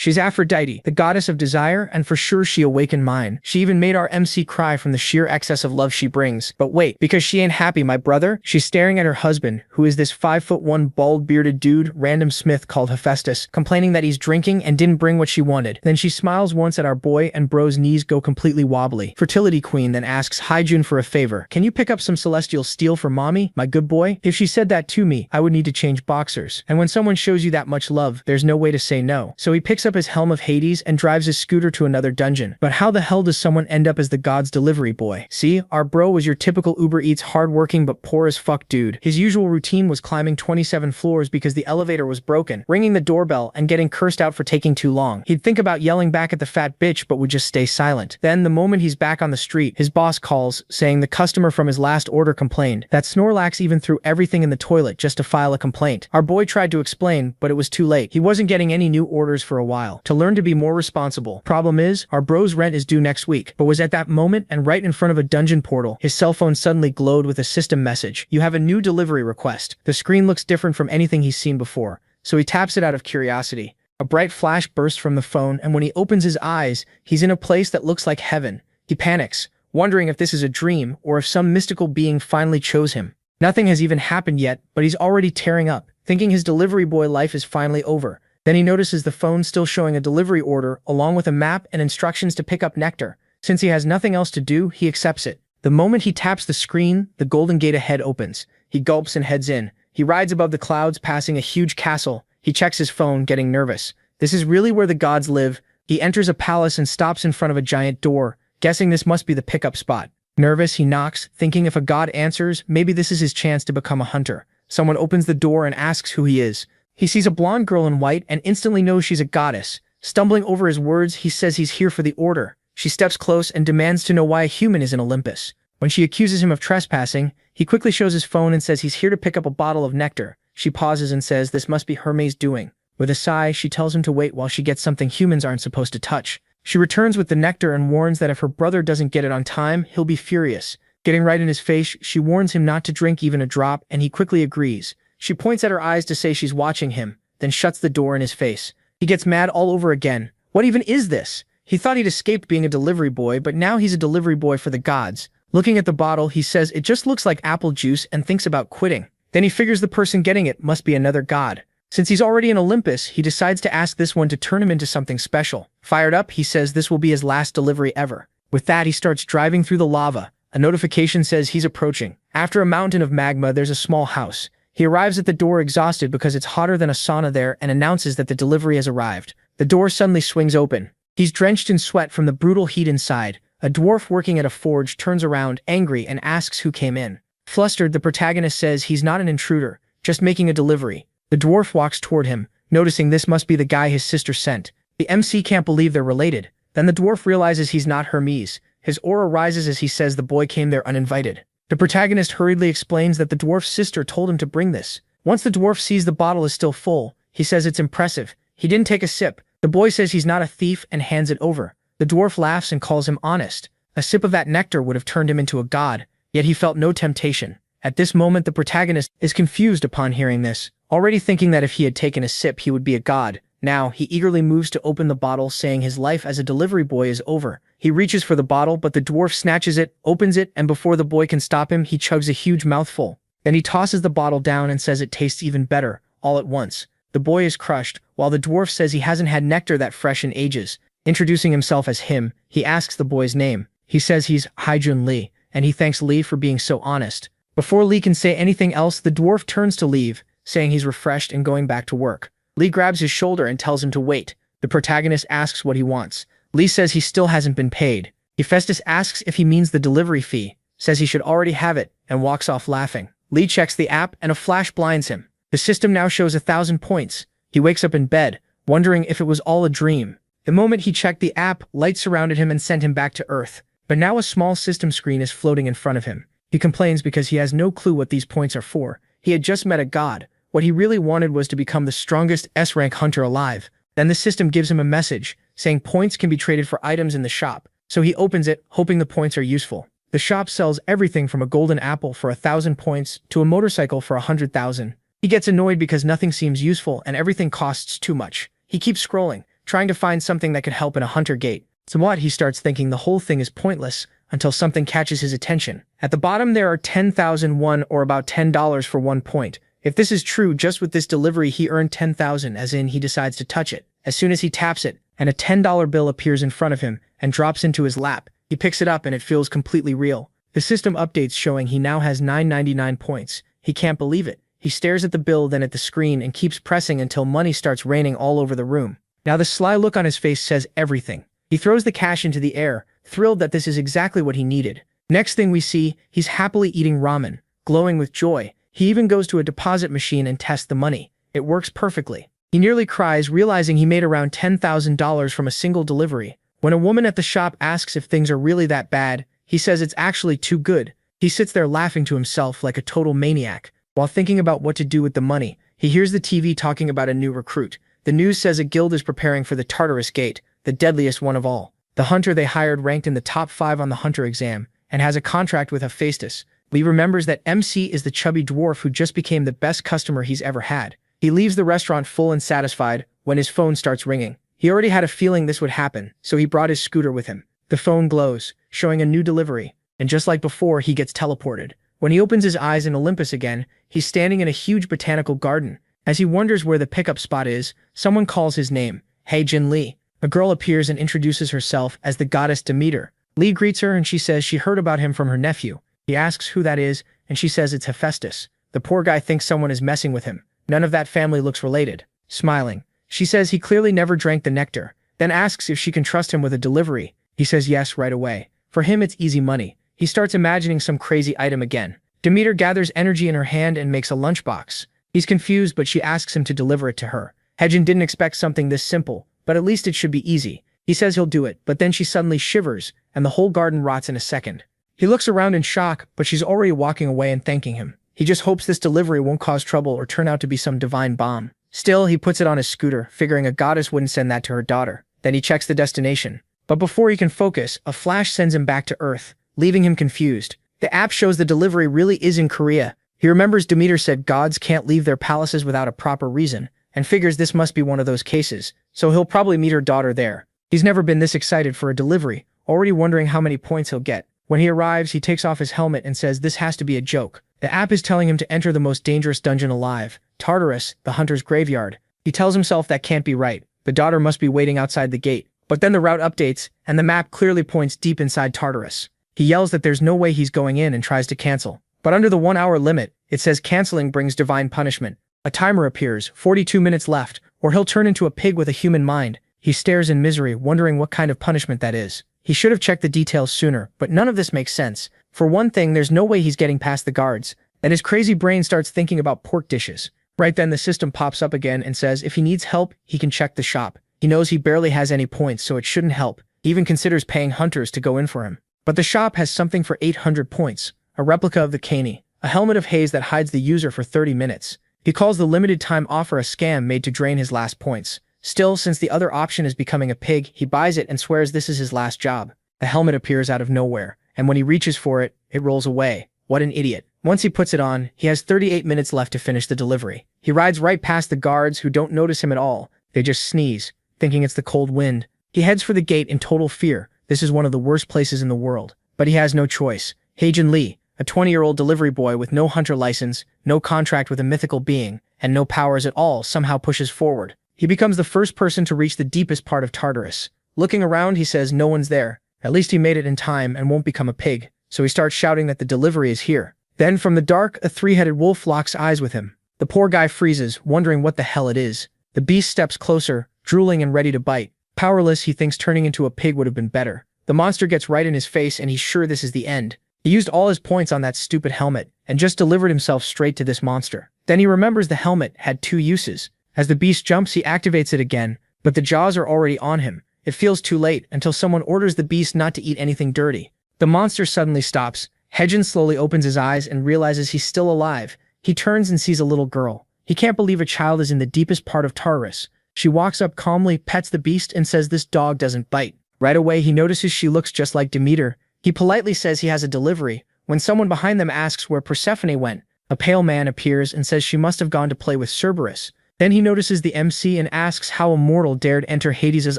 She's Aphrodite, the goddess of desire, and for sure she awakened mine. She even made our MC cry from the sheer excess of love she brings. But wait, because she ain't happy, my brother, she's staring at her husband, who is this 5'1" bald-bearded dude, random Smith called Hephaestus, complaining that he's drinking and didn't bring what she wanted. Then she smiles once at our boy and bro's knees go completely wobbly. Fertility Queen then asks Haijun for a favor. Can you pick up some celestial steel for mommy, my good boy? If she said that to me, I would need to change boxers. And when someone shows you that much love, there's no way to say no. So he picks up his helm of Hades and drives his scooter to another dungeon. But how the hell does someone end up as the god's delivery boy? See, our bro was your typical Uber Eats hardworking but poor as fuck dude. His usual routine was climbing 27 floors because the elevator was broken, ringing the doorbell and getting cursed out for taking too long. He'd think about yelling back at the fat bitch but would just stay silent. Then, the moment he's back on the street, his boss calls, saying the customer from his last order complained that Snorlax even threw everything in the toilet just to file a complaint. Our boy tried to explain, but it was too late. He wasn't getting any new orders for a while. To learn to be more responsible. Problem is, our bro's rent is due next week, but was at that moment and right in front of a dungeon portal, his cell phone suddenly glowed with a system message. You have a new delivery request. The screen looks different from anything he's seen before, so he taps it out of curiosity. A bright flash bursts from the phone, and when he opens his eyes, he's in a place that looks like heaven. He panics, wondering if this is a dream or if some mystical being finally chose him. Nothing has even happened yet, but he's already tearing up, thinking his delivery boy life is finally over. Then he notices the phone still showing a delivery order, along with a map and instructions to pick up nectar. Since he has nothing else to do, he accepts it. The moment he taps the screen, the golden gate ahead opens. He gulps and heads in. He rides above the clouds, passing a huge castle. He checks his phone, getting nervous. This is really where the gods live. He enters a palace and stops in front of a giant door, guessing this must be the pickup spot. Nervous, he knocks, thinking if a god answers, maybe this is his chance to become a hunter. Someone opens the door and asks who he is. He sees a blonde girl in white and instantly knows she's a goddess. Stumbling over his words, he says he's here for the order. She steps close and demands to know why a human is in Olympus. When she accuses him of trespassing, he quickly shows his phone and says he's here to pick up a bottle of nectar. She pauses and says this must be Hermes' doing. With a sigh, she tells him to wait while she gets something humans aren't supposed to touch. She returns with the nectar and warns that if her brother doesn't get it on time, he'll be furious. Getting right in his face, she warns him not to drink even a drop, and he quickly agrees. She points at her eyes to say she's watching him, then shuts the door in his face. He gets mad all over again. What even is this? He thought he'd escaped being a delivery boy, but now he's a delivery boy for the gods. Looking at the bottle, he says it just looks like apple juice and thinks about quitting. Then he figures the person getting it must be another god. Since he's already in Olympus, he decides to ask this one to turn him into something special. Fired up, he says this will be his last delivery ever. With that, he starts driving through the lava. A notification says he's approaching. After a mountain of magma, there's a small house. He arrives at the door exhausted because it's hotter than a sauna there and announces that the delivery has arrived. The door suddenly swings open. He's drenched in sweat from the brutal heat inside. A dwarf working at a forge turns around, angry, and asks who came in. Flustered, the protagonist says he's not an intruder, just making a delivery. The dwarf walks toward him, noticing this must be the guy his sister sent. The MC can't believe they're related. Then the dwarf realizes he's not Hermes. His aura rises as he says the boy came there uninvited. The protagonist hurriedly explains that the dwarf's sister told him to bring this. Once the dwarf sees the bottle is still full, he says it's impressive. He didn't take a sip. The boy says he's not a thief and hands it over. The dwarf laughs and calls him honest. A sip of that nectar would have turned him into a god, yet he felt no temptation. At this moment, the protagonist is confused upon hearing this, already thinking that if he had taken a sip, he would be a god. Now, he eagerly moves to open the bottle, saying his life as a delivery boy is over. He reaches for the bottle, but the dwarf snatches it, opens it, and before the boy can stop him, he chugs a huge mouthful. Then he tosses the bottle down and says it tastes even better, all at once. The boy is crushed, while the dwarf says he hasn't had nectar that fresh in ages. Introducing himself as him, he asks the boy's name. He says he's Haijun Lee, and he thanks Lee for being so honest. Before Lee can say anything else, the dwarf turns to leave, saying he's refreshed and going back to work. Lee grabs his shoulder and tells him to wait. The protagonist asks what he wants. Lee says he still hasn't been paid. Hephaestus asks if he means the delivery fee, says he should already have it, and walks off laughing. Lee checks the app and a flash blinds him. The system now shows 1,000 points. He wakes up in bed, wondering if it was all a dream. The moment he checked the app, light surrounded him and sent him back to Earth. But now a small system screen is floating in front of him. He complains because he has no clue what these points are for. He had just met a god. What he really wanted was to become the strongest S-rank hunter alive. Then the system gives him a message, saying points can be traded for items in the shop. So he opens it, hoping the points are useful. The shop sells everything from a golden apple for 1,000 points to a motorcycle for 100,000. He gets annoyed because nothing seems useful and everything costs too much. He keeps scrolling, trying to find something that could help in a hunter gate. Somewhat, he starts thinking the whole thing is pointless until something catches his attention. At the bottom, there are 10,001 or about $10 for 1 point. If this is true, just with this delivery, he earned 10,000, as in he decides to touch it. As soon as he taps it, and a $10 bill appears in front of him and drops into his lap, he picks it up and it feels completely real. The system updates showing he now has 999 points. He can't believe it. He stares at the bill, then at the screen, and keeps pressing until money starts raining all over the room. Now the sly look on his face says everything. He throws the cash into the air, thrilled that this is exactly what he needed. Next thing we see, he's happily eating ramen, glowing with joy. He even goes to a deposit machine and tests the money. It works perfectly. He nearly cries, realizing he made around $10,000 from a single delivery. When a woman at the shop asks if things are really that bad, he says it's actually too good. He sits there laughing to himself like a total maniac. While thinking about what to do with the money, he hears the TV talking about a new recruit. The news says a guild is preparing for the Tartarus Gate, the deadliest one of all. The hunter they hired ranked in the top 5 on the hunter exam and has a contract with Hephaestus. Lee remembers that MC is the chubby dwarf who just became the best customer he's ever had. He leaves the restaurant full and satisfied when his phone starts ringing. He already had a feeling this would happen, so he brought his scooter with him. The phone glows, showing a new delivery, and just like before, he gets teleported. When he opens his eyes in Olympus again, he's standing in a huge botanical garden. As he wonders where the pickup spot is, someone calls his name, Hey Jin Lee. A girl appears and introduces herself as the goddess Demeter. Lee greets her and she says she heard about him from her nephew. He asks who that is, and she says it's Hephaestus. The poor guy thinks someone is messing with him. None of that family looks related. Smiling, she says he clearly never drank the nectar, then asks if she can trust him with a delivery. He says yes right away. For him, it's easy money. He starts imagining some crazy item again. Demeter gathers energy in her hand and makes a lunchbox. He's confused, but she asks him to deliver it to her. Hejin didn't expect something this simple, but at least it should be easy. He says he'll do it, but then she suddenly shivers, and the whole garden rots in a second. He looks around in shock, but she's already walking away and thanking him. He just hopes this delivery won't cause trouble or turn out to be some divine bomb. Still, he puts it on his scooter, figuring a goddess wouldn't send that to her daughter. Then he checks the destination. But before he can focus, a flash sends him back to Earth, leaving him confused. The app shows the delivery really is in Korea. He remembers Demeter said gods can't leave their palaces without a proper reason, and figures this must be one of those cases, so he'll probably meet her daughter there. He's never been this excited for a delivery, already wondering how many points he'll get. When he arrives, he takes off his helmet and says this has to be a joke. The app is telling him to enter the most dangerous dungeon alive, Tartarus, the hunter's graveyard. He tells himself that can't be right. The daughter must be waiting outside the gate. But then the route updates, and the map clearly points deep inside Tartarus. He yells that there's no way he's going in and tries to cancel. But under the 1-hour limit, it says canceling brings divine punishment. A timer appears, 42 minutes left, or he'll turn into a pig with a human mind. He stares in misery, wondering what kind of punishment that is. He should have checked the details sooner, but none of this makes sense. For one thing, there's no way he's getting past the guards, and his crazy brain starts thinking about pork dishes. Right then the system pops up again and says if he needs help, he can check the shop. He knows he barely has any points, so it shouldn't help. He even considers paying hunters to go in for him. But the shop has something for 800 points, a replica of the Kani, a helmet of haze that hides the user for 30 minutes. He calls the limited time offer a scam made to drain his last points. Still, since the other option is becoming a pig, he buys it and swears this is his last job. The helmet appears out of nowhere, and when he reaches for it, it rolls away. What an idiot. Once he puts it on, he has 38 minutes left to finish the delivery. He rides right past the guards who don't notice him at all. They just sneeze, thinking it's the cold wind. He heads for the gate in total fear. This is one of the worst places in the world. But he has no choice. Heijin Lee, a 20-year-old delivery boy with no hunter license, no contract with a mythical being, and no powers at all, somehow pushes forward. He becomes the first person to reach the deepest part of Tartarus. Looking around, he says no one's there. At least he made it in time and won't become a pig. So he starts shouting that the delivery is here. Then from the dark, a 3-headed wolf locks eyes with him. The poor guy freezes, wondering what the hell it is. The beast steps closer, drooling and ready to bite. Powerless, he thinks turning into a pig would have been better. The monster gets right in his face and he's sure this is the end. He used all his points on that stupid helmet and just delivered himself straight to this monster. Then he remembers the helmet had 2 uses. As the beast jumps, he activates it again, but the jaws are already on him. It feels too late until someone orders the beast not to eat anything dirty. The monster suddenly stops. Hejin slowly opens his eyes and realizes he's still alive. He turns and sees a little girl. He can't believe a child is in the deepest part of Tartarus. She walks up calmly, pets the beast, and says this dog doesn't bite. Right away, he notices she looks just like Demeter. He politely says he has a delivery. When someone behind them asks where Persephone went, a pale man appears and says she must have gone to play with Cerberus. Then he notices the MC and asks how a mortal dared enter Hades'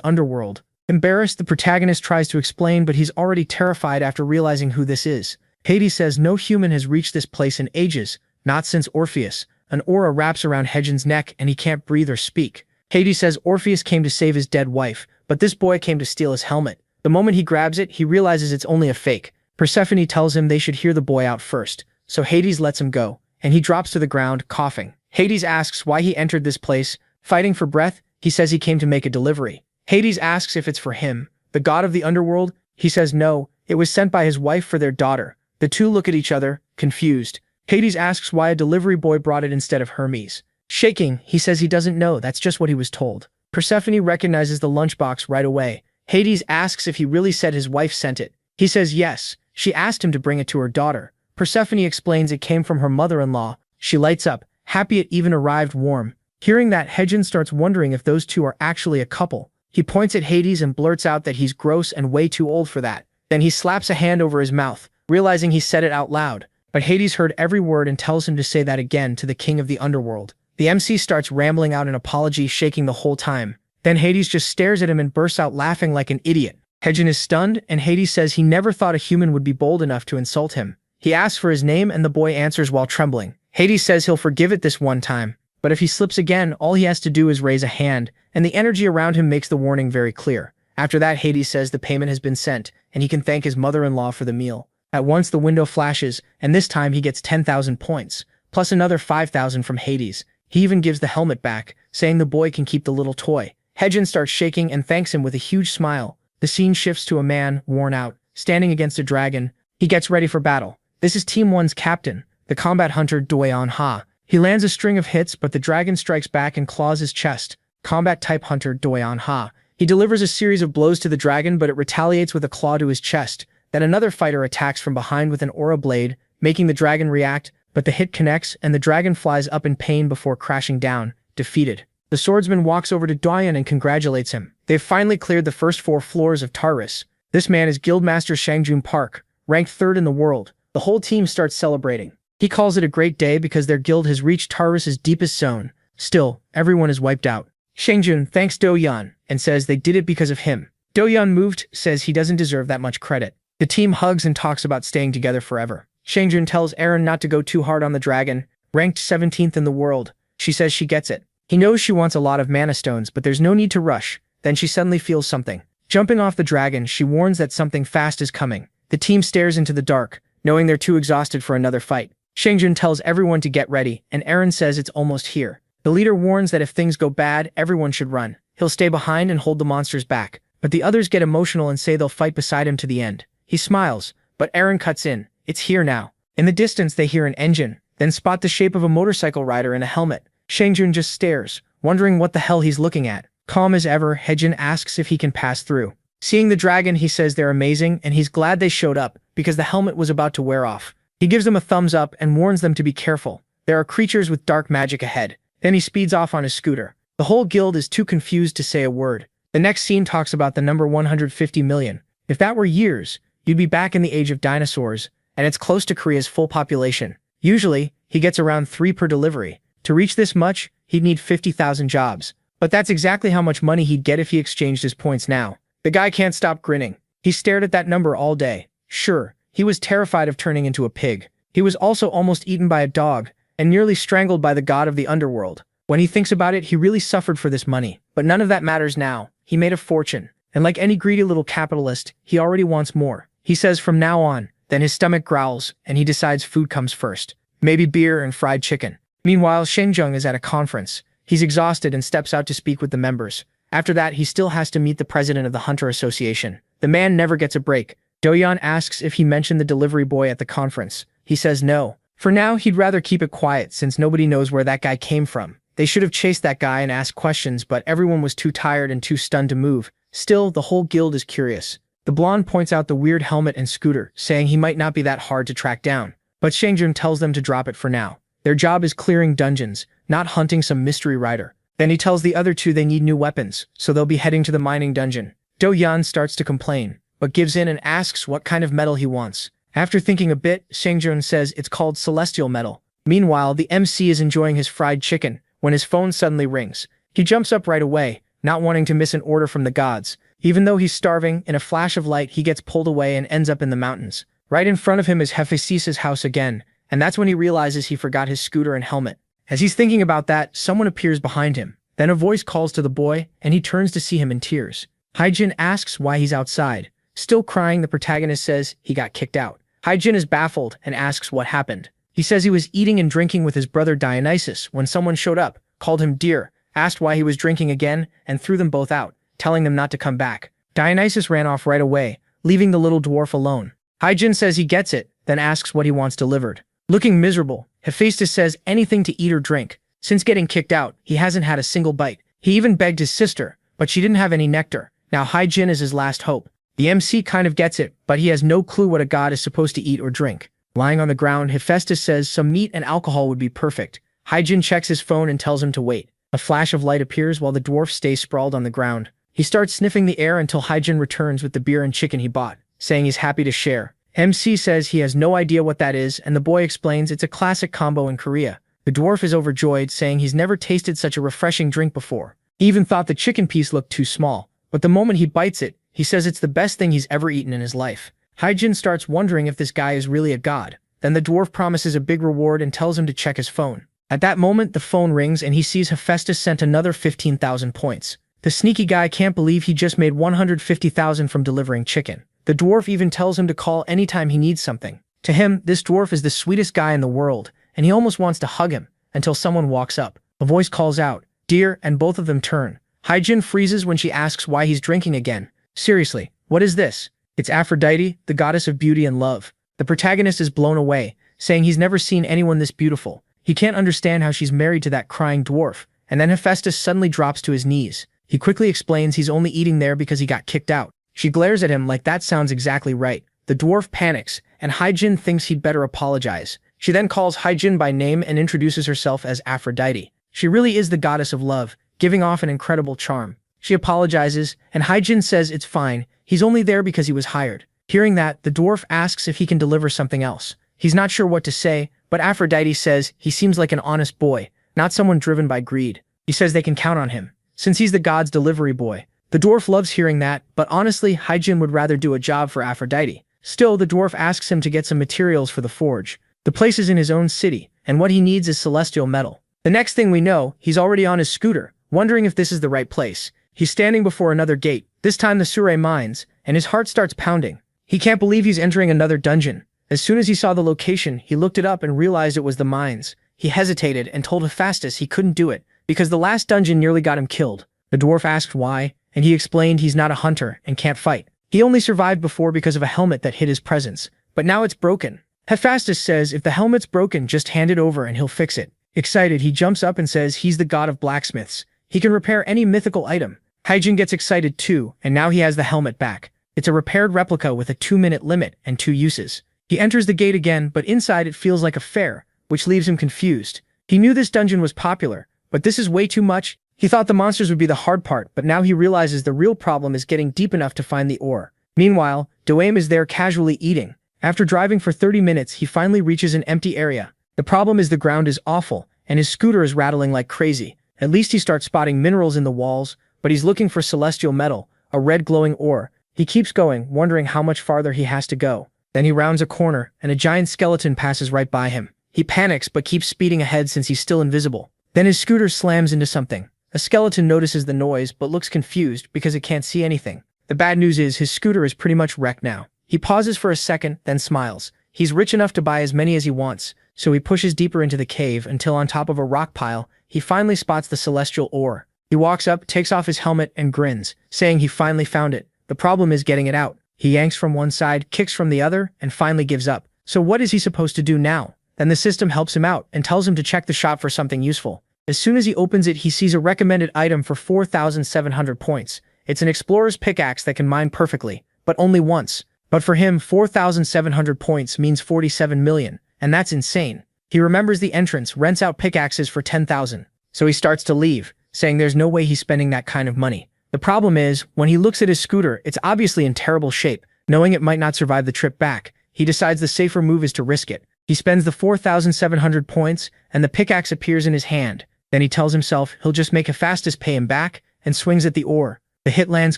underworld. Embarrassed, the protagonist tries to explain, but he's already terrified after realizing who this is. Hades says no human has reached this place in ages, not since Orpheus. An aura wraps around Hedgen's neck and he can't breathe or speak. Hades says Orpheus came to save his dead wife, but this boy came to steal his helmet. The moment he grabs it, he realizes it's only a fake. Persephone tells him they should hear the boy out first, so Hades lets him go, and he drops to the ground, coughing. Hades asks why he entered this place. Fighting for breath, he says he came to make a delivery. Hades asks if it's for him, the god of the underworld. He says no, it was sent by his wife for their daughter. The two look at each other, confused. Hades asks why a delivery boy brought it instead of Hermes. Shaking, he says he doesn't know, that's just what he was told. Persephone recognizes the lunchbox right away. Hades asks if he really said his wife sent it. He says yes, she asked him to bring it to her daughter. Persephone explains it came from her mother-in-law. She lights up, happy it even arrived warm. Hearing that, Hedgen starts wondering if those two are actually a couple. He points at Hades and blurts out that he's gross and way too old for that. Then he slaps a hand over his mouth, realizing he said it out loud. But Hades heard every word and tells him to say that again to the king of the underworld. The MC starts rambling out an apology, shaking the whole time. Then Hades just stares at him and bursts out laughing like an idiot. Hedgen is stunned, and Hades says he never thought a human would be bold enough to insult him. He asks for his name and the boy answers while trembling. Hades says he'll forgive it this one time, but if he slips again, all he has to do is raise a hand, and the energy around him makes the warning very clear. After that, Hades says the payment has been sent, and he can thank his mother-in-law for the meal. At once the window flashes, and this time he gets 10,000 points, plus another 5,000 from Hades. He even gives the helmet back, saying the boy can keep the little toy. Hedgen starts shaking and thanks him with a huge smile. The scene shifts to a man, worn out, standing against a dragon. He gets ready for battle. This is Team 1's captain, the combat hunter Doyon Ha. He lands a string of hits, but the dragon strikes back and claws his chest. Combat type hunter Doyon Ha. He delivers a series of blows to the dragon, but it retaliates with a claw to his chest. Then another fighter attacks from behind with an aura blade, making the dragon react, but the hit connects and the dragon flies up in pain before crashing down, defeated. The swordsman walks over to Doyon and congratulates him. They've finally cleared the first 4 floors of Tartarus. This man is Guildmaster Shangjun Park, ranked 3rd in the world. The whole team starts celebrating. He calls it a great day because their guild has reached Tartarus' deepest zone. Still, everyone is wiped out. Shangjun thanks Doyon and says they did it because of him. Doyon, moved, says he doesn't deserve that much credit. The team hugs and talks about staying together forever. Shangjun tells Eren not to go too hard on the dragon, ranked 17th in the world. She says she gets it. He knows she wants a lot of mana stones, but there's no need to rush. Then she suddenly feels something. Jumping off the dragon, she warns that something fast is coming. The team stares into the dark, knowing they're too exhausted for another fight. Shangjun tells everyone to get ready, and Eren says it's almost here. The leader warns that if things go bad, everyone should run. He'll stay behind and hold the monsters back. But the others get emotional and say they'll fight beside him to the end. He smiles, but Eren cuts in. It's here now. In the distance, they hear an engine, then spot the shape of a motorcycle rider in a helmet. Shangjun just stares, wondering what the hell he's looking at. Calm as ever, Hedgen asks if he can pass through. Seeing the dragon, he says they're amazing, and he's glad they showed up, because the helmet was about to wear off. He gives them a thumbs up and warns them to be careful. There are creatures with dark magic ahead. Then he speeds off on his scooter. The whole guild is too confused to say a word. The next scene talks about the number 150 million. If that were years, you'd be back in the age of dinosaurs, and it's close to Korea's full population. Usually, he gets around 3 per delivery. To reach this much, he'd need 50,000 jobs. But that's exactly how much money he'd get if he exchanged his points now. The guy can't stop grinning. He stared at that number all day. Sure, he was terrified of turning into a pig. He was also almost eaten by a dog, and nearly strangled by the god of the underworld. When he thinks about it, he really suffered for this money. But none of that matters now. He made a fortune. And like any greedy little capitalist, he already wants more. He says from now on, then his stomach growls, and he decides food comes first. Maybe beer and fried chicken. Meanwhile, Shenjung is at a conference. He's exhausted and steps out to speak with the members. After that, he still has to meet the president of the Hunter Association. The man never gets a break. Doyon asks if he mentioned the delivery boy at the conference. He says no. For now, he'd rather keep it quiet since nobody knows where that guy came from. They should have chased that guy and asked questions, but everyone was too tired and too stunned to move. Still, the whole guild is curious. The blonde points out the weird helmet and scooter, saying he might not be that hard to track down. But Shangjun tells them to drop it for now. Their job is clearing dungeons, not hunting some mystery rider. Then he tells the other two they need new weapons, so they'll be heading to the mining dungeon. Do-Yan starts to complain, but gives in and asks what kind of metal he wants. After thinking a bit, Shangjun says it's called celestial metal. Meanwhile, the MC is enjoying his fried chicken, when his phone suddenly rings. He jumps up right away, not wanting to miss an order from the gods. Even though he's starving, in a flash of light he gets pulled away and ends up in the mountains. Right in front of him is Hephaestus' house again, and that's when he realizes he forgot his scooter and helmet. As he's thinking about that, someone appears behind him. Then a voice calls to the boy, and he turns to see him in tears. Hae-jin asks why he's outside. Still crying, the protagonist says he got kicked out. Hae-jin is baffled and asks what happened. He says he was eating and drinking with his brother Dionysus when someone showed up, called him dear, asked why he was drinking again, and threw them both out, telling them not to come back. Dionysus ran off right away, leaving the little dwarf alone. Hae-jin says he gets it, then asks what he wants delivered. Looking miserable, Hephaestus says anything to eat or drink. Since getting kicked out, he hasn't had a single bite. He even begged his sister, but she didn't have any nectar. Now Hae-jin is his last hope. The MC kind of gets it, but he has no clue what a god is supposed to eat or drink. Lying on the ground, Hephaestus says some meat and alcohol would be perfect. Hae-jin checks his phone and tells him to wait. A flash of light appears while the dwarf stays sprawled on the ground. He starts sniffing the air until Hae-jin returns with the beer and chicken he bought, saying he's happy to share. MC says he has no idea what that is, and the boy explains it's a classic combo in Korea. The dwarf is overjoyed, saying he's never tasted such a refreshing drink before. He even thought the chicken piece looked too small, but the moment he bites it, he says it's the best thing he's ever eaten in his life. Hae-jin starts wondering if this guy is really a god. Then the dwarf promises a big reward and tells him to check his phone. At that moment, the phone rings and he sees Hephaestus sent another 15,000 points. The sneaky guy can't believe he just made 150,000 from delivering chicken. The dwarf even tells him to call anytime he needs something. To him, this dwarf is the sweetest guy in the world, and he almost wants to hug him, until someone walks up. A voice calls out, "Dear," and both of them turn. Hae-jin freezes when she asks why he's drinking again. Seriously, what is this? It's Aphrodite, the goddess of beauty and love. The protagonist is blown away, saying he's never seen anyone this beautiful. He can't understand how she's married to that crying dwarf, and then Hephaestus suddenly drops to his knees. He quickly explains he's only eating there because he got kicked out. She glares at him like that sounds exactly right. The dwarf panics, and Hae-jin thinks he'd better apologize. She then calls Hae-jin by name and introduces herself as Aphrodite. She really is the goddess of love, giving off an incredible charm. She apologizes, and Hae-jin says it's fine, he's only there because he was hired. Hearing that, the dwarf asks if he can deliver something else. He's not sure what to say, but Aphrodite says he seems like an honest boy, not someone driven by greed. He says they can count on him, since he's the god's delivery boy. The dwarf loves hearing that, but honestly, Hae-jin would rather do a job for Aphrodite. Still, the dwarf asks him to get some materials for the forge. The place is in his own city, and what he needs is celestial metal. The next thing we know, he's already on his scooter, wondering if this is the right place. He's standing before another gate, this time the Sure Mines, and his heart starts pounding. He can't believe he's entering another dungeon. As soon as he saw the location, he looked it up and realized it was the mines. He hesitated and told Hephaestus he couldn't do it, because the last dungeon nearly got him killed. The dwarf asked why, and he explained he's not a hunter and can't fight. He only survived before because of a helmet that hid his presence, but now it's broken. Hephaestus says if the helmet's broken, just hand it over and he'll fix it. Excited, he jumps up and says he's the god of blacksmiths. He can repair any mythical item. Hae-jin gets excited too, and now he has the helmet back. It's a repaired replica with a 2-minute limit and 2 uses. He enters the gate again, but inside it feels like a fair, which leaves him confused. He knew this dungeon was popular, but this is way too much. He thought the monsters would be the hard part, but now he realizes the real problem is getting deep enough to find the ore. Meanwhile, Doaim is there casually eating. After driving for 30 minutes, he finally reaches an empty area. The problem is the ground is awful, and his scooter is rattling like crazy. At least he starts spotting minerals in the walls, but he's looking for celestial metal, a red glowing ore. He keeps going, wondering how much farther he has to go. Then he rounds a corner, and a giant skeleton passes right by him. He panics but keeps speeding ahead since he's still invisible. Then his scooter slams into something. A skeleton notices the noise but looks confused because it can't see anything. The bad news is his scooter is pretty much wrecked now. He pauses for a second, then smiles. He's rich enough to buy as many as he wants, so he pushes deeper into the cave until on top of a rock pile, he finally spots the celestial ore. He walks up, takes off his helmet, and grins, saying he finally found it. The problem is getting it out. He yanks from one side, kicks from the other, and finally gives up. So what is he supposed to do now? Then the system helps him out and tells him to check the shop for something useful. As soon as he opens it, he sees a recommended item for 4,700 points. It's an explorer's pickaxe that can mine perfectly, but only once. But for him, 4,700 points means 47 million, and that's insane. He remembers the entrance, rents out pickaxes for 10,000. So he starts to leave, saying there's no way he's spending that kind of money. The problem is, when he looks at his scooter, it's obviously in terrible shape. Knowing it might not survive the trip back, he decides the safer move is to risk it. He spends the 4,700 points, and the pickaxe appears in his hand. Then he tells himself he'll just make Hephaestus pay him back and swings at the oar. The hit lands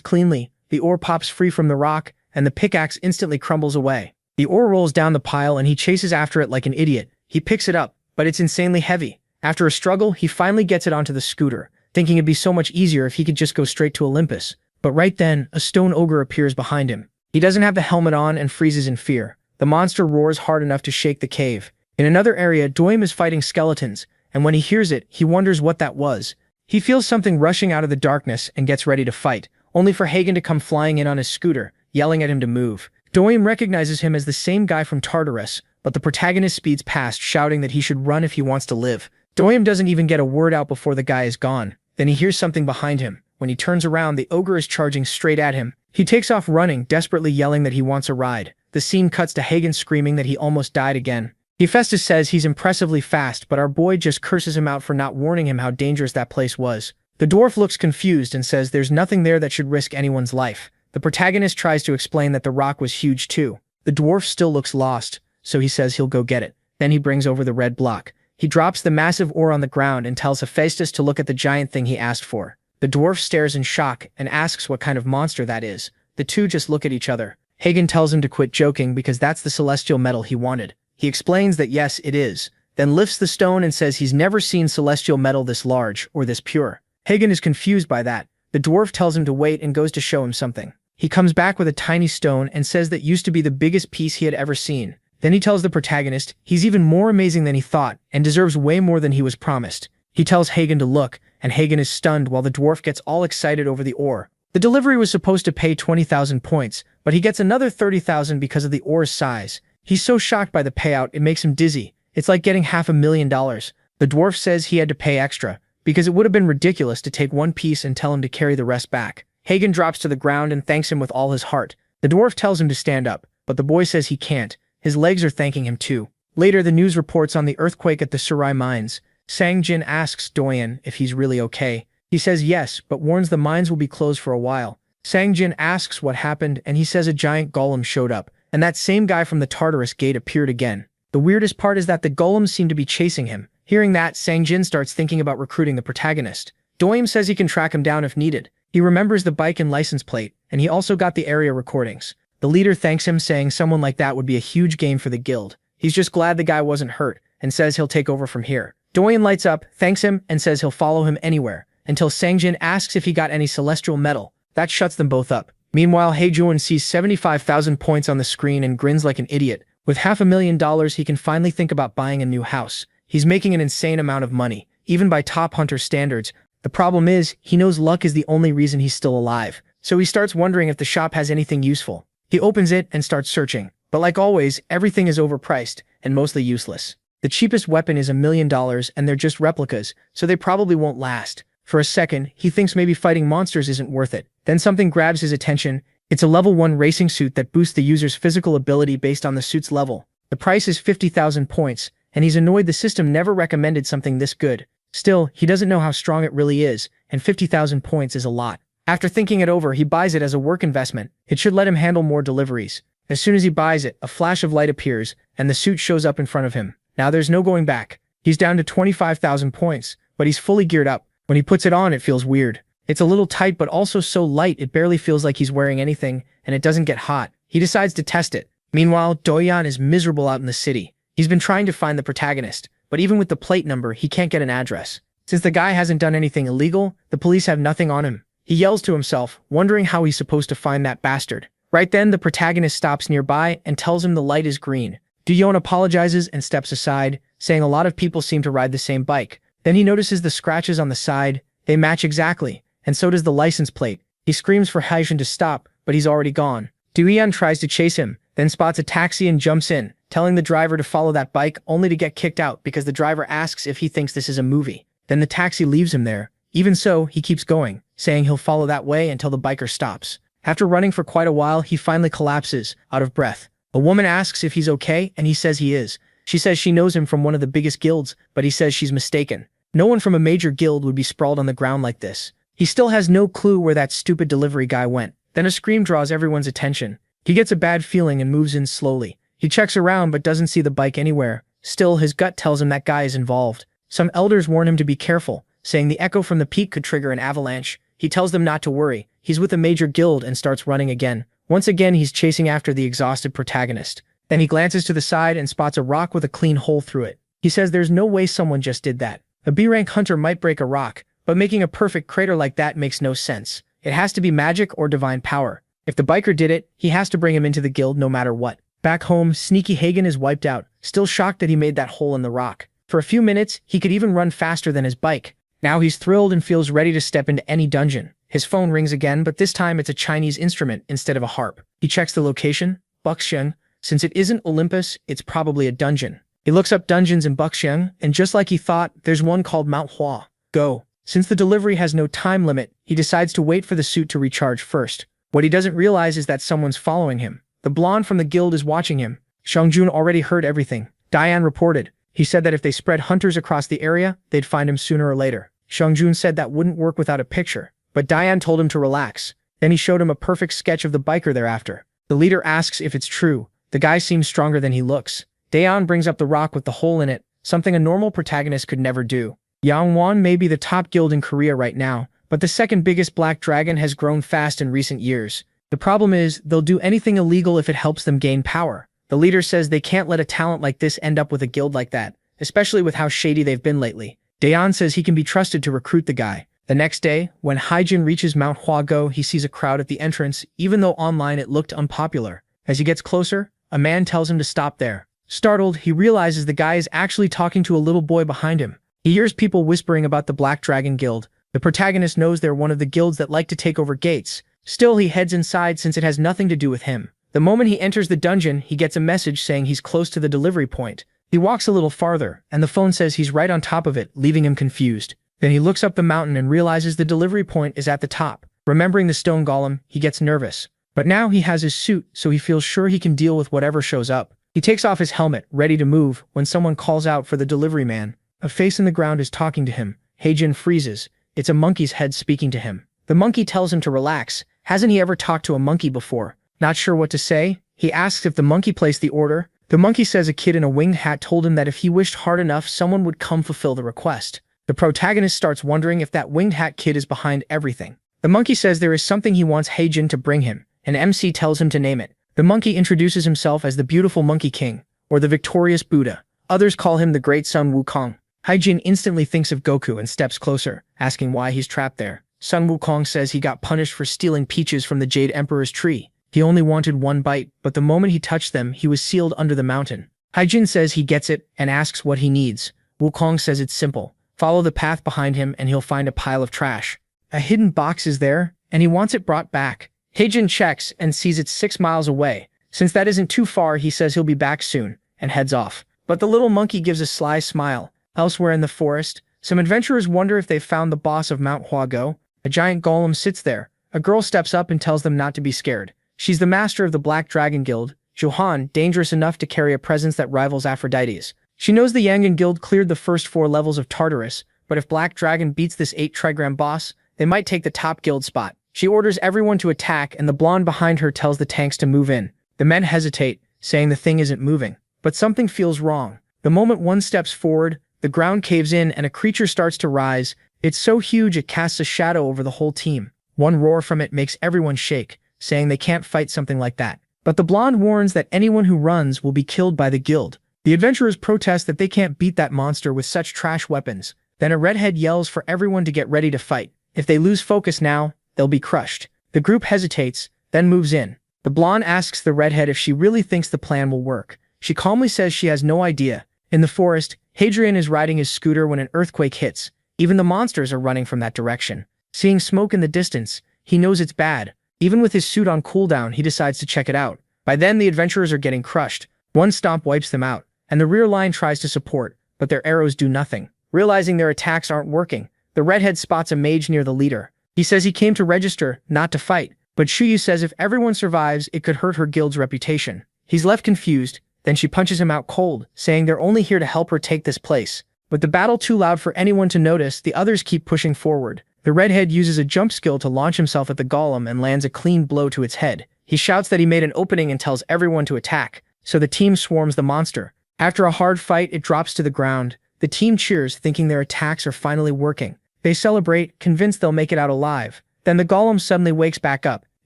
cleanly, the oar pops free from the rock, and the pickaxe instantly crumbles away. The oar rolls down the pile and he chases after it like an idiot. He picks it up, but it's insanely heavy. After a struggle, he finally gets it onto the scooter, thinking it'd be so much easier if he could just go straight to Olympus. But right then, a stone ogre appears behind him. He doesn't have the helmet on and freezes in fear. The monster roars hard enough to shake the cave. In another area, Doim is fighting skeletons, and when he hears it, he wonders what that was. He feels something rushing out of the darkness and gets ready to fight, only for Hagen to come flying in on his scooter, yelling at him to move. Doim recognizes him as the same guy from Tartarus, but the protagonist speeds past, shouting that he should run if he wants to live. Doim doesn't even get a word out before the guy is gone. Then he hears something behind him. When he turns around, the ogre is charging straight at him. He takes off running, desperately yelling that he wants a ride. The scene cuts to Hagen screaming that he almost died again. Hephaestus says he's impressively fast, but our boy just curses him out for not warning him how dangerous that place was. The dwarf looks confused and says there's nothing there that should risk anyone's life. The protagonist tries to explain that the rock was huge too. The dwarf still looks lost, so he says he'll go get it. Then he brings over the red block. He drops the massive ore on the ground and tells Hephaestus to look at the giant thing he asked for. The dwarf stares in shock and asks what kind of monster that is. The two just look at each other. Hagen tells him to quit joking because that's the celestial metal he wanted. He explains that yes, it is, then lifts the stone and says he's never seen celestial metal this large or this pure. Hagen is confused by that. The dwarf tells him to wait and goes to show him something. He comes back with a tiny stone and says that used to be the biggest piece he had ever seen. Then he tells the protagonist he's even more amazing than he thought and deserves way more than he was promised. He tells Hagen to look, and Hagen is stunned while the dwarf gets all excited over the ore. The delivery was supposed to pay 20,000 points, but he gets another 30,000 because of the ore's size. He's so shocked by the payout it makes him dizzy. It's like getting $500,000. The dwarf says he had to pay extra, because it would have been ridiculous to take one piece and tell him to carry the rest back. Hagen drops to the ground and thanks him with all his heart. The dwarf tells him to stand up, but the boy says he can't. His legs are thanking him too. Later, the news reports on the earthquake at the Surai mines. Sang Jin asks Doyen if he's really okay. He says yes, but warns the mines will be closed for a while. Sang Jin asks what happened, and he says a giant golem showed up, and that same guy from the Tartarus gate appeared again. The weirdest part is that the golems seem to be chasing him. Hearing that, Sang Jin starts thinking about recruiting the protagonist. Doim says he can track him down if needed. He remembers the bike and license plate, and he also got the area recordings. The leader thanks him, saying someone like that would be a huge gain for the guild. He's just glad the guy wasn't hurt, and says he'll take over from here. Doyen lights up, thanks him, and says he'll follow him anywhere, until Sangjin asks if he got any celestial metal. That shuts them both up. Meanwhile, Heijun sees 75,000 points on the screen and grins like an idiot. With $500,000, he can finally think about buying a new house. He's making an insane amount of money, even by top hunter standards. The problem is, he knows luck is the only reason he's still alive. So he starts wondering if the shop has anything useful. He opens it and starts searching. But like always, everything is overpriced and mostly useless. The cheapest weapon is $1 million and they're just replicas, so they probably won't last. For a second, he thinks maybe fighting monsters isn't worth it. Then something grabs his attention. It's a level 1 racing suit that boosts the user's physical ability based on the suit's level. The price is 50,000 points, and he's annoyed the system never recommended something this good. Still, he doesn't know how strong it really is, and 50,000 points is a lot. After thinking it over, he buys it as a work investment. It should let him handle more deliveries. As soon as he buys it, a flash of light appears, and the suit shows up in front of him. Now there's no going back. He's down to 25,000 points, but he's fully geared up. When he puts it on, it feels weird. It's a little tight but also so light it barely feels like he's wearing anything, and it doesn't get hot. He decides to test it. Meanwhile, Doyan is miserable out in the city. He's been trying to find the protagonist, but even with the plate number, he can't get an address. Since the guy hasn't done anything illegal, the police have nothing on him. He yells to himself, wondering how he's supposed to find that bastard. Right then, the protagonist stops nearby and tells him the light is green. Duyon apologizes and steps aside, saying a lot of people seem to ride the same bike. Then he notices the scratches on the side. They match exactly, and so does the license plate. He screams for Haijun to stop, but he's already gone. Duyan tries to chase him, then spots a taxi and jumps in, telling the driver to follow that bike only to get kicked out because the driver asks if he thinks this is a movie. Then the taxi leaves him there. Even so, he keeps going, saying he'll follow that way until the biker stops. After running for quite a while, he finally collapses, out of breath. A woman asks if he's okay, and he says he is. She says she knows him from one of the biggest guilds, but he says she's mistaken. No one from a major guild would be sprawled on the ground like this. He still has no clue where that stupid delivery guy went. Then a scream draws everyone's attention. He gets a bad feeling and moves in slowly. He checks around but doesn't see the bike anywhere. Still, his gut tells him that guy is involved. Some elders warn him to be careful, saying the echo from the peak could trigger an avalanche. He tells them not to worry. He's with a major guild and starts running again. Once again, he's chasing after the exhausted protagonist. Then he glances to the side and spots a rock with a clean hole through it. He says there's no way someone just did that. A B-rank hunter might break a rock, but making a perfect crater like that makes no sense. It has to be magic or divine power. If the biker did it, he has to bring him into the guild no matter what. Back home, Sneaky Hagen is wiped out, still shocked that he made that hole in the rock. For a few minutes, he could even run faster than his bike. Now he's thrilled and feels ready to step into any dungeon. His phone rings again, but this time it's a Chinese instrument instead of a harp. He checks the location, Buxiang. Since it isn't Olympus, it's probably a dungeon. He looks up dungeons in Buxiang, and just like he thought, there's one called Manhwa. Go. Since the delivery has no time limit, he decides to wait for the suit to recharge first. What he doesn't realize is that someone's following him. The blonde from the guild is watching him. Xiangjun already heard everything. Diane reported. He said that if they spread hunters across the area, they'd find him sooner or later. Xiangjun said that wouldn't work without a picture, but Diane told him to relax. Then he showed him a perfect sketch of the biker thereafter. The leader asks if it's true. The guy seems stronger than he looks. Daeon brings up the rock with the hole in it, something a normal protagonist could never do. Yangwon may be the top guild in Korea right now, but the second biggest black dragon has grown fast in recent years. The problem is, they'll do anything illegal if it helps them gain power. The leader says they can't let a talent like this end up with a guild like that, especially with how shady they've been lately. Daeon says he can be trusted to recruit the guy. The next day, when Haijin reaches Mount Huago, he sees a crowd at the entrance, even though online it looked unpopular. As he gets closer, a man tells him to stop there. Startled, he realizes the guy is actually talking to a little boy behind him. He hears people whispering about the Black Dragon Guild. The protagonist knows they're one of the guilds that like to take over gates. Still, he heads inside since it has nothing to do with him. The moment he enters the dungeon, he gets a message saying he's close to the delivery point. He walks a little farther, and the phone says he's right on top of it, leaving him confused. Then he looks up the mountain and realizes the delivery point is at the top. Remembering the stone golem, he gets nervous. But now he has his suit, so he feels sure he can deal with whatever shows up. He takes off his helmet, ready to move, when someone calls out for the delivery man. A face in the ground is talking to him. Heijin freezes. It's a monkey's head speaking to him. The monkey tells him to relax. Hasn't he ever talked to a monkey before? Not sure what to say, he asks if the monkey placed the order. The monkey says a kid in a winged hat told him that if he wished hard enough, someone would come fulfill the request. The protagonist starts wondering if that winged hat kid is behind everything. The monkey says there is something he wants Heijin to bring him. An MC tells him to name it. The monkey introduces himself as the beautiful Monkey King, or the victorious Buddha. Others call him the great Sun Wukong. Haijin instantly thinks of Goku and steps closer, asking why he's trapped there. Sun Wukong says he got punished for stealing peaches from the Jade Emperor's tree. He only wanted one bite, but the moment he touched them, he was sealed under the mountain. Haijin says he gets it and asks what he needs. Wukong says it's simple. Follow the path behind him and he'll find a pile of trash. A hidden box is there, and he wants it brought back. Heijin checks and sees it's 6 miles away. Since that isn't too far, he says he'll be back soon, and heads off. But the little monkey gives a sly smile. Elsewhere in the forest, some adventurers wonder if they've found the boss of Mount Huago. A giant golem sits there. A girl steps up and tells them not to be scared. She's the master of the Black Dragon Guild, Johan, dangerous enough to carry a presence that rivals Aphrodite's. She knows the Yangon Guild cleared the first 4 levels of Tartarus, but if Black Dragon beats this 8 trigram boss, they might take the top guild spot. She orders everyone to attack, and the blonde behind her tells the tanks to move in. The men hesitate, saying the thing isn't moving. But something feels wrong. The moment one steps forward, the ground caves in and a creature starts to rise. It's so huge it casts a shadow over the whole team. One roar from it makes everyone shake, saying they can't fight something like that. But the blonde warns that anyone who runs will be killed by the guild. The adventurers protest that they can't beat that monster with such trash weapons. Then a redhead yells for everyone to get ready to fight. If they lose focus now, they'll be crushed. The group hesitates, then moves in. The blonde asks the redhead if she really thinks the plan will work. She calmly says she has no idea. In the forest, Hadrian is riding his scooter when an earthquake hits. Even the monsters are running from that direction. Seeing smoke in the distance, he knows it's bad. Even with his suit on cooldown, he decides to check it out. By then, the adventurers are getting crushed. One stomp wipes them out, and the rear line tries to support, but their arrows do nothing. Realizing their attacks aren't working, the redhead spots a mage near the leader. He says he came to register, not to fight, but Shuyu says if everyone survives, it could hurt her guild's reputation. He's left confused, then she punches him out cold, saying they're only here to help her take this place. With the battle too loud for anyone to notice, the others keep pushing forward. The redhead uses a jump skill to launch himself at the golem and lands a clean blow to its head. He shouts that he made an opening and tells everyone to attack, so the team swarms the monster. After a hard fight, it drops to the ground. The team cheers, thinking their attacks are finally working. They celebrate, convinced they'll make it out alive. Then the golem suddenly wakes back up.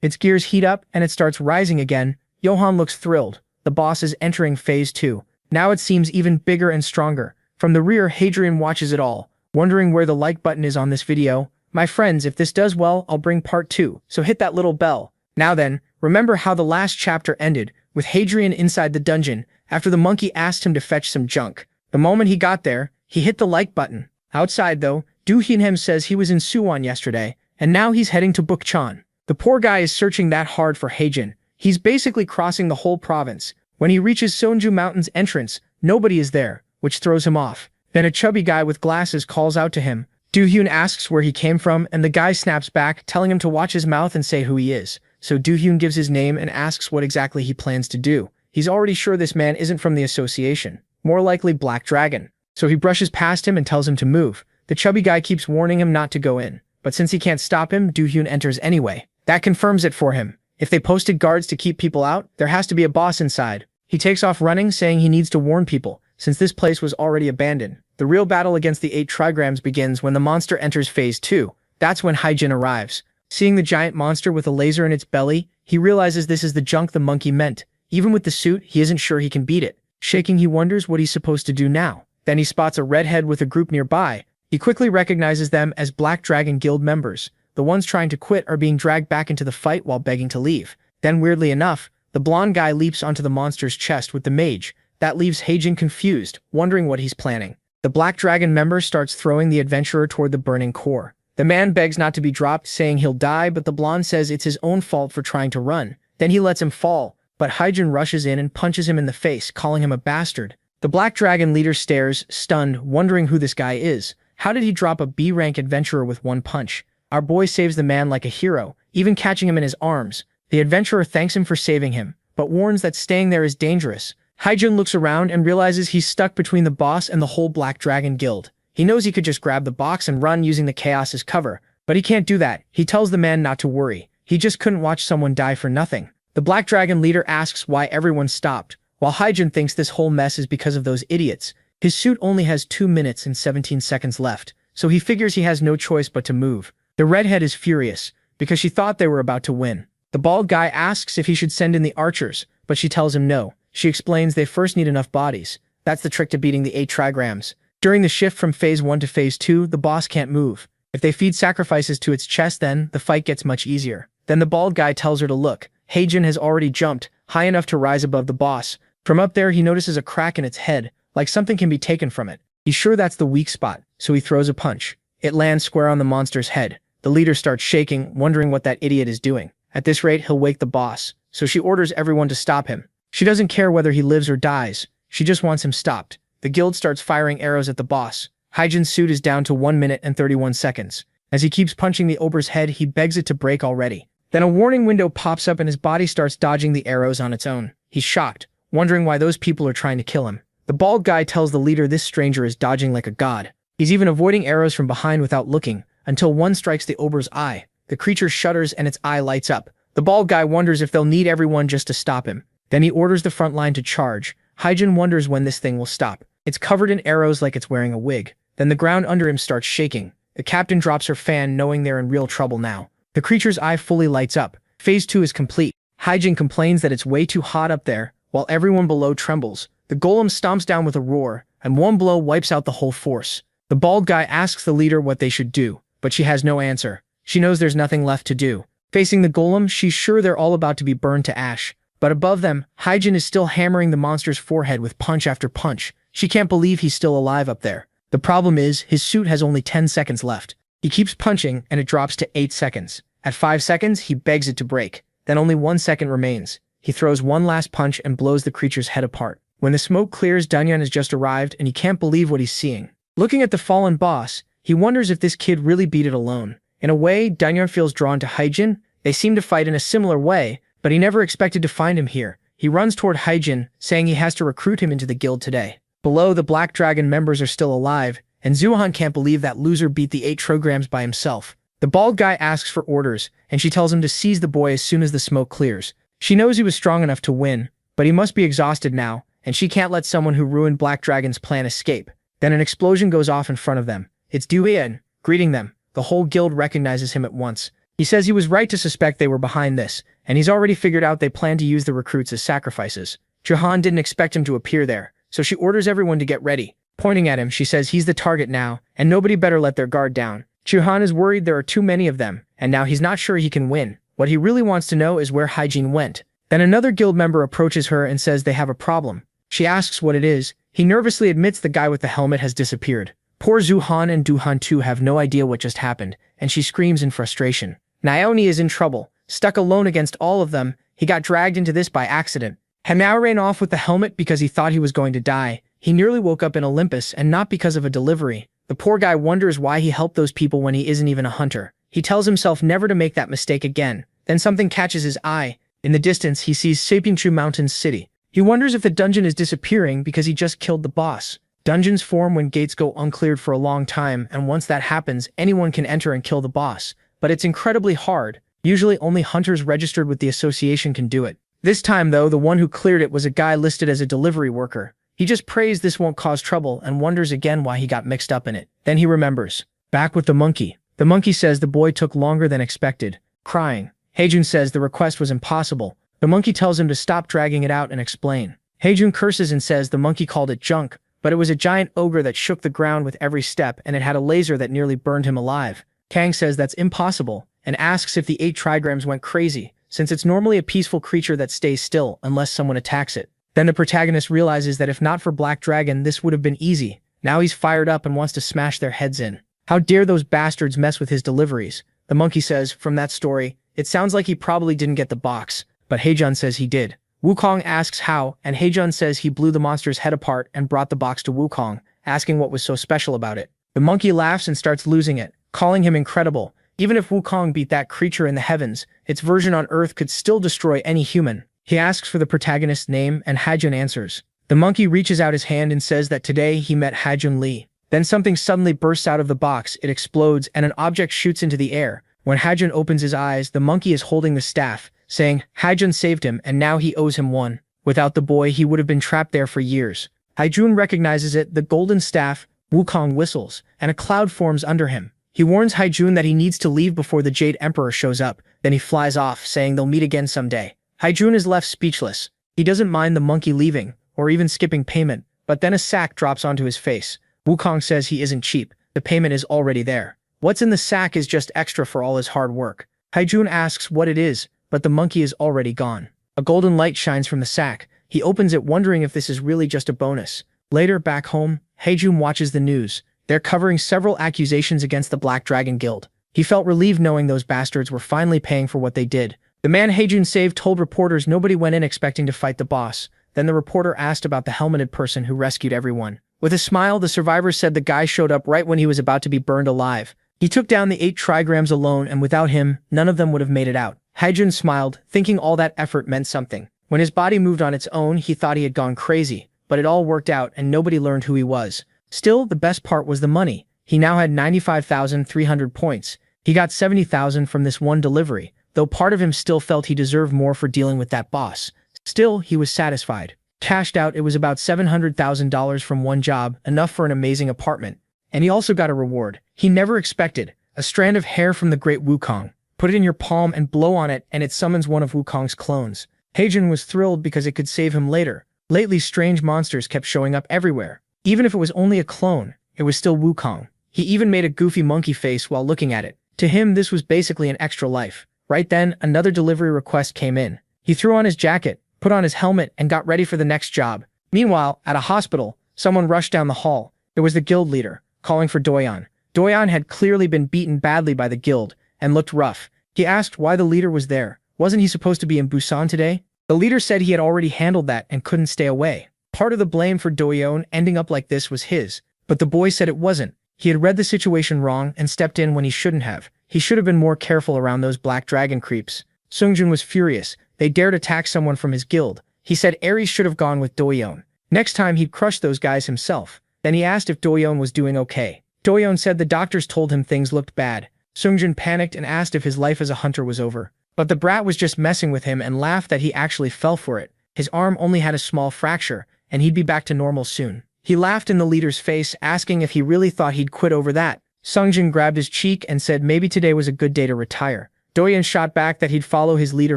Its gears heat up, and it starts rising again. Johan looks thrilled. The boss is entering phase 2. Now it seems even bigger and stronger. From the rear, Hadrian watches it all, wondering where the like button is on this video. My friends, if this does well, I'll bring part 2, so hit that little bell. Now then, remember how the last chapter ended, with Hadrian inside the dungeon, after the monkey asked him to fetch some junk. The moment he got there, he hit the like button. Outside though, Do Hyunhem says he was in Suwon yesterday, and now he's heading to Bukchon. The poor guy is searching that hard for Hadrian. He's basically crossing the whole province. When he reaches Seonju Mountain's entrance, nobody is there, which throws him off. Then a chubby guy with glasses calls out to him. Do-hyun asks where he came from, and the guy snaps back, telling him to watch his mouth and say who he is. So Do-hyun gives his name and asks what exactly he plans to do. He's already sure this man isn't from the association, more likely Black Dragon. So he brushes past him and tells him to move. The chubby guy keeps warning him not to go in, but since he can't stop him, Do-hyun enters anyway. That confirms it for him. If they posted guards to keep people out, there has to be a boss inside. He takes off running, saying he needs to warn people, since this place was already abandoned. The real battle against the 8 trigrams begins when the monster enters phase 2. That's when Hyjin arrives. Seeing the giant monster with a laser in its belly, he realizes this is the junk the monkey meant. Even with the suit, he isn't sure he can beat it. Shaking, he wonders what he's supposed to do now. Then he spots a redhead with a group nearby. He quickly recognizes them as Black Dragon Guild members. The ones trying to quit are being dragged back into the fight while begging to leave. Then, weirdly enough, the blonde guy leaps onto the monster's chest with the mage. That leaves Hyjin confused, wondering what he's planning. The Black Dragon member starts throwing the adventurer toward the burning core. The man begs not to be dropped, saying he'll die, but the blonde says it's his own fault for trying to run. Then he lets him fall, but Hyjin rushes in and punches him in the face, calling him a bastard. The Black Dragon leader stares, stunned, wondering who this guy is. How did he drop a B-rank adventurer with one punch? Our boy saves the man like a hero, even catching him in his arms. The adventurer thanks him for saving him, but warns that staying there is dangerous. Hyjin looks around and realizes he's stuck between the boss and the whole Black Dragon Guild. He knows he could just grab the box and run using the chaos as cover, but he can't do that. He tells the man not to worry. He just couldn't watch someone die for nothing. The Black Dragon leader asks why everyone stopped, while Hyjin thinks this whole mess is because of those idiots. His suit only has 2 minutes and 17 seconds left, so he figures he has no choice but to move. The redhead is furious, because she thought they were about to win. The bald guy asks if he should send in the archers, but she tells him no. She explains they first need enough bodies. That's the trick to beating the 8 trigrams. During the shift from phase 1 to phase 2, the boss can't move. If they feed sacrifices to its chest, then the fight gets much easier. Then the bald guy tells her to look. Hyjin has already jumped, high enough to rise above the boss. From up there, he notices a crack in its head, like something can be taken from it. He's sure that's the weak spot, so he throws a punch. It lands square on the monster's head. The leader starts shaking, wondering what that idiot is doing. At this rate, he'll wake the boss, so she orders everyone to stop him. She doesn't care whether he lives or dies. She just wants him stopped. The guild starts firing arrows at the boss. Hyjin's suit is down to 1 minute and 31 seconds. As he keeps punching the ogre's head, he begs it to break already. Then a warning window pops up and his body starts dodging the arrows on its own. He's shocked, wondering why those people are trying to kill him. The bald guy tells the leader this stranger is dodging like a god. He's even avoiding arrows from behind without looking, until one strikes the ogre's eye. The creature shudders and its eye lights up. The bald guy wonders if they'll need everyone just to stop him. Then he orders the front line to charge. Hyjin wonders when this thing will stop. It's covered in arrows like it's wearing a wig. Then the ground under him starts shaking. The captain drops her fan, knowing they're in real trouble now. The creature's eye fully lights up. Phase 2 is complete. Hyjin complains that it's way too hot up there, while everyone below trembles. The golem stomps down with a roar, and one blow wipes out the whole force. The bald guy asks the leader what they should do, but she has no answer. She knows there's nothing left to do. Facing the golem, she's sure they're all about to be burned to ash. But above them, Hyjin is still hammering the monster's forehead with punch after punch. She can't believe he's still alive up there. The problem is, his suit has only 10 seconds left. He keeps punching, and it drops to 8 seconds. At 5 seconds, he begs it to break. Then only 1 second remains. He throws one last punch and blows the creature's head apart. When the smoke clears, Danyan has just arrived, and he can't believe what he's seeing. Looking at the fallen boss, he wonders if this kid really beat it alone. In a way, Danyan feels drawn to Hyjin. They seem to fight in a similar way, but he never expected to find him here. He runs toward Hyjin, saying he has to recruit him into the guild today. Below, the Black Dragon members are still alive, and Zuhan can't believe that loser beat the 8 trograms by himself. The bald guy asks for orders, and she tells him to seize the boy as soon as the smoke clears. She knows he was strong enough to win, but he must be exhausted now, and she can't let someone who ruined Black Dragon's plan escape. Then an explosion goes off in front of them. It's Duyan, greeting them. The whole guild recognizes him at once. He says he was right to suspect they were behind this, and he's already figured out they plan to use the recruits as sacrifices. Jahan didn't expect him to appear there, so she orders everyone to get ready. Pointing at him, she says he's the target now, and nobody better let their guard down. Jahan is worried there are too many of them, and now he's not sure he can win. What he really wants to know is where Haijin went. Then another guild member approaches her and says they have a problem. She asks what it is. He nervously admits the guy with the helmet has disappeared. Poor Zuhan and Duhan too have no idea what just happened, and she screams in frustration. Naomi is in trouble, stuck alone against all of them. He got dragged into this by accident. Hamao ran off with the helmet because he thought he was going to die. He nearly woke up in Olympus, and not because of a delivery. The poor guy wonders why he helped those people when he isn't even a hunter. He tells himself never to make that mistake again. Then something catches his eye. In the distance, he sees Sapingchu Mountain's city. He wonders if the dungeon is disappearing because he just killed the boss. Dungeons form when gates go uncleared for a long time, and once that happens, anyone can enter and kill the boss. But it's incredibly hard. Usually only hunters registered with the association can do it. This time though, the one who cleared it was a guy listed as a delivery worker. He just prays this won't cause trouble and wonders again why he got mixed up in it. Then he remembers. Back with the monkey. The monkey says the boy took longer than expected. Crying. Heijun says the request was impossible. The monkey tells him to stop dragging it out and explain. Heijun curses and says the monkey called it junk, but it was a giant ogre that shook the ground with every step, and it had a laser that nearly burned him alive. Kang says that's impossible, and asks if the 8 trigrams went crazy, since it's normally a peaceful creature that stays still unless someone attacks it. Then the protagonist realizes that if not for Black Dragon, this would have been easy. Now he's fired up and wants to smash their heads in. How dare those bastards mess with his deliveries? The monkey says, from that story, it sounds like he probably didn't get the box, but Heijun says he did. Wukong asks how, and Heijun says he blew the monster's head apart and brought the box to Wukong, asking what was so special about it. The monkey laughs and starts losing it, calling him incredible. Even if Wukong beat that creature in the heavens, its version on Earth could still destroy any human. He asks for the protagonist's name, and Haijun answers. The monkey reaches out his hand and says that today he met Haijun Li. Then something suddenly bursts out of the box, it explodes, and an object shoots into the air. When Haijun opens his eyes, the monkey is holding the staff, saying, Haijun saved him, and now he owes him one. Without the boy, he would have been trapped there for years. Haijun recognizes it, the golden staff. Wukong whistles, and a cloud forms under him. He warns Haijun that he needs to leave before the Jade Emperor shows up. Then he flies off, saying they'll meet again someday. Haijun is left speechless. He doesn't mind the monkey leaving, or even skipping payment, but then a sack drops onto his face. Wukong says he isn't cheap. The payment is already there. What's in the sack is just extra for all his hard work. Haijun asks what it is, but the monkey is already gone. A golden light shines from the sack. He opens it wondering if this is really just a bonus. Later, back home, Haijun watches the news. They're covering several accusations against the Black Dragon Guild. He felt relieved knowing those bastards were finally paying for what they did. The man Haijun saved told reporters nobody went in expecting to fight the boss. Then the reporter asked about the helmeted person who rescued everyone. With a smile, the survivor said the guy showed up right when he was about to be burned alive. He took down the 8 trigrams alone, and without him, none of them would have made it out. Haijun smiled, thinking all that effort meant something. When his body moved on its own, he thought he had gone crazy, but it all worked out and nobody learned who he was. Still, the best part was the money. He now had 95,300 points. He got 70,000 from this one delivery, though part of him still felt he deserved more for dealing with that boss. Still, he was satisfied. Cashed out, it was about $700,000 from one job, enough for an amazing apartment. And he also got a reward he never expected, a strand of hair from the great Wukong. Put it in your palm and blow on it, and it summons one of Wukong's clones. Heijun was thrilled because it could save him later. Lately, strange monsters kept showing up everywhere. Even if it was only a clone, it was still Wukong. He even made a goofy monkey face while looking at it. To him, this was basically an extra life. Right then, another delivery request came in. He threw on his jacket, put on his helmet, and got ready for the next job. Meanwhile, at a hospital, someone rushed down the hall. It was the guild leader, calling for Doyan. Doyan had clearly been beaten badly by the guild, and looked rough. He asked why the leader was there. Wasn't he supposed to be in Busan today? The leader said he had already handled that and couldn't stay away. Part of the blame for Doyon ending up like this was his, but the boy said it wasn't. He had read the situation wrong and stepped in when he shouldn't have. He should have been more careful around those Black Dragon creeps. Sungjun was furious. They dared attack someone from his guild. He said Ares should have gone with Doyon. Next time he'd crush those guys himself. Then he asked if Doyon was doing okay. Doyon said the doctors told him things looked bad. Sungjun panicked and asked if his life as a hunter was over. But the brat was just messing with him and laughed that he actually fell for it. His arm only had a small fracture, and he'd be back to normal soon. He laughed in the leader's face, asking if he really thought he'd quit over that. Sungjin grabbed his cheek and said maybe today was a good day to retire. Doyen shot back that he'd follow his leader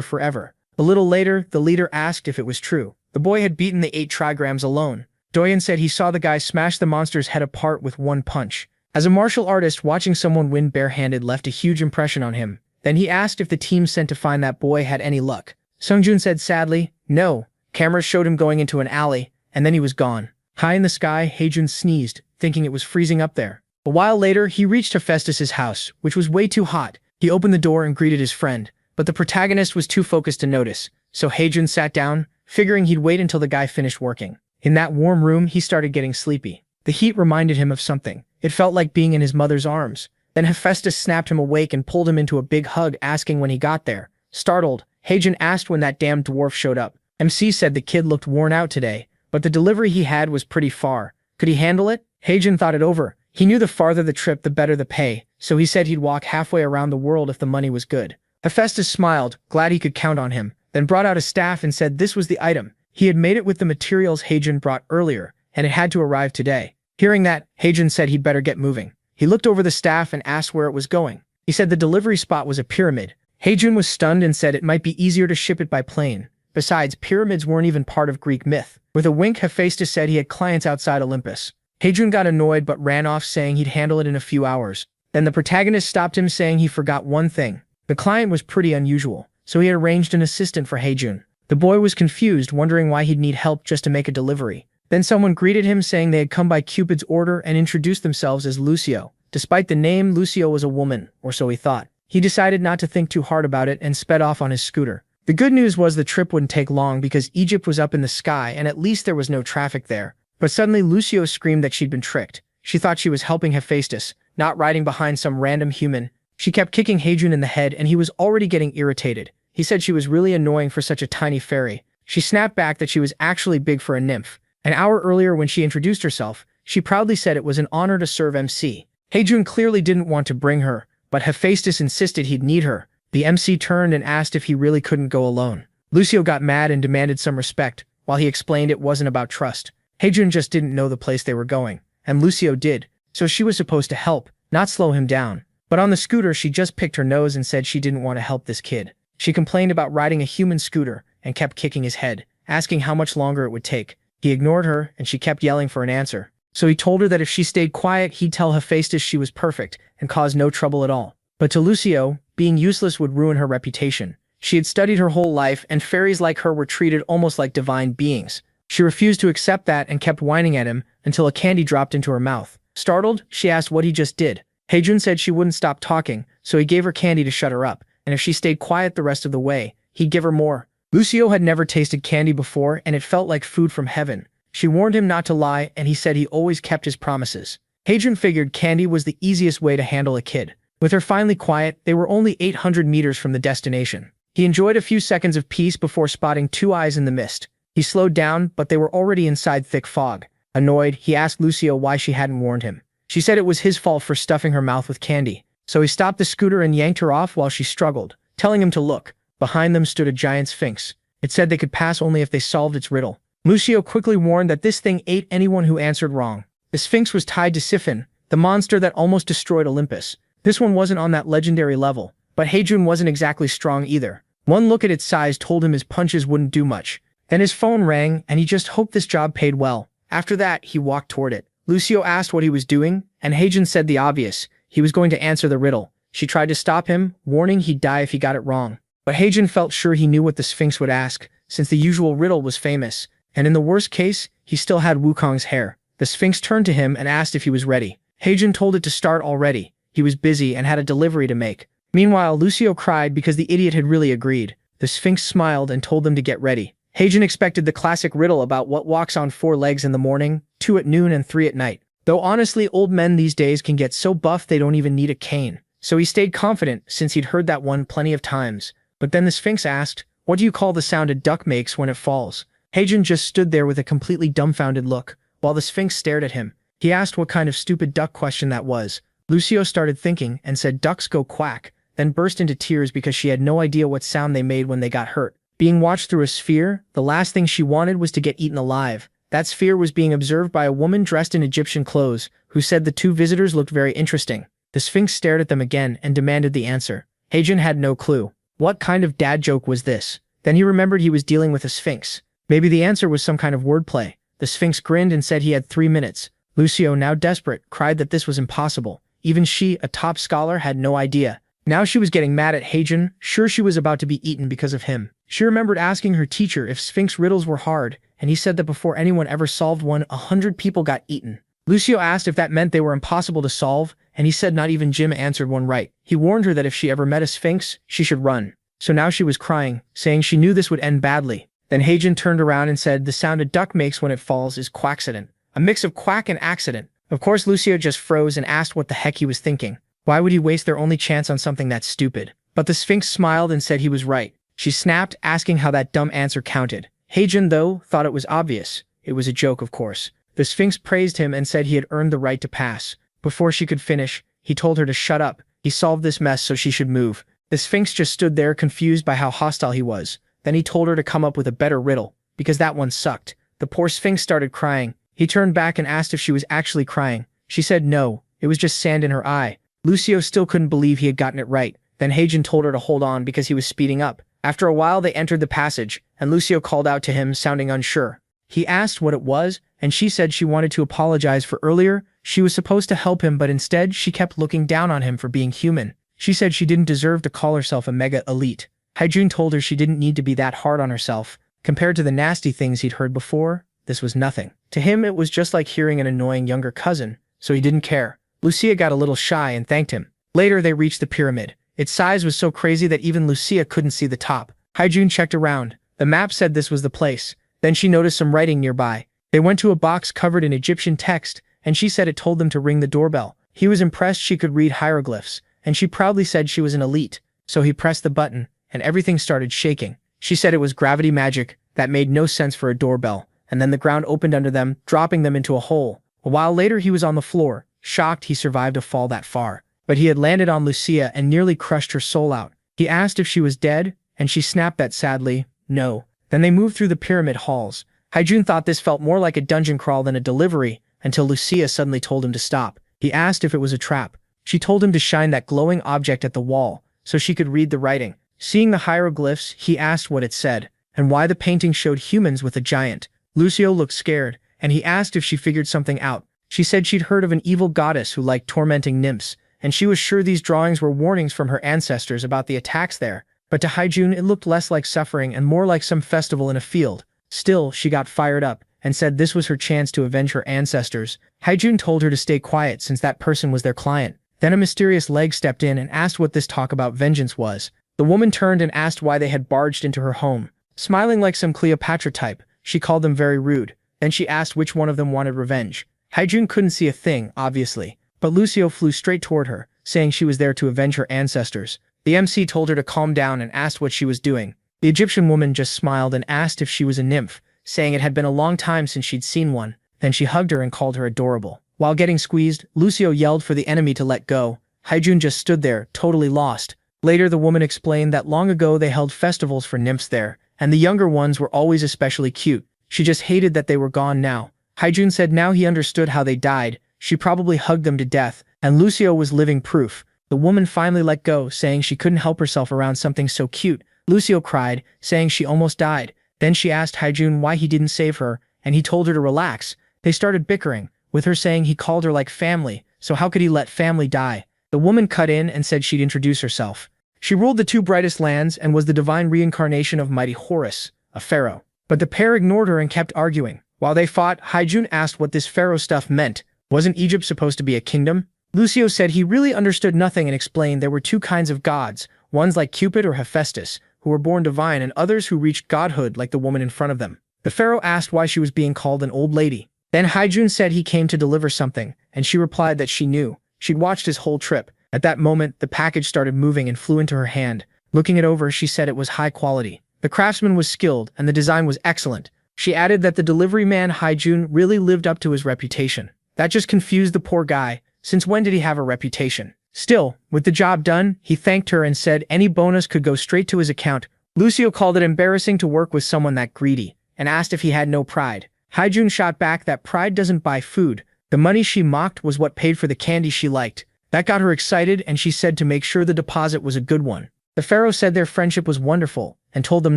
forever. A little later, the leader asked if it was true. The boy had beaten the 8 trigrams alone. Doyen said he saw the guy smash the monster's head apart with one punch. As a martial artist, watching someone win barehanded left a huge impression on him. Then he asked if the team sent to find that boy had any luck. Sungjun said sadly, no. Cameras showed him going into an alley, and then he was gone. High in the sky, Heijun sneezed, thinking it was freezing up there. A while later, he reached Hephaestus's house, which was way too hot. He opened the door and greeted his friend, but the protagonist was too focused to notice, so Heijun sat down, figuring he'd wait until the guy finished working. In that warm room, he started getting sleepy. The heat reminded him of something. It felt like being in his mother's arms. Then Hephaestus snapped him awake and pulled him into a big hug, asking when he got there. Startled, Heijun asked when that damn dwarf showed up. MC said the kid looked worn out today, but the delivery he had was pretty far. Could he handle it? Heijun thought it over. He knew the farther the trip, the better the pay, so he said he'd walk halfway around the world if the money was good. Hephaestus smiled, glad he could count on him, then brought out a staff and said this was the item. He had made it with the materials Heijun brought earlier, and it had to arrive today. Hearing that, Heijun said he'd better get moving. He looked over the staff and asked where it was going. He said the delivery spot was a pyramid. Heijun was stunned and said it might be easier to ship it by plane. Besides, pyramids weren't even part of Greek myth. With a wink, Hephaestus said he had clients outside Olympus. Heijun got annoyed but ran off saying he'd handle it in a few hours. Then the protagonist stopped him saying he forgot one thing. The client was pretty unusual, so he had arranged an assistant for Heijun. The boy was confused, wondering why he'd need help just to make a delivery. Then someone greeted him saying they had come by Cupid's order and introduced themselves as Lucio. Despite the name, Lucio was a woman, or so he thought. He decided not to think too hard about it and sped off on his scooter. The good news was the trip wouldn't take long because Egypt was up in the sky and at least there was no traffic there. But suddenly Lucio screamed that she'd been tricked. She thought she was helping Hephaestus, not riding behind some random human. She kept kicking Heijun in the head and he was already getting irritated. He said she was really annoying for such a tiny fairy. She snapped back that she was actually big for a nymph. An hour earlier when she introduced herself, she proudly said it was an honor to serve MC. Heijun clearly didn't want to bring her, but Hephaestus insisted he'd need her. The MC turned and asked if he really couldn't go alone. Lucio got mad and demanded some respect, while he explained it wasn't about trust. Heijun just didn't know the place they were going, and Lucio did, so she was supposed to help, not slow him down. But on the scooter she just picked her nose and said she didn't want to help this kid. She complained about riding a human scooter and kept kicking his head, asking how much longer it would take. He ignored her and she kept yelling for an answer. So he told her that if she stayed quiet he'd tell Hephaestus she was perfect and cause no trouble at all. But to Lucio, being useless would ruin her reputation. She had studied her whole life and fairies like her were treated almost like divine beings. She refused to accept that and kept whining at him until a candy dropped into her mouth. Startled, she asked what he just did. Heijun said she wouldn't stop talking, so he gave her candy to shut her up, and if she stayed quiet the rest of the way, he'd give her more. Lucio had never tasted candy before and it felt like food from heaven. She warned him not to lie and he said he always kept his promises. Heijun figured candy was the easiest way to handle a kid. With her finally quiet, they were only 800 meters from the destination. He enjoyed a few seconds of peace before spotting two eyes in the mist. He slowed down, but they were already inside thick fog. Annoyed, he asked Lucio why she hadn't warned him. She said it was his fault for stuffing her mouth with candy. So he stopped the scooter and yanked her off while she struggled, telling him to look. Behind them stood a giant sphinx. It said they could pass only if they solved its riddle. Lucio quickly warned that this thing ate anyone who answered wrong. The sphinx was tied to Siphon, the monster that almost destroyed Olympus. This one wasn't on that legendary level, but Heijun wasn't exactly strong either. One look at its size told him his punches wouldn't do much. Then his phone rang, and he just hoped this job paid well. After that, he walked toward it. Lucio asked what he was doing, and Heijun said the obvious. He was going to answer the riddle. She tried to stop him, warning he'd die if he got it wrong. But Heijun felt sure he knew what the Sphinx would ask, since the usual riddle was famous, and in the worst case, he still had Wukong's hair. The Sphinx turned to him and asked if he was ready. Heijun told it to start already. He was busy and had a delivery to make. Meanwhile, Lucio cried because the idiot had really agreed. The Sphinx smiled and told them to get ready. Heijun expected the classic riddle about what walks on 4 legs in the morning, 2 at noon and 3 at night. Though honestly, old men these days can get so buff they don't even need a cane. So he stayed confident since he'd heard that one plenty of times. But then the Sphinx asked, "What do you call the sound a duck makes when it falls?" Heijun just stood there with a completely dumbfounded look, while the Sphinx stared at him. He asked what kind of stupid duck question that was. Lucio started thinking and said ducks go quack, then burst into tears because she had no idea what sound they made when they got hurt. Being watched through a sphere, the last thing she wanted was to get eaten alive. That sphere was being observed by a woman dressed in Egyptian clothes, who said the two visitors looked very interesting. The Sphinx stared at them again and demanded the answer. Heijun had no clue. What kind of dad joke was this? Then he remembered he was dealing with a Sphinx. Maybe the answer was some kind of wordplay. The Sphinx grinned and said he had 3 minutes. Lucio, now desperate, cried that this was impossible. Even she, a top scholar, had no idea. Now she was getting mad at Heijun, sure she was about to be eaten because of him. She remembered asking her teacher if Sphinx riddles were hard, and he said that before anyone ever solved one, 100 people got eaten. Lucio asked if that meant they were impossible to solve, and he said not even Jim answered one right. He warned her that if she ever met a Sphinx, she should run. So now she was crying, saying she knew this would end badly. Then Heijun turned around and said the sound a duck makes when it falls is quackcident. A mix of quack and accident. Of course Lucio just froze and asked what the heck he was thinking. Why would he waste their only chance on something that stupid? But the Sphinx smiled and said he was right. She snapped, asking how that dumb answer counted. Heijun, though, thought it was obvious. It was a joke, of course. The Sphinx praised him and said he had earned the right to pass. Before she could finish, he told her to shut up. He solved this mess so she should move. The Sphinx just stood there confused by how hostile he was. Then he told her to come up with a better riddle, because that one sucked. The poor Sphinx started crying. He turned back and asked if she was actually crying. She said no, it was just sand in her eye. Lucio still couldn't believe he had gotten it right. Then Heijun told her to hold on because he was speeding up. After a while they entered the passage, and Lucio called out to him, sounding unsure. He asked what it was, and she said she wanted to apologize for earlier. She was supposed to help him, but instead she kept looking down on him for being human. She said she didn't deserve to call herself a mega elite. Heijun told her she didn't need to be that hard on herself. Compared to the nasty things he'd heard before, this was nothing. To him it was just like hearing an annoying younger cousin, so he didn't care. Lucia got a little shy and thanked him. Later they reached the pyramid. Its size was so crazy that even Lucia couldn't see the top. Heijun checked around. The map said this was the place. Then she noticed some writing nearby. They went to a box covered in Egyptian text, and she said it told them to ring the doorbell. He was impressed she could read hieroglyphs, and she proudly said she was an elite. So he pressed the button, and everything started shaking. She said it was gravity magic that made no sense for a doorbell, and then the ground opened under them, dropping them into a hole. A while later he was on the floor, shocked he survived a fall that far. But he had landed on Lucia and nearly crushed her soul out. He asked if she was dead, and she snapped that sadly, no. Then they moved through the pyramid halls. Heijun thought this felt more like a dungeon crawl than a delivery, until Lucia suddenly told him to stop. He asked if it was a trap. She told him to shine that glowing object at the wall, so she could read the writing. Seeing the hieroglyphs, he asked what it said, and why the painting showed humans with a giant. Lucio looked scared, and he asked if she figured something out. She said she'd heard of an evil goddess who liked tormenting nymphs, and she was sure these drawings were warnings from her ancestors about the attacks there. But to Heijun it looked less like suffering and more like some festival in a field. Still, she got fired up, and said this was her chance to avenge her ancestors. Heijun told her to stay quiet since that person was their client. Then a mysterious leg stepped in and asked what this talk about vengeance was. The woman turned and asked why they had barged into her home. Smiling like some Cleopatra type, she called them very rude. Then she asked which one of them wanted revenge. Heijun couldn't see a thing, obviously. But Lucio flew straight toward her, saying she was there to avenge her ancestors. The MC told her to calm down and asked what she was doing. The Egyptian woman just smiled and asked if she was a nymph, saying it had been a long time since she'd seen one. Then she hugged her and called her adorable. While getting squeezed, Lucio yelled for the enemy to let go. Heijun just stood there, totally lost. Later the woman explained that long ago they held festivals for nymphs there, and the younger ones were always especially cute. She just hated that they were gone now. Heijun said now he understood how they died. She probably hugged them to death, and Lucio was living proof. The woman finally let go, saying she couldn't help herself around something so cute. Lucio cried, saying she almost died. Then she asked Heijun why he didn't save her, and he told her to relax. They started bickering, with her saying he called her like family, so how could he let family die? The woman cut in and said she'd introduce herself. She ruled the 2 brightest lands and was the divine reincarnation of mighty Horus, a pharaoh. But the pair ignored her and kept arguing. While they fought, Heijun asked what this pharaoh stuff meant. Wasn't Egypt supposed to be a kingdom? Lucio said he really understood nothing and explained there were 2 kinds of gods, ones like Cupid or Hephaestus, who were born divine, and others who reached godhood like the woman in front of them. The pharaoh asked why she was being called an old lady. Then Heijun said he came to deliver something, and she replied that she knew. She'd watched his whole trip. At that moment, the package started moving and flew into her hand. Looking it over, she said it was high quality. The craftsman was skilled, and the design was excellent. She added that the delivery man Heijun really lived up to his reputation. That just confused the poor guy. Since when did he have a reputation? Still, with the job done, he thanked her and said any bonus could go straight to his account. Lucio called it embarrassing to work with someone that greedy, and asked if he had no pride. Haijun shot back that pride doesn't buy food. The money she mocked was what paid for the candy she liked. That got her excited, and she said to make sure the deposit was a good one. The pharaoh said their friendship was wonderful and told them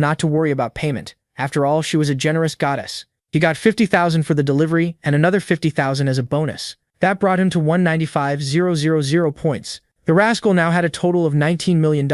not to worry about payment. After all, she was a generous goddess. He got 50,000 for the delivery and another 50,000 as a bonus. That brought him to 195,000 points. The rascal now had a total of $19 million.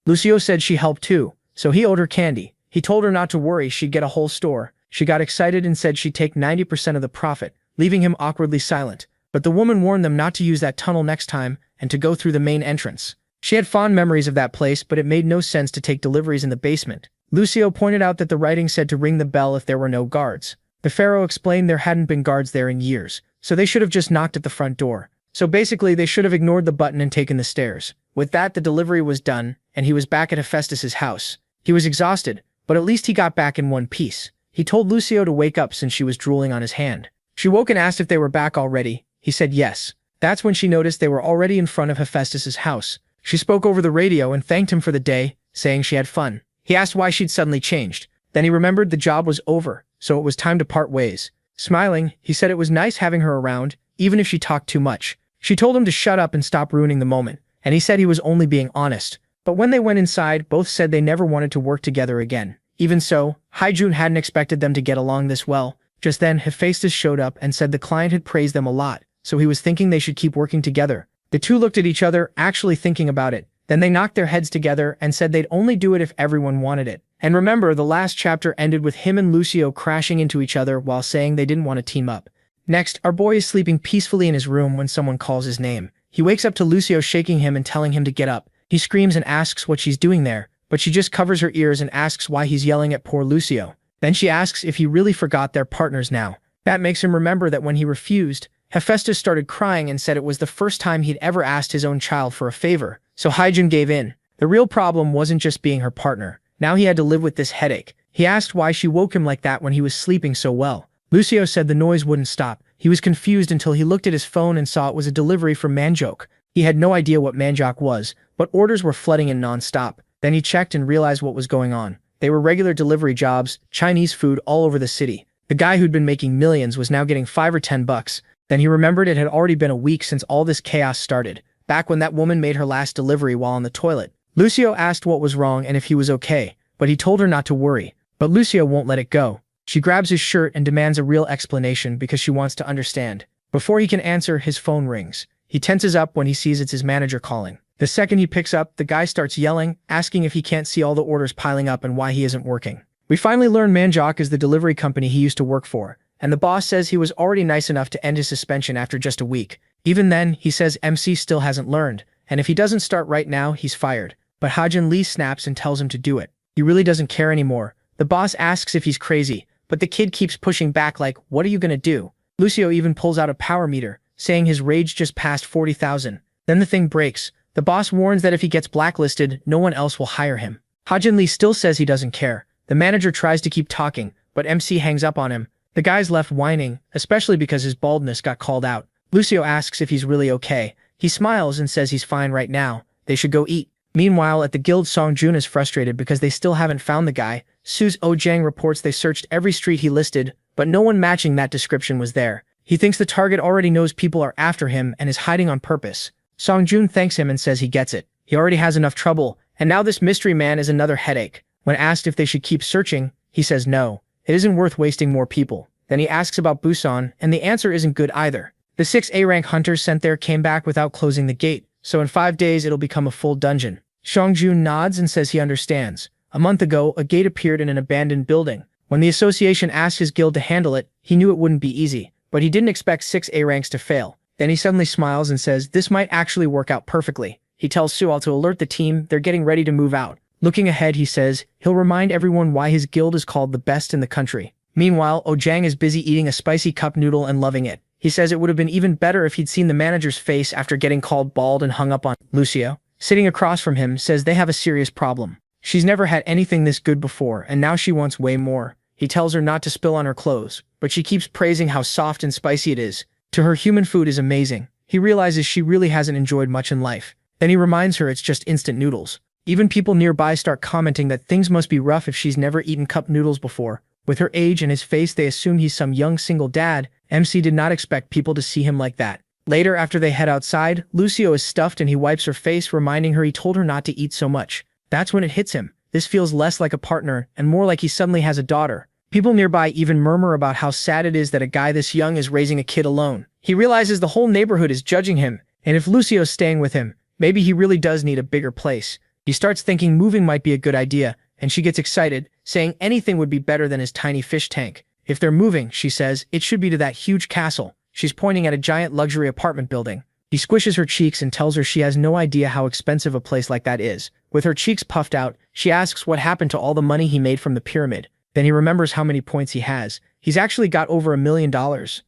Lucio said she helped too, so he owed her candy. He told her not to worry, she'd get a whole store. She got excited and said she'd take 90% of the profit, leaving him awkwardly silent. But the woman warned them not to use that tunnel next time and to go through the main entrance. She had fond memories of that place, but it made no sense to take deliveries in the basement. Lucio pointed out that the writing said to ring the bell if there were no guards. The pharaoh explained there hadn't been guards there in years, so they should have just knocked at the front door. So basically, they should have ignored the button and taken the stairs. With that, the delivery was done, and he was back at Hephaestus's house. He was exhausted, but at least he got back in one piece. He told Lucio to wake up since she was drooling on his hand. She woke and asked if they were back already. He said yes. That's when she noticed they were already in front of Hephaestus's house. She spoke over the radio and thanked him for the day, saying she had fun. He asked why she'd suddenly changed. Then he remembered the job was over, so it was time to part ways. Smiling, he said it was nice having her around, even if she talked too much. She told him to shut up and stop ruining the moment, and he said he was only being honest. But when they went inside, both said they never wanted to work together again. Even so, Haijun hadn't expected them to get along this well. Just then, Hephaestus showed up and said the client had praised them a lot, so he was thinking they should keep working together. The two looked at each other, actually thinking about it. Then they knocked their heads together and said they'd only do it if everyone wanted it. And remember, the last chapter ended with him and Lucio crashing into each other while saying they didn't want to team up. Next, our boy is sleeping peacefully in his room when someone calls his name. He wakes up to Lucio shaking him and telling him to get up. He screams and asks what she's doing there, but she just covers her ears and asks why he's yelling at poor Lucio. Then she asks if he really forgot they're partners now. That makes him remember that when he refused, Hephaestus started crying and said it was the first time he'd ever asked his own child for a favor. So Haijun gave in. The real problem wasn't just being her partner. Now he had to live with this headache. He asked why she woke him like that when he was sleeping so well. Lucio said the noise wouldn't stop. He was confused until he looked at his phone and saw it was a delivery from Manjok. He had no idea what Manjok was, but orders were flooding in non-stop. Then he checked and realized what was going on. They were regular delivery jobs, Chinese food all over the city. The guy who'd been making millions was now getting $5 or $10. Then he remembered it had already been a week since all this chaos started, back when that woman made her last delivery while on the toilet. Lucio asked what was wrong and if he was okay, but he told her not to worry. But Lucio won't let it go. She grabs his shirt and demands a real explanation because she wants to understand. Before he can answer, his phone rings. He tenses up when he sees it's his manager calling. The second he picks up, the guy starts yelling, asking if he can't see all the orders piling up and why he isn't working. We finally learn Manjok is the delivery company he used to work for, and the boss says he was already nice enough to end his suspension after just a week. Even then, he says MC still hasn't learned, and if he doesn't start right now, he's fired. But Hajin Lee snaps and tells him to do it. He really doesn't care anymore. The boss asks if he's crazy, but the kid keeps pushing back like, what are you gonna do? Lucio even pulls out a power meter, saying his rage just passed 40,000. Then the thing breaks. The boss warns that if he gets blacklisted, no one else will hire him. Hajin Lee still says he doesn't care. The manager tries to keep talking, but MC hangs up on him. The guy's left whining, especially because his baldness got called out. Lucio asks if he's really okay. He smiles and says he's fine right now. They should go eat. Meanwhile, at the guild, Song Jun is frustrated because they still haven't found the guy. Sue's Ojang reports they searched every street he listed, but no one matching that description was there. He thinks the target already knows people are after him and is hiding on purpose. Song Jun thanks him and says he gets it. He already has enough trouble, and now this mystery man is another headache. When asked if they should keep searching, he says no. It isn't worth wasting more people. Then he asks about Busan, and the answer isn't good either. The 6 A-rank hunters sent there came back without closing the gate, so in 5 days it'll become a full dungeon. Song Jun nods and says he understands. A month ago, a gate appeared in an abandoned building. When the association asked his guild to handle it, he knew it wouldn't be easy, but he didn't expect 6 A-ranks to fail. Then he suddenly smiles and says this might actually work out perfectly. He tells Sual to alert the team they're getting ready to move out. Looking ahead, he says he'll remind everyone why his guild is called the best in the country. Meanwhile, Ojang is busy eating a spicy cup noodle and loving it. He says it would have been even better if he'd seen the manager's face after getting called bald and hung up on. Lucio, sitting across from him, says they have a serious problem. She's never had anything this good before, and now she wants way more. He tells her not to spill on her clothes, but she keeps praising how soft and spicy it is. To her, human food is amazing. He realizes she really hasn't enjoyed much in life. Then he reminds her it's just instant noodles. Even people nearby start commenting that things must be rough if she's never eaten cup noodles before. With her age and his face, they assume he's some young single dad. MC did not expect people to see him like that. Later, after they head outside, Lucio is stuffed and he wipes her face, reminding her he told her not to eat so much. That's when it hits him. This feels less like a partner and more like he suddenly has a daughter. People nearby even murmur about how sad it is that a guy this young is raising a kid alone. He realizes the whole neighborhood is judging him, and if Lucio's staying with him, maybe he really does need a bigger place. He starts thinking moving might be a good idea, and she gets excited, saying anything would be better than his tiny fish tank. If they're moving, she says, it should be to that huge castle. She's pointing at a giant luxury apartment building. He squishes her cheeks and tells her she has no idea how expensive a place like that is. With her cheeks puffed out, she asks what happened to all the money he made from the pyramid. Then he remembers how many points he has. He's actually got over $1 million,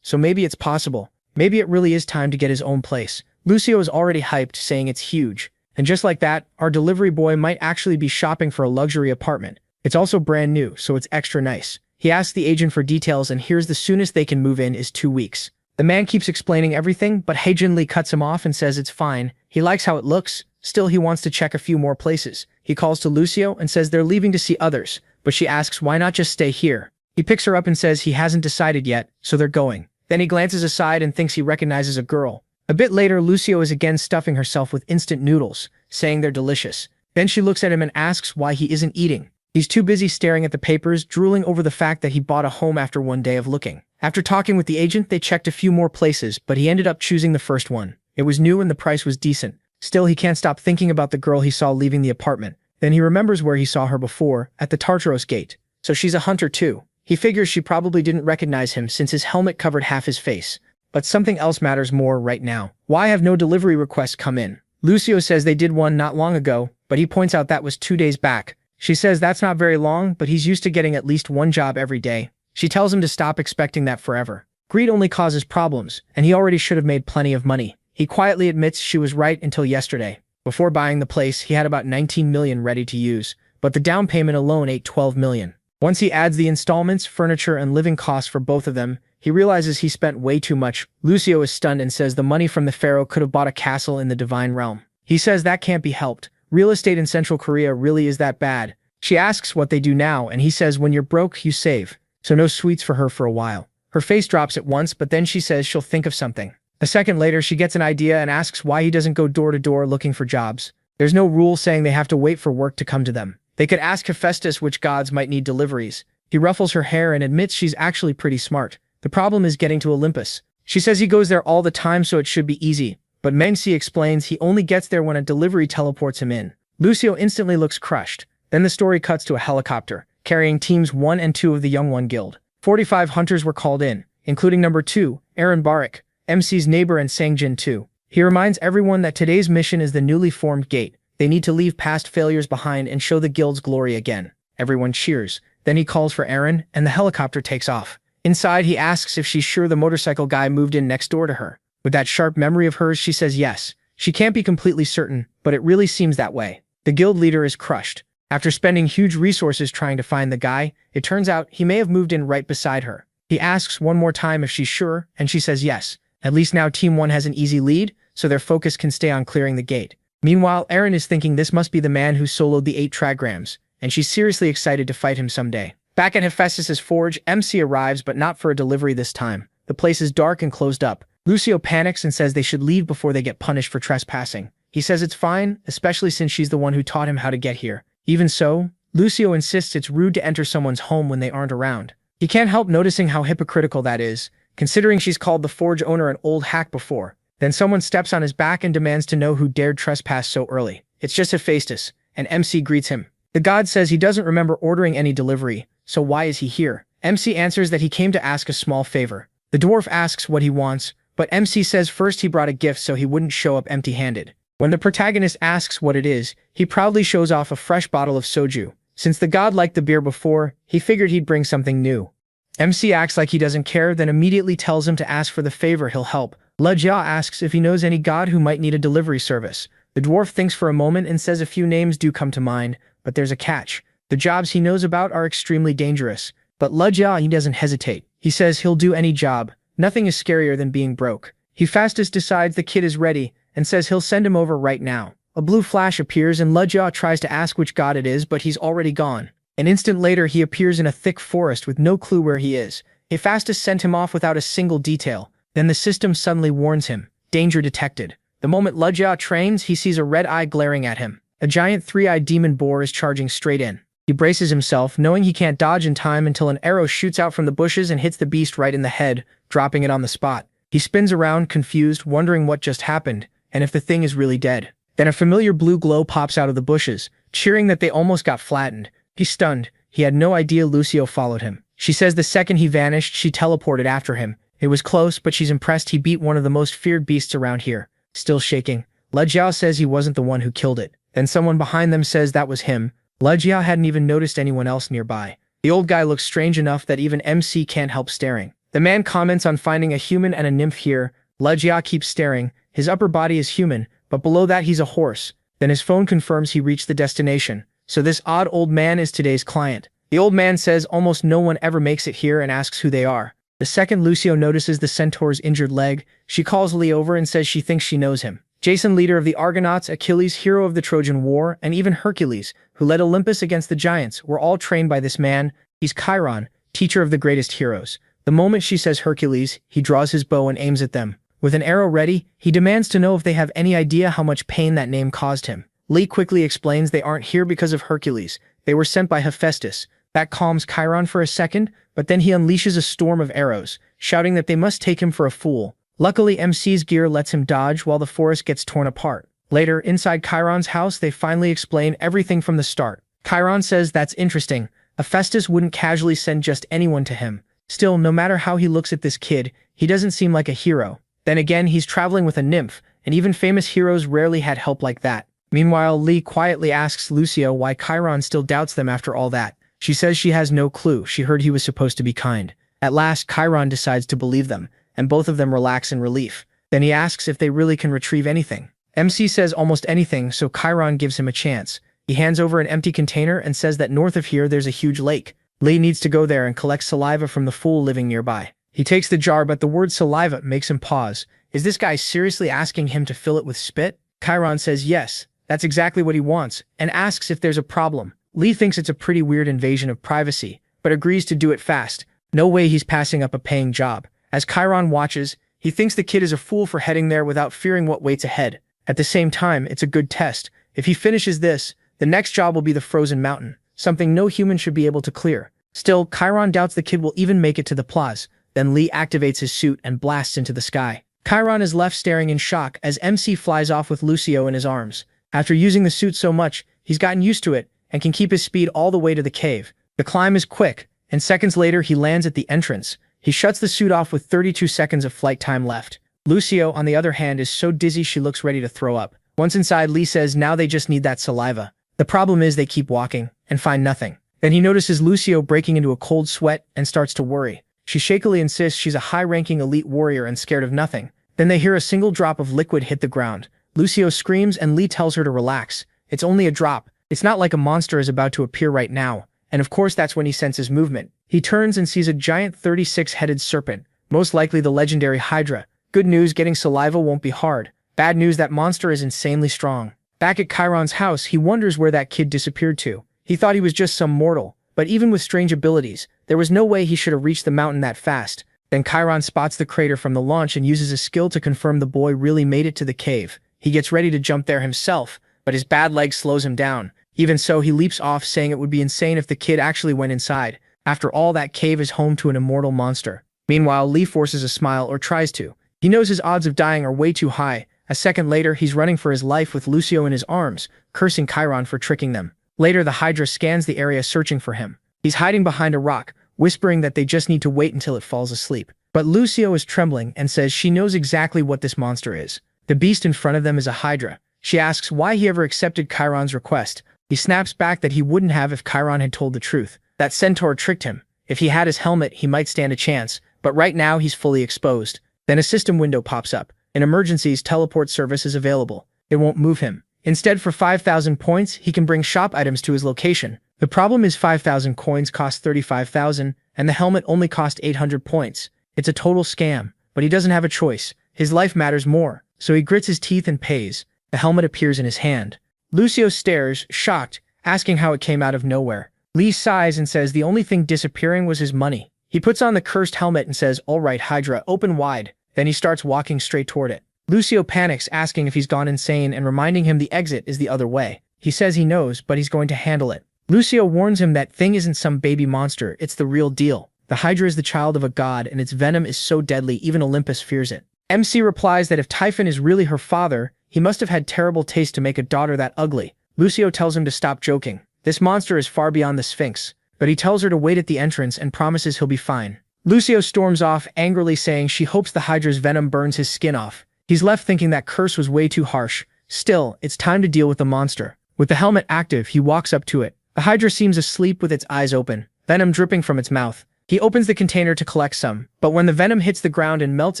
so maybe it's possible. Maybe it really is time to get his own place. Lucio is already hyped, saying it's huge. And just like that, our delivery boy might actually be shopping for a luxury apartment. It's also brand new, so it's extra nice. He asks the agent for details and hears the soonest they can move in is 2 weeks. The man keeps explaining everything, but Hae-jin Lee cuts him off and says it's fine. He likes how it looks. Still, he wants to check a few more places. He calls to Lucio and says they're leaving to see others, but she asks why not just stay here. He picks her up and says he hasn't decided yet, so they're going. Then he glances aside and thinks he recognizes a girl. A bit later, Lucio is again stuffing herself with instant noodles, saying they're delicious. Then she looks at him and asks why he isn't eating. He's too busy staring at the papers, drooling over the fact that he bought a home after one day of looking. After talking with the agent, they checked a few more places, but he ended up choosing the first one. It was new and the price was decent. Still, he can't stop thinking about the girl he saw leaving the apartment. Then he remembers where he saw her before, at the Tartaros gate. So she's a hunter too. He figures she probably didn't recognize him since his helmet covered half his face. But something else matters more right now. Why have no delivery requests come in? Lucio says they did one not long ago, but he points out that was 2 days back. She says that's not very long, but he's used to getting at least one job every day. She tells him to stop expecting that forever. Greed only causes problems, and he already should have made plenty of money. He quietly admits she was right until yesterday. Before buying the place, he had about 19 million ready to use, but the down payment alone ate 12 million. Once he adds the installments, furniture, and living costs for both of them, he realizes he spent way too much. Lucio is stunned and says the money from the pharaoh could have bought a castle in the divine realm. He says that can't be helped. Real estate in Central Korea really is that bad. She asks what they do now, and he says when you're broke, you save. So no sweets for her for a while. Her face drops at once, but then she says she'll think of something. A second later, she gets an idea and asks why he doesn't go door to door looking for jobs. There's no rule saying they have to wait for work to come to them. They could ask Hephaestus which gods might need deliveries. He ruffles her hair and admits she's actually pretty smart. The problem is getting to Olympus. She says he goes there all the time, so it should be easy. But Mengsi explains he only gets there when a delivery teleports him in. Lucio instantly looks crushed. Then the story cuts to a helicopter, carrying teams 1 and 2 of the Young One Guild. 45 hunters were called in, including number 2, Aaron Barak, MC's neighbor, and Sangjin too. He reminds everyone that today's mission is the newly formed gate. They need to leave past failures behind and show the guild's glory again. Everyone cheers. Then he calls for Aaron, and the helicopter takes off. Inside, he asks if she's sure the motorcycle guy moved in next door to her. With that sharp memory of hers, she says yes. She can't be completely certain, but it really seems that way. The guild leader is crushed. After spending huge resources trying to find the guy, it turns out he may have moved in right beside her. He asks one more time if she's sure, and she says yes. At least now Team 1 has an easy lead, so their focus can stay on clearing the gate. Meanwhile, Aaron is thinking this must be the man who soloed the 8 trigrams, and she's seriously excited to fight him someday. Back at Hephaestus' forge, MC arrives, but not for a delivery this time. The place is dark and closed up. Lucio panics and says they should leave before they get punished for trespassing. He says it's fine, especially since she's the one who taught him how to get here. Even so, Lucio insists it's rude to enter someone's home when they aren't around. He can't help noticing how hypocritical that is, considering she's called the forge owner an old hack before. Then someone steps on his back and demands to know who dared trespass so early. It's just Hephaestus, and MC greets him. The god says he doesn't remember ordering any delivery, so why is he here? MC answers that he came to ask a small favor. The dwarf asks what he wants, but MC says first he brought a gift so he wouldn't show up empty-handed. When the protagonist asks what it is, he proudly shows off a fresh bottle of soju. Since the god liked the beer before, he figured he'd bring something new. MC acts like he doesn't care, then immediately tells him to ask for the favor he'll help. Le Jia asks if he knows any god who might need a delivery service. The dwarf thinks for a moment and says a few names do come to mind, but there's a catch. The jobs he knows about are extremely dangerous. But Le Jia, he doesn't hesitate. He says he'll do any job. Nothing is scarier than being broke. Hephaestus decides the kid is ready, and says he'll send him over right now. A blue flash appears and Le Jia tries to ask which god it is, but he's already gone. An instant later, he appears in a thick forest with no clue where he is. Hephaestus sent him off without a single detail. Then the system suddenly warns him. Danger detected. The moment Lejia trains, he sees a red eye glaring at him. A giant three-eyed demon boar is charging straight in. He braces himself, knowing he can't dodge in time until an arrow shoots out from the bushes and hits the beast right in the head, dropping it on the spot. He spins around, confused, wondering what just happened, and if the thing is really dead. Then a familiar blue glow pops out of the bushes, cheering that they almost got flattened. He's stunned. He had no idea Lucio followed him. She says the second he vanished, she teleported after him. It was close, but she's impressed he beat one of the most feared beasts around here. Still shaking, Lejia says he wasn't the one who killed it. Then someone behind them says that was him. Lejia hadn't even noticed anyone else nearby. The old guy looks strange enough that even MC can't help staring. The man comments on finding a human and a nymph here. Lejia keeps staring. His upper body is human, but below that he's a horse. Then his phone confirms he reached the destination. So this odd old man is today's client. The old man says almost no one ever makes it here and asks who they are. The second Lucio notices the centaur's injured leg, she calls Lee over and says she thinks she knows him. Jason, leader of the Argonauts, Achilles, hero of the Trojan War, and even Hercules, who led Olympus against the giants, were all trained by this man. He's Chiron, teacher of the greatest heroes. The moment she says Hercules, he draws his bow and aims at them. With an arrow ready, he demands to know if they have any idea how much pain that name caused him. Lee quickly explains they aren't here because of Hercules. They were sent by Hephaestus. That calms Chiron for a second, but then he unleashes a storm of arrows, shouting that they must take him for a fool. Luckily, MC's gear lets him dodge while the forest gets torn apart. Later, inside Chiron's house, they finally explain everything from the start. Chiron says that's interesting. Hephaestus wouldn't casually send just anyone to him. Still, no matter how he looks at this kid, he doesn't seem like a hero. Then again, he's traveling with a nymph, and even famous heroes rarely had help like that. Meanwhile, Lee quietly asks Lucio why Chiron still doubts them after all that. She says she has no clue. She heard he was supposed to be kind. At last, Chiron decides to believe them, and both of them relax in relief. Then he asks if they really can retrieve anything. MC says almost anything, so Chiron gives him a chance. He hands over an empty container and says that north of here there's a huge lake. Lee needs to go there and collect saliva from the fool living nearby. He takes the jar, but the word saliva makes him pause. Is this guy seriously asking him to fill it with spit? Chiron says yes, that's exactly what he wants, and asks if there's a problem. Lee thinks it's a pretty weird invasion of privacy, but agrees to do it fast. No way he's passing up a paying job. As Chiron watches, he thinks the kid is a fool for heading there without fearing what waits ahead. At the same time, it's a good test. If he finishes this, the next job will be the frozen mountain, something no human should be able to clear. Still, Chiron doubts the kid will even make it to the plaza. Then Lee activates his suit and blasts into the sky. Chiron is left staring in shock as MC flies off with Lucio in his arms. After using the suit so much, he's gotten used to it and can keep his speed all the way to the cave. The climb is quick, and seconds later he lands at the entrance. He shuts the suit off with 32 seconds of flight time left. Lucio, on the other hand, is so dizzy she looks ready to throw up. Once inside, Lee says now they just need that saliva. The problem is they keep walking and find nothing. Then he notices Lucio breaking into a cold sweat and starts to worry. She shakily insists she's a high-ranking elite warrior and scared of nothing. Then they hear a single drop of liquid hit the ground. Lucio screams and Lee tells her to relax. It's only a drop. It's not like a monster is about to appear right now. And of course that's when he senses movement. He turns and sees a giant 36-headed serpent, most likely the legendary Hydra. Good news, getting saliva won't be hard. Bad news, that monster is insanely strong. Back at Chiron's house, he wonders where that kid disappeared to. He thought he was just some mortal, but even with strange abilities, there was no way he should have reached the mountain that fast. Then Chiron spots the crater from the launch and uses a skill to confirm the boy really made it to the cave. He gets ready to jump there himself, but his bad leg slows him down. Even so, he leaps off, saying it would be insane if the kid actually went inside. After all, that cave is home to an immortal monster. Meanwhile, Lee forces a smile, or tries to. He knows his odds of dying are way too high. A second later, he's running for his life with Lucio in his arms, cursing Chiron for tricking them. Later, the Hydra scans the area searching for him. He's hiding behind a rock, whispering that they just need to wait until it falls asleep. But Lucio is trembling and says she knows exactly what this monster is. The beast in front of them is a Hydra. She asks why he ever accepted Chiron's request. He snaps back that he wouldn't have if Chiron had told the truth. That centaur tricked him. If he had his helmet, he might stand a chance, but right now he's fully exposed. Then a system window pops up. In emergencies, teleport service is available. It won't move him. Instead, for 5,000 points, he can bring shop items to his location. The problem is 5,000 coins cost 35,000, and the helmet only cost 800 points. It's a total scam, but he doesn't have a choice. His life matters more, so he grits his teeth and pays. The helmet appears in his hand. Lucio stares, shocked, asking how it came out of nowhere. Lee sighs and says the only thing disappearing was his money. He puts on the cursed helmet and says, "All right, Hydra, open wide." Then he starts walking straight toward it. Lucio panics, asking if he's gone insane and reminding him the exit is the other way. He says he knows, but he's going to handle it. Lucio warns him that thing isn't some baby monster, it's the real deal. The Hydra is the child of a god, and its venom is so deadly even Olympus fears it. MC replies that if Typhon is really her father, he must have had terrible taste to make a daughter that ugly. Lucio tells him to stop joking. This monster is far beyond the Sphinx, but he tells her to wait at the entrance and promises he'll be fine. Lucio storms off, angrily saying she hopes the Hydra's venom burns his skin off. He's left thinking that curse was way too harsh. Still, it's time to deal with the monster. With the helmet active, he walks up to it. The Hydra seems asleep with its eyes open, venom dripping from its mouth. He opens the container to collect some, but when the venom hits the ground and melts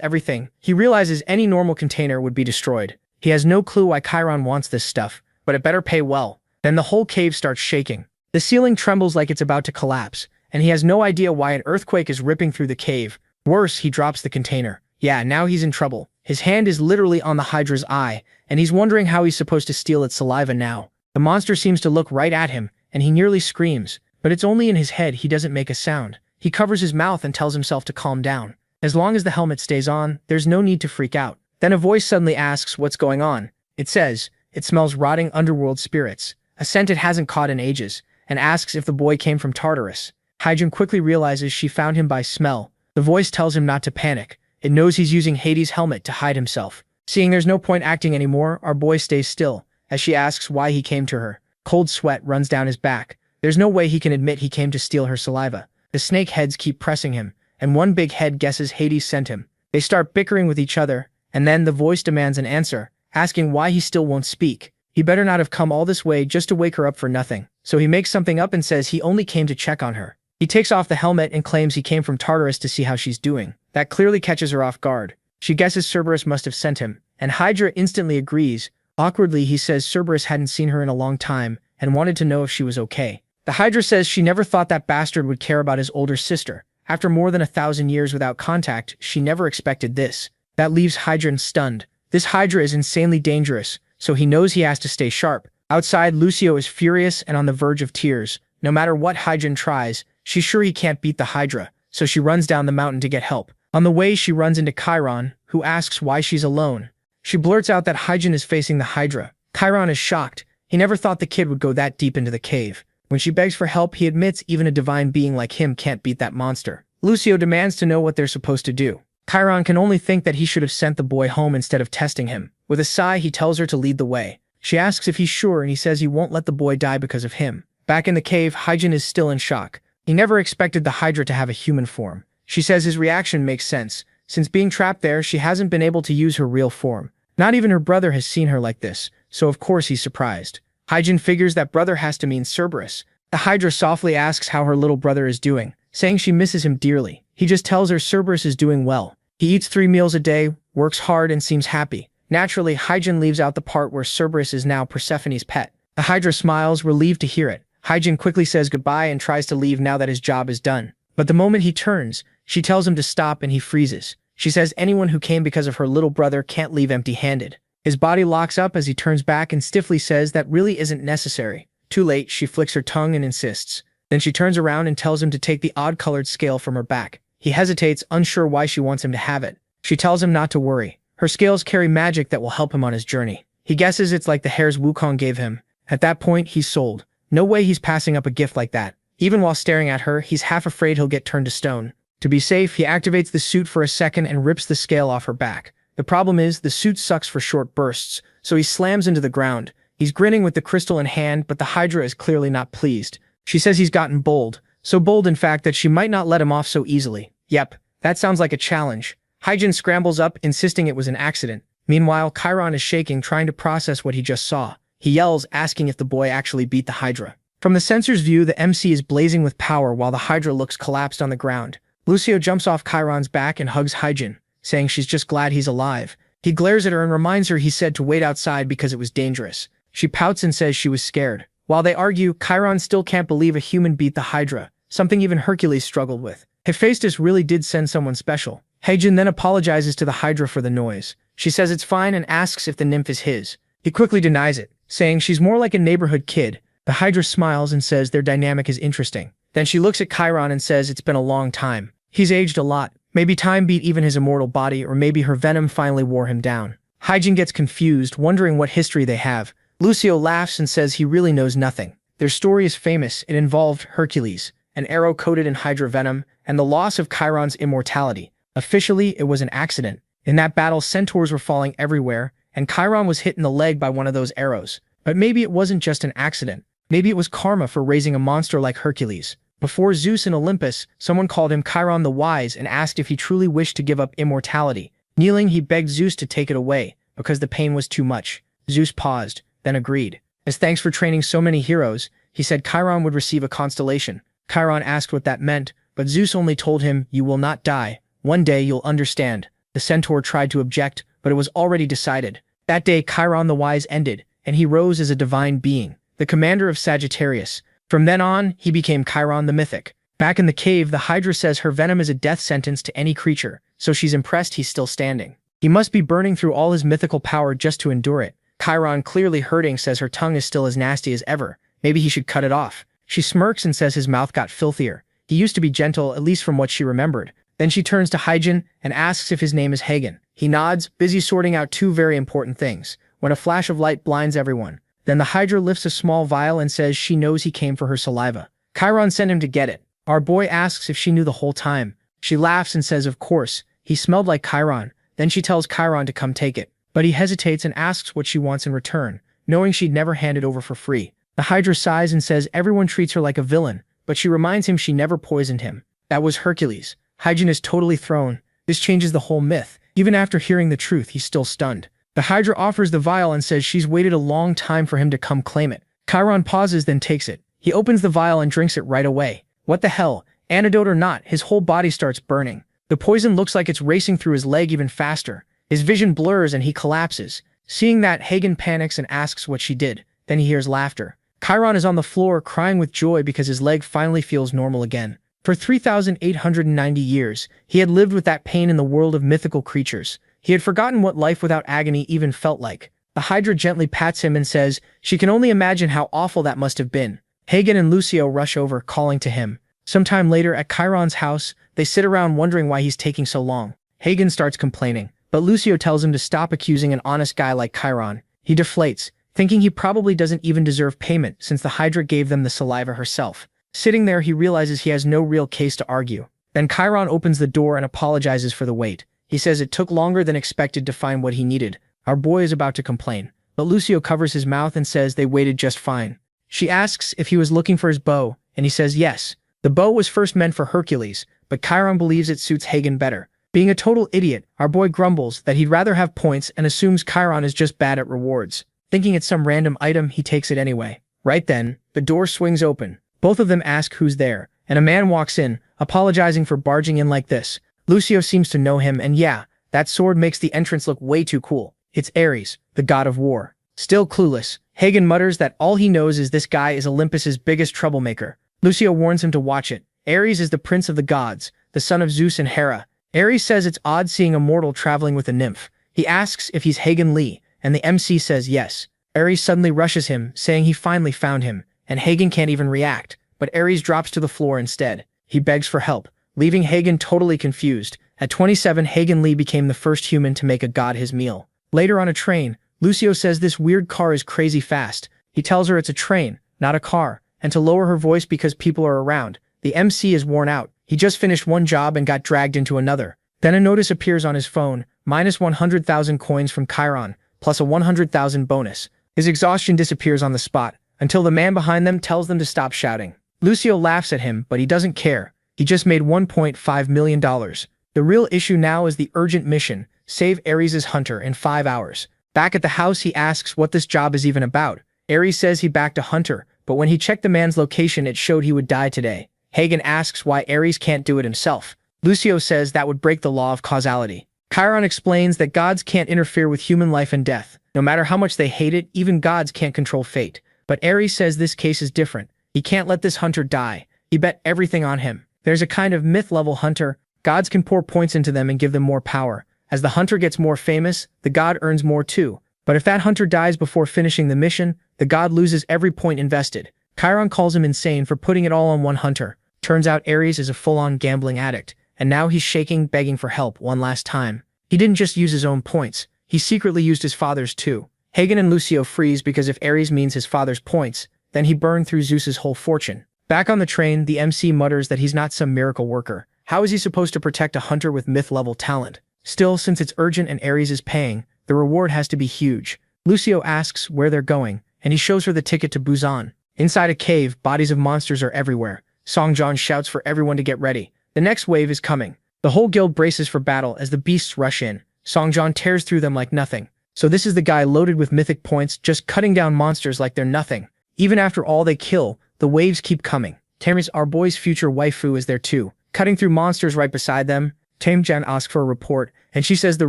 everything, he realizes any normal container would be destroyed. He has no clue why Chiron wants this stuff, but it better pay well. Then the whole cave starts shaking. The ceiling trembles like it's about to collapse, and he has no idea why an earthquake is ripping through the cave. Worse, he drops the container. Yeah, now he's in trouble. His hand is literally on the Hydra's eye, and he's wondering how he's supposed to steal its saliva now. The monster seems to look right at him, and he nearly screams, but it's only in his head. He doesn't make a sound. He covers his mouth and tells himself to calm down. As long as the helmet stays on, there's no need to freak out. Then a voice suddenly asks what's going on. It says, "It smells rotting underworld spirits," a scent it hasn't caught in ages, and asks if the boy came from Tartarus. Hyjin quickly realizes she found him by smell. The voice tells him not to panic. It knows he's using Hades' helmet to hide himself. Seeing there's no point acting anymore, our boy stays still, as she asks why he came to her. Cold sweat runs down his back. There's no way he can admit he came to steal her saliva. The snake heads keep pressing him, and one big head guesses Hades sent him. They start bickering with each other, and then the voice demands an answer, asking why he still won't speak. He better not have come all this way just to wake her up for nothing. So he makes something up and says he only came to check on her. He takes off the helmet and claims he came from Tartarus to see how she's doing. That clearly catches her off guard. She guesses Cerberus must have sent him, and Hydra instantly agrees. Awkwardly, he says Cerberus hadn't seen her in a long time and wanted to know if she was okay. The Hydra says she never thought that bastard would care about his older sister. After more than 1,000 years without contact, she never expected this. That leaves Hydra stunned. This Hydra is insanely dangerous, so he knows he has to stay sharp. Outside, Lucio is furious and on the verge of tears. No matter what Hydra tries, she's sure he can't beat the Hydra, so she runs down the mountain to get help. On the way, she runs into Chiron, who asks why she's alone. She blurts out that Hyjin is facing the Hydra. Chiron is shocked. He never thought the kid would go that deep into the cave. When she begs for help, he admits even a divine being like him can't beat that monster. Lucio demands to know what they're supposed to do. Chiron can only think that he should have sent the boy home instead of testing him. With a sigh, he tells her to lead the way. She asks if he's sure, and he says he won't let the boy die because of him. Back in the cave, Hyjin is still in shock. He never expected the Hydra to have a human form. She says his reaction makes sense. Since being trapped there, she hasn't been able to use her real form. Not even her brother has seen her like this, so of course he's surprised. Hyjin figures that brother has to mean Cerberus. The Hydra softly asks how her little brother is doing, saying she misses him dearly. He just tells her Cerberus is doing well. He eats 3 meals a day, works hard, and seems happy. Naturally, Hyjin leaves out the part where Cerberus is now Persephone's pet. The Hydra smiles, relieved to hear it. Hyjin quickly says goodbye and tries to leave now that his job is done. But the moment he turns, she tells him to stop and he freezes. She says anyone who came because of her little brother can't leave empty-handed. His body locks up as he turns back and stiffly says that really isn't necessary. Too late, she flicks her tongue and insists. Then she turns around and tells him to take the odd-colored scale from her back. He hesitates, unsure why she wants him to have it. She tells him not to worry. Her scales carry magic that will help him on his journey. He guesses it's like the hairs Wukong gave him. At that point, he's sold. No way he's passing up a gift like that. Even while staring at her, he's half afraid he'll get turned to stone. To be safe, he activates the suit for a second and rips the scale off her back. The problem is, the suit sucks for short bursts, so he slams into the ground. He's grinning with the crystal in hand, but the Hydra is clearly not pleased. She says he's gotten bold. So bold, in fact, that she might not let him off so easily. Yep, that sounds like a challenge. Hyjin scrambles up, insisting it was an accident. Meanwhile, Chiron is shaking, trying to process what he just saw. He yells, asking if the boy actually beat the Hydra. From the censor's view, the MC is blazing with power while the Hydra looks collapsed on the ground. Lucio jumps off Chiron's back and hugs Hyjin, saying she's just glad he's alive. He glares at her and reminds her he said to wait outside because it was dangerous. She pouts and says she was scared. While they argue, Chiron still can't believe a human beat the Hydra, something even Hercules struggled with. Hephaestus really did send someone special. Hyjin then apologizes to the Hydra for the noise. She says it's fine and asks if the nymph is his. He quickly denies it, saying she's more like a neighborhood kid. The Hydra smiles and says their dynamic is interesting. Then she looks at Chiron and says it's been a long time. He's aged a lot. Maybe time beat even his immortal body, or maybe her venom finally wore him down. Hyjin gets confused, wondering what history they have. Lucio laughs and says he really knows nothing. Their story is famous. It involved Hercules, an arrow coated in Hydra venom, and the loss of Chiron's immortality. Officially, it was an accident. In that battle, centaurs were falling everywhere, and Chiron was hit in the leg by one of those arrows. But maybe it wasn't just an accident. Maybe it was karma for raising a monster like Hercules. Before Zeus in Olympus, someone called him Chiron the Wise and asked if he truly wished to give up immortality. Kneeling, he begged Zeus to take it away, because the pain was too much. Zeus paused, then agreed. As thanks for training so many heroes, he said Chiron would receive a constellation. Chiron asked what that meant, but Zeus only told him, "You will not die. One day you'll understand." The centaur tried to object, but it was already decided. That day Chiron the Wise ended, and he rose as a divine being, the commander of Sagittarius. From then on, he became Chiron the Mythic. Back in the cave, the Hydra says her venom is a death sentence to any creature, so she's impressed he's still standing. He must be burning through all his mythical power just to endure it. Chiron, clearly hurting, says her tongue is still as nasty as ever. Maybe he should cut it off. She smirks and says his mouth got filthier. He used to be gentle, at least from what she remembered. Then she turns to Hyjin and asks if his name is Hagen. He nods, busy sorting out two very important things, when a flash of light blinds everyone. Then the Hydra lifts a small vial and says she knows he came for her saliva. Chiron sent him to get it. Our boy asks if she knew the whole time. She laughs and says of course, he smelled like Chiron. Then she tells Chiron to come take it. But he hesitates and asks what she wants in return, knowing she'd never hand it over for free. The Hydra sighs and says everyone treats her like a villain, but she reminds him she never poisoned him. That was Hercules. Hyjin is totally thrown. This changes the whole myth. Even after hearing the truth, he's still stunned. The Hydra offers the vial and says she's waited a long time for him to come claim it. Chiron pauses, then takes it. He opens the vial and drinks it right away. What the hell? Antidote or not, his whole body starts burning. The poison looks like it's racing through his leg even faster. His vision blurs and he collapses. Seeing that, Hagen panics and asks what she did. Then he hears laughter. Chiron is on the floor crying with joy because his leg finally feels normal again. For 3,890 years, he had lived with that pain in the world of mythical creatures. He had forgotten what life without agony even felt like. The Hydra gently pats him and says she can only imagine how awful that must have been. Hagen and Lucio rush over, calling to him. Sometime later at Chiron's house, they sit around wondering why he's taking so long. Hagen starts complaining, but Lucio tells him to stop accusing an honest guy like Chiron. He deflates, thinking he probably doesn't even deserve payment since the Hydra gave them the saliva herself. Sitting there, he realizes he has no real case to argue. Then Chiron opens the door and apologizes for the wait. He says it took longer than expected to find what he needed. Our boy is about to complain, but Lucio covers his mouth and says they waited just fine. She asks if he was looking for his bow, and he says yes. The bow was first meant for Hercules, but Chiron believes it suits Hagen better. Being a total idiot, our boy grumbles that he'd rather have points and assumes Chiron is just bad at rewards. Thinking it's some random item, he takes it anyway. Right then, the door swings open. Both of them ask who's there, and a man walks in, apologizing for barging in like this. Lucio seems to know him, and yeah, that sword makes the entrance look way too cool. It's Ares, the god of war. Still clueless, Hagen mutters that all he knows is this guy is Olympus's biggest troublemaker. Lucio warns him to watch it. Ares is the prince of the gods, the son of Zeus and Hera. Ares says it's odd seeing a mortal traveling with a nymph. He asks if he's Hagen Lee, and the MC says yes. Ares suddenly rushes him, saying he finally found him, and Hagen can't even react, but Ares drops to the floor instead. He begs for help, leaving Hagen totally confused. At 27, Hagen Lee became the first human to make a god his meal. Later on a train, Lucio says this weird car is crazy fast. He tells her it's a train, not a car, and to lower her voice because people are around. The MC is worn out. He just finished one job and got dragged into another. Then a notice appears on his phone, minus 100,000 coins from Chiron, plus a 100,000 bonus. His exhaustion disappears on the spot, until the man behind them tells them to stop shouting. Lucio laughs at him, but he doesn't care. He just made $1.5 million. The real issue now is the urgent mission, save Ares' hunter in 5 hours. Back at the house, he asks what this job is even about. Ares says he backed a hunter, but when he checked the man's location, it showed he would die today. Hagen asks why Ares can't do it himself. Lucio says that would break the law of causality. Chiron explains that gods can't interfere with human life and death. No matter how much they hate it, even gods can't control fate. But Ares says this case is different. He can't let this hunter die. He bet everything on him. There's a kind of myth-level hunter. Gods can pour points into them and give them more power. As the hunter gets more famous, the god earns more too. But if that hunter dies before finishing the mission, the god loses every point invested. Chiron calls him insane for putting it all on one hunter. Turns out Ares is a full-on gambling addict, and now he's shaking, begging for help one last time. He didn't just use his own points, he secretly used his father's too. Hagen and Lucio freeze because if Ares means his father's points, then he burned through Zeus's whole fortune. Back on the train, the MC mutters that he's not some miracle worker. How is he supposed to protect a hunter with myth-level talent? Still, since it's urgent and Ares is paying, the reward has to be huge. Lucio asks where they're going, and he shows her the ticket to Busan. Inside a cave, bodies of monsters are everywhere. Songjan shouts for everyone to get ready. The next wave is coming. The whole guild braces for battle as the beasts rush in. Songjan tears through them like nothing. So this is the guy loaded with mythic points, just cutting down monsters like they're nothing. Even after all they kill, the waves keep coming. Tamis, our boy's future waifu, is there too, cutting through monsters right beside them. Tamejan asks for a report, and she says the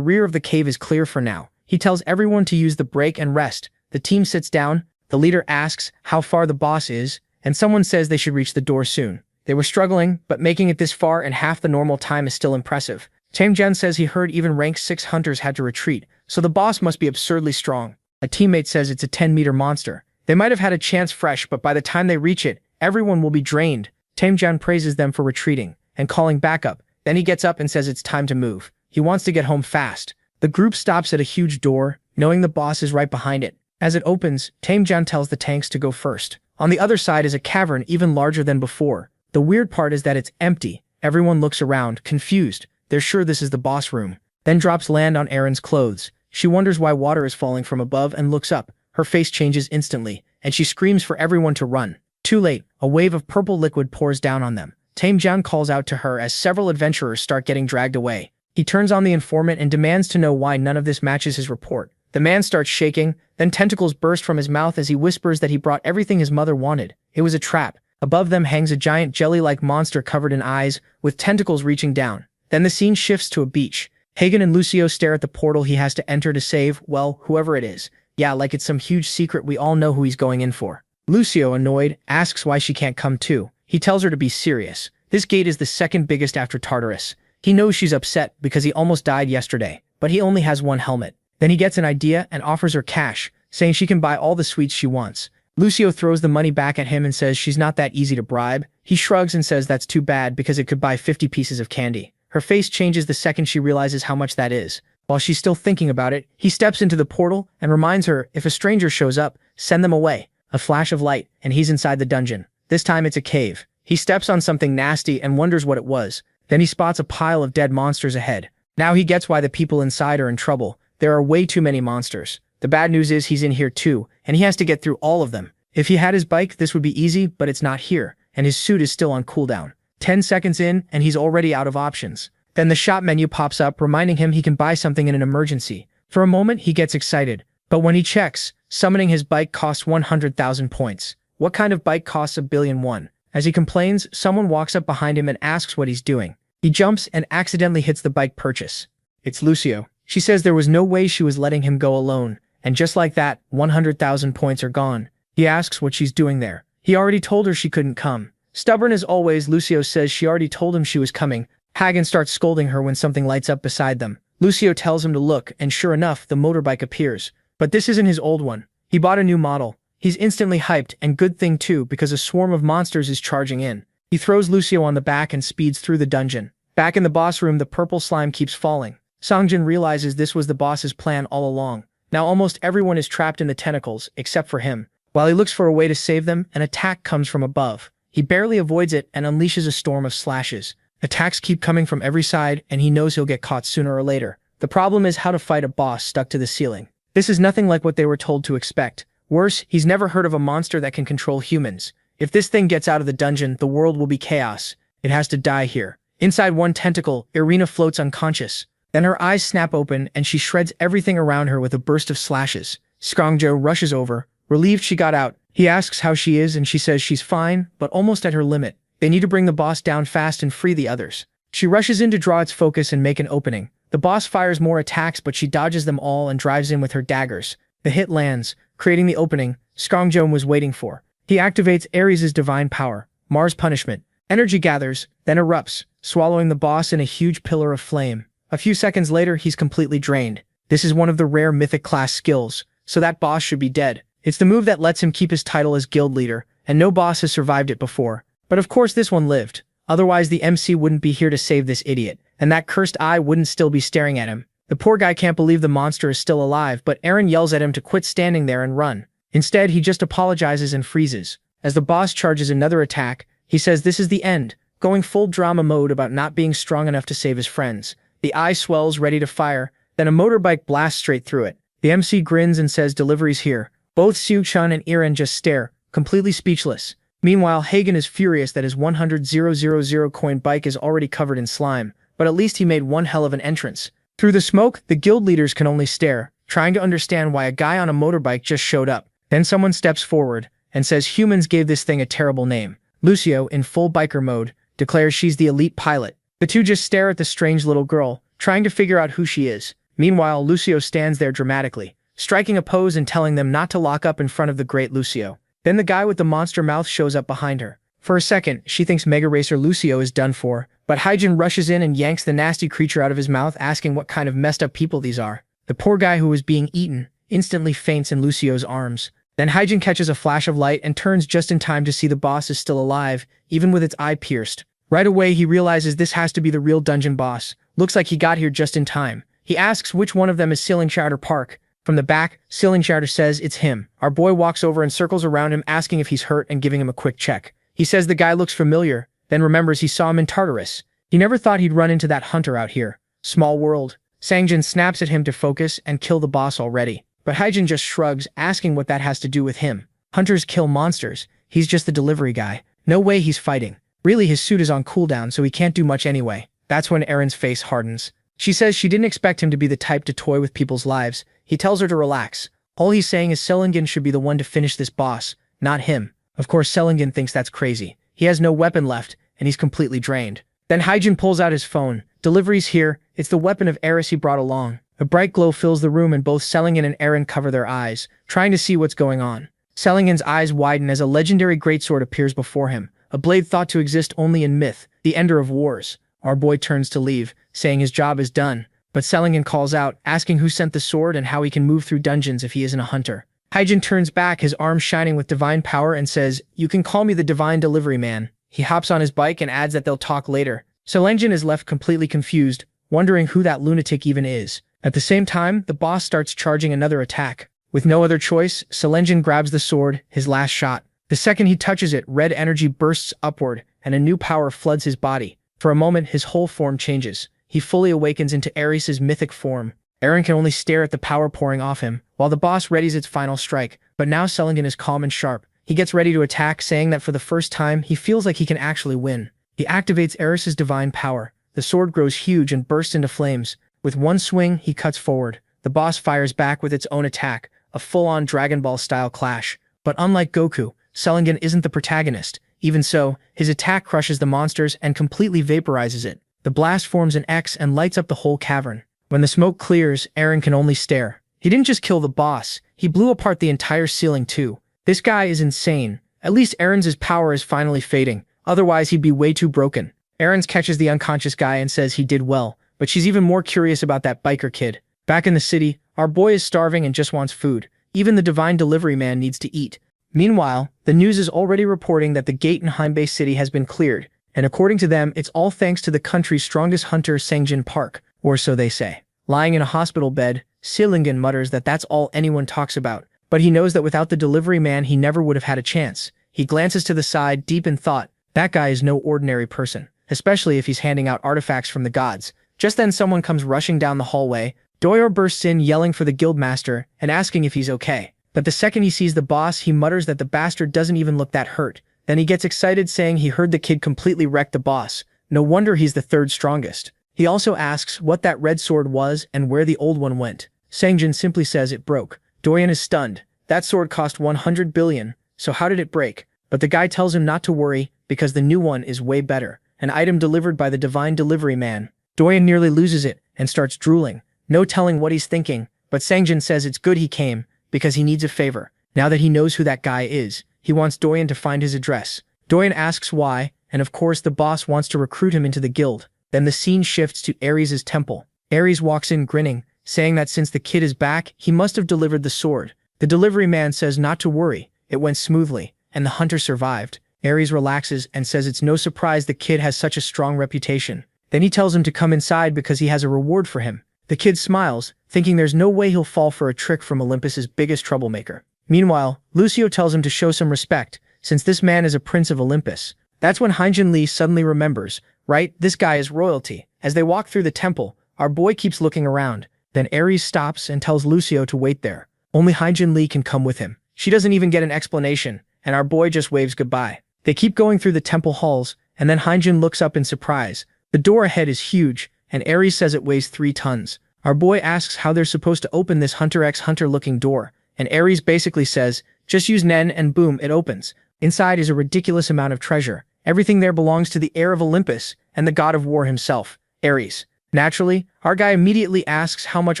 rear of the cave is clear for now. He tells everyone to use the break and rest. The team sits down. The leader asks how far the boss is, and someone says they should reach the door soon. They were struggling, but making it this far in half the normal time is still impressive. Tamejan says he heard even rank 6 hunters had to retreat, so the boss must be absurdly strong. A teammate says it's a 10-meter monster. They might have had a chance fresh, but by the time they reach it, everyone will be drained. Tamejan praises them for retreating and calling backup. Then he gets up and says it's time to move. He wants to get home fast. The group stops at a huge door, knowing the boss is right behind it. As it opens, Tamejan tells the tanks to go first. On the other side is a cavern even larger than before. The weird part is that it's empty. Everyone looks around, confused. They're sure this is the boss room. Then drops land on Erin's clothes. She wonders why water is falling from above and looks up. Her face changes instantly, and she screams for everyone to run. Too late, a wave of purple liquid pours down on them. Tamejan calls out to her as several adventurers start getting dragged away. He turns on the informant and demands to know why none of this matches his report. The man starts shaking, then tentacles burst from his mouth as he whispers that he brought everything his mother wanted. It was a trap. Above them hangs a giant jelly-like monster covered in eyes, with tentacles reaching down. Then the scene shifts to a beach. Hagen and Lucio stare at the portal he has to enter to save, well, whoever it is. Yeah, like it's some huge secret we all know who he's going in for. Lucio, annoyed, asks why she can't come too. He tells her to be serious. This gate is the second biggest after Tartarus. He knows she's upset because he almost died yesterday, but he only has one helmet. Then he gets an idea and offers her cash, saying she can buy all the sweets she wants. Lucio throws the money back at him and says she's not that easy to bribe. He shrugs and says that's too bad because it could buy 50 pieces of candy. Her face changes the second she realizes how much that is. While she's still thinking about it, he steps into the portal and reminds her if a stranger shows up, send them away. A flash of light, and he's inside the dungeon. This time it's a cave. He steps on something nasty and wonders what it was. Then he spots a pile of dead monsters ahead. Now he gets why the people inside are in trouble. There are way too many monsters. The bad news is he's in here too, and he has to get through all of them. If he had his bike, this would be easy, but it's not here, and his suit is still on cooldown. 10 seconds in, and he's already out of options. Then the shop menu pops up, reminding him he can buy something in an emergency. For a moment, he gets excited. But when he checks, summoning his bike costs 100,000 points. What kind of bike costs 1,000,000,001? As he complains, someone walks up behind him and asks what he's doing. He jumps and accidentally hits the bike purchase. It's Lucio. She says there was no way she was letting him go alone. And just like that, 100,000 points are gone. He asks what she's doing there. He already told her she couldn't come. Stubborn as always, Lucio says she already told him she was coming. Hagen starts scolding her when something lights up beside them. Lucio tells him to look, and sure enough, the motorbike appears. But this isn't his old one. He bought a new model. He's instantly hyped, and good thing too, because a swarm of monsters is charging in. He throws Lucio on the back and speeds through the dungeon. Back in the boss room, the purple slime keeps falling. Songjin realizes this was the boss's plan all along. Now almost everyone is trapped in the tentacles, except for him. While he looks for a way to save them, an attack comes from above. He barely avoids it and unleashes a storm of slashes. Attacks keep coming from every side, and he knows he'll get caught sooner or later. The problem is how to fight a boss stuck to the ceiling. This is nothing like what they were told to expect. Worse, he's never heard of a monster that can control humans. If this thing gets out of the dungeon, the world will be chaos. It has to die here. Inside one tentacle, Irina floats unconscious. Then her eyes snap open, and she shreds everything around her with a burst of slashes. Skongjo rushes over, relieved she got out. He asks how she is, and she says she's fine, but almost at her limit. They need to bring the boss down fast and free the others. She rushes in to draw its focus and make an opening. The boss fires more attacks, but she dodges them all and drives in with her daggers. The hit lands, creating the opening Skongjo was waiting for. He activates Ares' divine power, Mars punishment. Energy gathers, then erupts, swallowing the boss in a huge pillar of flame. A few seconds later, he's completely drained. This is one of the rare mythic class skills, so that boss should be dead. It's the move that lets him keep his title as guild leader, and no boss has survived it before. But of course this one lived. Otherwise the MC wouldn't be here to save this idiot, and that cursed eye wouldn't still be staring at him. The poor guy can't believe the monster is still alive, but Eren yells at him to quit standing there and run. Instead, he just apologizes and freezes. As the boss charges another attack, he says this is the end, going full drama mode about not being strong enough to save his friends. The eye swells, ready to fire, then a motorbike blasts straight through it. The MC grins and says delivery's here. Both Xiu-chun and Eren just stare, completely speechless. Meanwhile, Hagen is furious that his 100,000 coin bike is already covered in slime, but at least he made one hell of an entrance. Through the smoke, the guild leaders can only stare, trying to understand why a guy on a motorbike just showed up. Then someone steps forward and says humans gave this thing a terrible name. Lucio, in full biker mode, declares she's the elite pilot. The two just stare at the strange little girl, trying to figure out who she is. Meanwhile, Lucio stands there dramatically, striking a pose and telling them not to lock up in front of the great Lucio. Then the guy with the monster mouth shows up behind her. For a second, she thinks Mega Racer Lucio is done for, but Hyjin rushes in and yanks the nasty creature out of his mouth, asking what kind of messed up people these are. The poor guy who was being eaten instantly faints in Lucio's arms. Then Hyjin catches a flash of light and turns just in time to see the boss is still alive, even with its eye pierced. Right away, he realizes this has to be the real dungeon boss. Looks like he got here just in time. He asks which one of them is Ceiling Chowder Park. From the back, Ceiling Chowder says it's him. Our boy walks over and circles around him, asking if he's hurt and giving him a quick check. He says the guy looks familiar, then remembers he saw him in Tartarus. He never thought he'd run into that hunter out here. Small world. Sangjin snaps at him to focus and kill the boss already. But Hyjin just shrugs, asking what that has to do with him. Hunters kill monsters. He's just the delivery guy. No way he's fighting. Really, his suit is on cooldown, so he can't do much anyway. That's when Eren's face hardens. She says she didn't expect him to be the type to toy with people's lives. He tells her to relax. All he's saying is Selingen should be the one to finish this boss, not him. Of course, Selingen thinks that's crazy. He has no weapon left, and he's completely drained. Then Hyjin pulls out his phone. Delivery's here. It's the weapon of Eris he brought along. A bright glow fills the room and both Selingen and Eren cover their eyes, trying to see what's going on. Selingen's eyes widen as a legendary greatsword appears before him, a blade thought to exist only in myth, the ender of wars. Our boy turns to leave, saying his job is done, but Selingen calls out, asking who sent the sword and how he can move through dungeons if he isn't a hunter. Hyjin turns back, his arms shining with divine power, and says, "You can call me the divine delivery man." He hops on his bike and adds that they'll talk later. Selingen is left completely confused, wondering who that lunatic even is. At the same time, the boss starts charging another attack. With no other choice, Selingen grabs the sword, his last shot. The second he touches it, red energy bursts upward, and a new power floods his body. For a moment, his whole form changes. He fully awakens into Ares' mythic form. Eren can only stare at the power pouring off him, while the boss readies its final strike. But now Selingen is calm and sharp. He gets ready to attack, saying that for the first time, he feels like he can actually win. He activates Ares' divine power. The sword grows huge and bursts into flames. With one swing, he cuts forward. The boss fires back with its own attack, a full-on Dragon Ball-style clash. But unlike Goku, Selingen isn't the protagonist. Even so, his attack crushes the monsters and completely vaporizes it. The blast forms an X and lights up the whole cavern. When the smoke clears, Eren can only stare. He didn't just kill the boss, he blew apart the entire ceiling too. This guy is insane. At least Eren's power is finally fading, otherwise he'd be way too broken. Eren catches the unconscious guy and says he did well, but she's even more curious about that biker kid. Back in the city, our boy is starving and just wants food. Even the divine delivery man needs to eat. Meanwhile, the news is already reporting that the gate in Heimbei City has been cleared, and according to them, it's all thanks to the country's strongest hunter Sangjin Park, or so they say. Lying in a hospital bed, Selingen mutters that that's all anyone talks about, but he knows that without the delivery man he never would have had a chance. He glances to the side, deep in thought. That guy is no ordinary person, especially if he's handing out artifacts from the gods. Just then someone comes rushing down the hallway. Doyor bursts in yelling for the guildmaster and asking if he's okay. But the second he sees the boss, he mutters that the bastard doesn't even look that hurt. Then he gets excited, saying he heard the kid completely wreck the boss. No wonder he's the third strongest. He also asks what that red sword was and where the old one went. Sangjin simply says it broke. Doyon is stunned. That sword cost 100 billion, so how did it break? But the guy tells him not to worry, because the new one is way better. An item delivered by the divine delivery man. Doyon nearly loses it and starts drooling. No telling what he's thinking, but Sangjin says it's good he came, because he needs a favor. Now that he knows who that guy is, he wants Doyon to find his address. Doyon asks why, and of course the boss wants to recruit him into the guild. Then the scene shifts to Ares' temple. Ares walks in grinning, saying that since the kid is back, he must have delivered the sword. The delivery man says not to worry, it went smoothly, and the hunter survived. Ares relaxes and says it's no surprise the kid has such a strong reputation. Then he tells him to come inside because he has a reward for him. The kid smiles, thinking there's no way he'll fall for a trick from Olympus's biggest troublemaker. Meanwhile, Lucio tells him to show some respect, since this man is a prince of Olympus. That's when Hyunjin Lee suddenly remembers, right, this guy is royalty. As they walk through the temple, our boy keeps looking around. Then Ares stops and tells Lucio to wait there. Only Hyunjin Lee can come with him. She doesn't even get an explanation, and our boy just waves goodbye. They keep going through the temple halls, and then Hyunjin looks up in surprise. The door ahead is huge, and Ares says it weighs 3 tons. Our boy asks how they're supposed to open this Hunter x Hunter looking door, and Ares basically says, just use Nen and boom, it opens. Inside is a ridiculous amount of treasure. Everything there belongs to the heir of Olympus and the god of war himself, Ares. Naturally, our guy immediately asks how much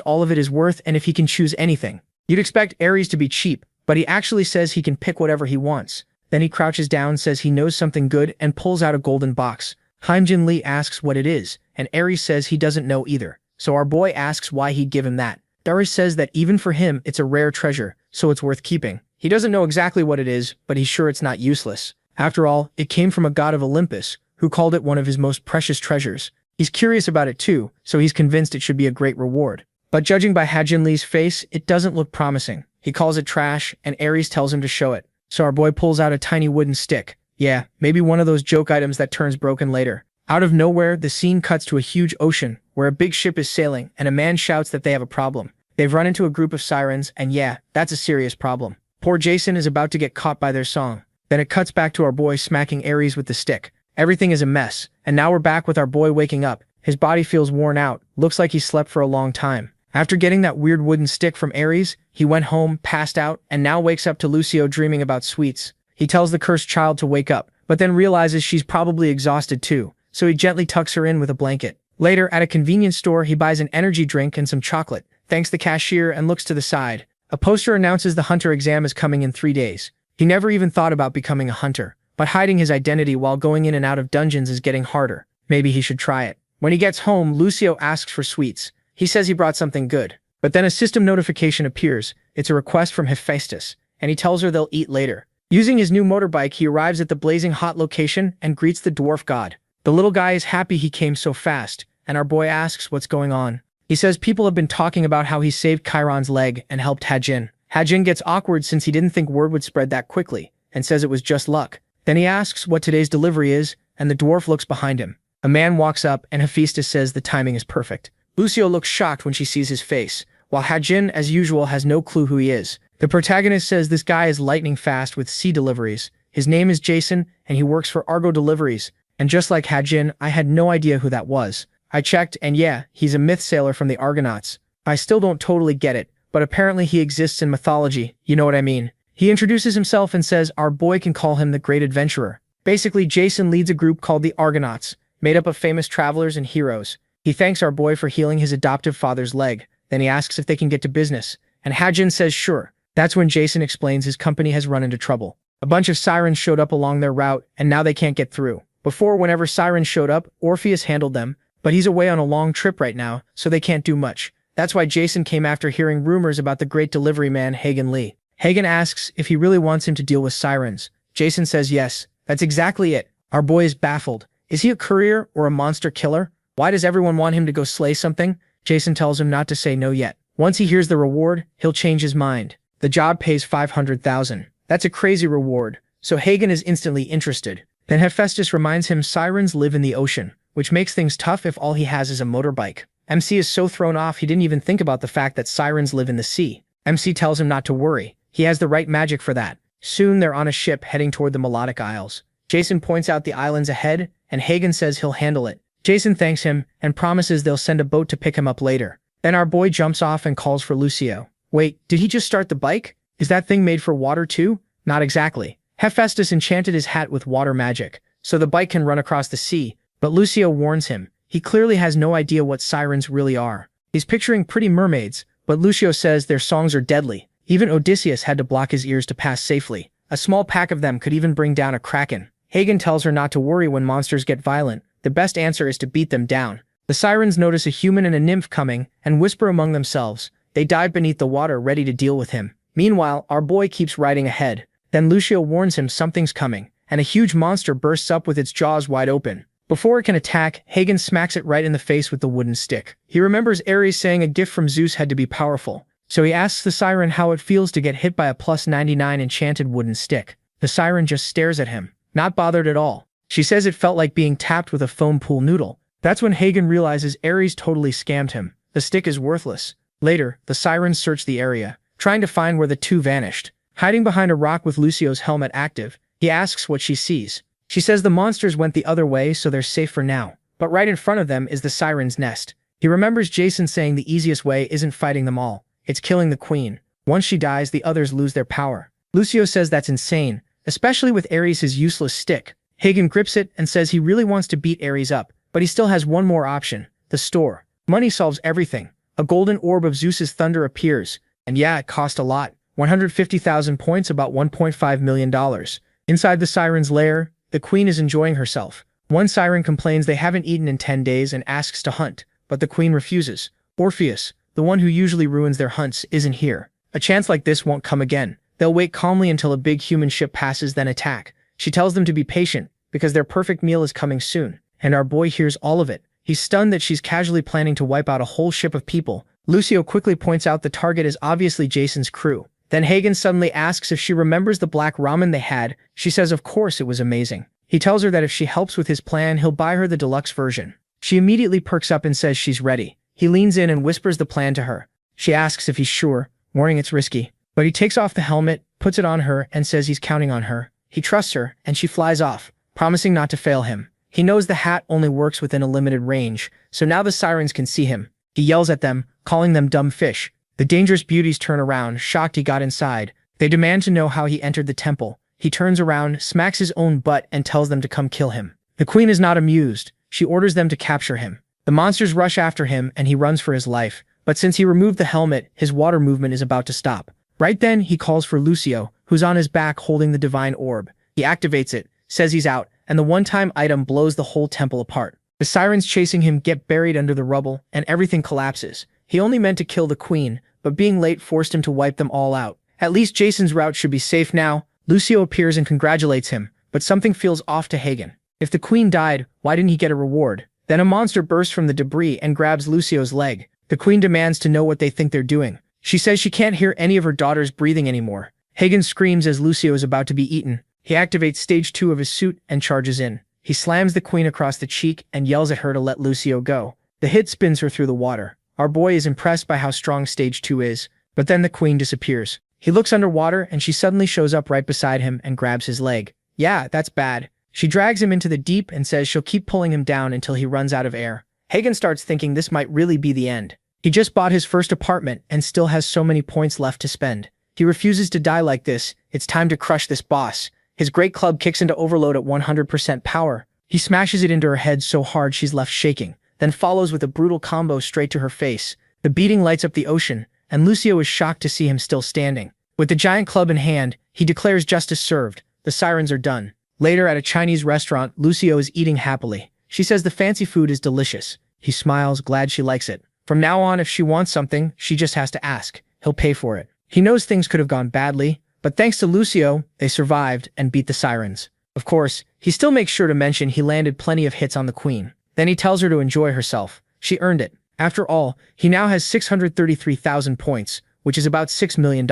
all of it is worth and if he can choose anything. You'd expect Ares to be cheap, but he actually says he can pick whatever he wants. Then he crouches down, says he knows something good, and pulls out a golden box. Hyunjin Lee asks what it is, and Ares says he doesn't know either. So our boy asks why he'd give him that. Ares says that even for him, it's a rare treasure, so it's worth keeping. He doesn't know exactly what it is, but he's sure it's not useless. After all, it came from a god of Olympus, who called it one of his most precious treasures. He's curious about it too, so he's convinced it should be a great reward. But judging by Hyunjin Lee's face, it doesn't look promising. He calls it trash, and Ares tells him to show it. So our boy pulls out a tiny wooden stick. Yeah, maybe one of those joke items that turns broken later. Out of nowhere, the scene cuts to a huge ocean, where a big ship is sailing, and a man shouts that they have a problem. They've run into a group of sirens, and yeah, that's a serious problem. Poor Jason is about to get caught by their song. Then it cuts back to our boy smacking Ares with the stick. Everything is a mess, and now we're back with our boy waking up. His body feels worn out, looks like he slept for a long time. After getting that weird wooden stick from Ares, he went home, passed out, and now wakes up to Lucio dreaming about sweets. He tells the cursed child to wake up, but then realizes she's probably exhausted too, so he gently tucks her in with a blanket. Later, at a convenience store, he buys an energy drink and some chocolate, thanks the cashier, and looks to the side. A poster announces the hunter exam is coming in 3 days. He never even thought about becoming a hunter, but hiding his identity while going in and out of dungeons is getting harder. Maybe he should try it. When he gets home, Lucio asks for sweets. He says he brought something good. But then a system notification appears. It's a request from Hephaestus, and he tells her they'll eat later. Using his new motorbike, he arrives at the blazing hot location and greets the dwarf god. The little guy is happy he came so fast, and our boy asks what's going on. He says people have been talking about how he saved Chiron's leg and helped Hajin. Hajin gets awkward since he didn't think word would spread that quickly, and says it was just luck. Then he asks what today's delivery is, and the dwarf looks behind him. A man walks up, and Hephaestus says the timing is perfect. Lucio looks shocked when she sees his face, while Hajin, as usual, has no clue who he is. The protagonist says this guy is lightning fast with sea deliveries. His name is Jason, and he works for Argo Deliveries. And just like Hajin, I had no idea who that was. I checked, and yeah, he's a myth sailor from the Argonauts. I still don't totally get it, but apparently he exists in mythology, you know what I mean. He introduces himself and says our boy can call him the Great Adventurer. Basically, Jason leads a group called the Argonauts, made up of famous travelers and heroes. He thanks our boy for healing his adoptive father's leg. Then he asks if they can get to business, and Hajin says sure. That's when Jason explains his company has run into trouble. A bunch of sirens showed up along their route, and now they can't get through. Before, whenever sirens showed up, Orpheus handled them, but he's away on a long trip right now, so they can't do much. That's why Jason came after hearing rumors about the great delivery man Hagen Lee. Hagen asks if he really wants him to deal with sirens. Jason says yes. That's exactly it. Our boy is baffled. Is he a courier or a monster killer? Why does everyone want him to go slay something? Jason tells him not to say no yet. Once he hears the reward, he'll change his mind. The job pays 500,000. That's a crazy reward, so Hagen is instantly interested. Then Hephaestus reminds him sirens live in the ocean, which makes things tough if all he has is a motorbike. MC is so thrown off he didn't even think about the fact that sirens live in the sea. MC tells him not to worry. He has the right magic for that. Soon they're on a ship heading toward the Melodic Isles. Jason points out the islands ahead, and Hagen says he'll handle it. Jason thanks him and promises they'll send a boat to pick him up later. Then our boy jumps off and calls for Lucio. Wait, did he just start the bike? Is that thing made for water too? Not exactly. Hephaestus enchanted his hat with water magic, so the bike can run across the sea, but Lucio warns him. He clearly has no idea what sirens really are. He's picturing pretty mermaids, but Lucio says their songs are deadly. Even Odysseus had to block his ears to pass safely. A small pack of them could even bring down a kraken. Hagen tells her not to worry when monsters get violent. The best answer is to beat them down. The sirens notice a human and a nymph coming and whisper among themselves. They dive beneath the water ready to deal with him. Meanwhile, our boy keeps riding ahead. Then Lucio warns him something's coming, and a huge monster bursts up with its jaws wide open. Before it can attack, Hagen smacks it right in the face with the wooden stick. He remembers Ares saying a gift from Zeus had to be powerful, so he asks the siren how it feels to get hit by a +99 enchanted wooden stick. The siren just stares at him, not bothered at all. She says it felt like being tapped with a foam pool noodle. That's when Hagen realizes Ares totally scammed him. The stick is worthless. Later, the sirens search the area, trying to find where the two vanished. Hiding behind a rock with Lucio's helmet active, he asks what she sees. She says the monsters went the other way, so they're safe for now. But right in front of them is the siren's nest. He remembers Jason saying the easiest way isn't fighting them all. It's killing the queen. Once she dies, the others lose their power. Lucio says that's insane, especially with Ares' useless stick. Hagen grips it and says he really wants to beat Ares up, but he still has one more option: the store. Money solves everything. A golden orb of Zeus's thunder appears, and yeah, it cost a lot. 150,000 points, about $1.5 million. Inside the siren's lair, the queen is enjoying herself. One siren complains they haven't eaten in 10 days and asks to hunt, but the queen refuses. Orpheus, the one who usually ruins their hunts, isn't here. A chance like this won't come again. They'll wait calmly until a big human ship passes, then attack. She tells them to be patient, because their perfect meal is coming soon. And our boy hears all of it. He's stunned that she's casually planning to wipe out a whole ship of people. Lucio quickly points out the target is obviously Jason's crew. Then Hagen suddenly asks if she remembers the black ramen they had. She says of course it was amazing. He tells her that if she helps with his plan, he'll buy her the deluxe version. She immediately perks up and says she's ready. He leans in and whispers the plan to her. She asks if he's sure, warning it's risky. But he takes off the helmet, puts it on her, and says he's counting on her. He trusts her, and she flies off, promising not to fail him. He knows the hat only works within a limited range, so now the sirens can see him. He yells at them, calling them dumb fish. The dangerous beauties turn around, shocked he got inside. They demand to know how he entered the temple. He turns around, smacks his own butt, and tells them to come kill him. The queen is not amused. She orders them to capture him. The monsters rush after him, and he runs for his life. But since he removed the helmet, his water movement is about to stop. Right then, he calls for Lucio, who's on his back holding the divine orb. He activates it, says he's out, and the one-time item blows the whole temple apart. The sirens chasing him get buried under the rubble, and everything collapses. He only meant to kill the queen, but being late forced him to wipe them all out. At least Jason's route should be safe now. Lucio appears and congratulates him, but something feels off to Hagen. If the queen died, why didn't he get a reward? Then a monster bursts from the debris and grabs Lucio's leg. The queen demands to know what they think they're doing. She says she can't hear any of her daughters breathing anymore. Hagen screams as Lucio is about to be eaten. He activates stage 2 of his suit and charges in. He slams the queen across the cheek and yells at her to let Lucio go. The hit spins her through the water. Our boy is impressed by how strong stage 2 is, but then the queen disappears. He looks underwater and she suddenly shows up right beside him and grabs his leg. Yeah, that's bad. She drags him into the deep and says she'll keep pulling him down until he runs out of air. Hagen starts thinking this might really be the end. He just bought his first apartment and still has so many points left to spend. He refuses to die like this. It's time to crush this boss. His great club kicks into overload at 100% power. He smashes it into her head so hard she's left shaking, then follows with a brutal combo straight to her face. The beating lights up the ocean, and Lucio is shocked to see him still standing. With the giant club in hand, he declares justice served. The sirens are done. Later at a Chinese restaurant, Lucio is eating happily. She says the fancy food is delicious. He smiles, glad she likes it. From now on, if she wants something, she just has to ask. He'll pay for it. He knows things could have gone badly, but thanks to Lucio, they survived and beat the sirens. Of course, he still makes sure to mention he landed plenty of hits on the queen. Then he tells her to enjoy herself. She earned it. After all, he now has 633,000 points, which is about $6 million.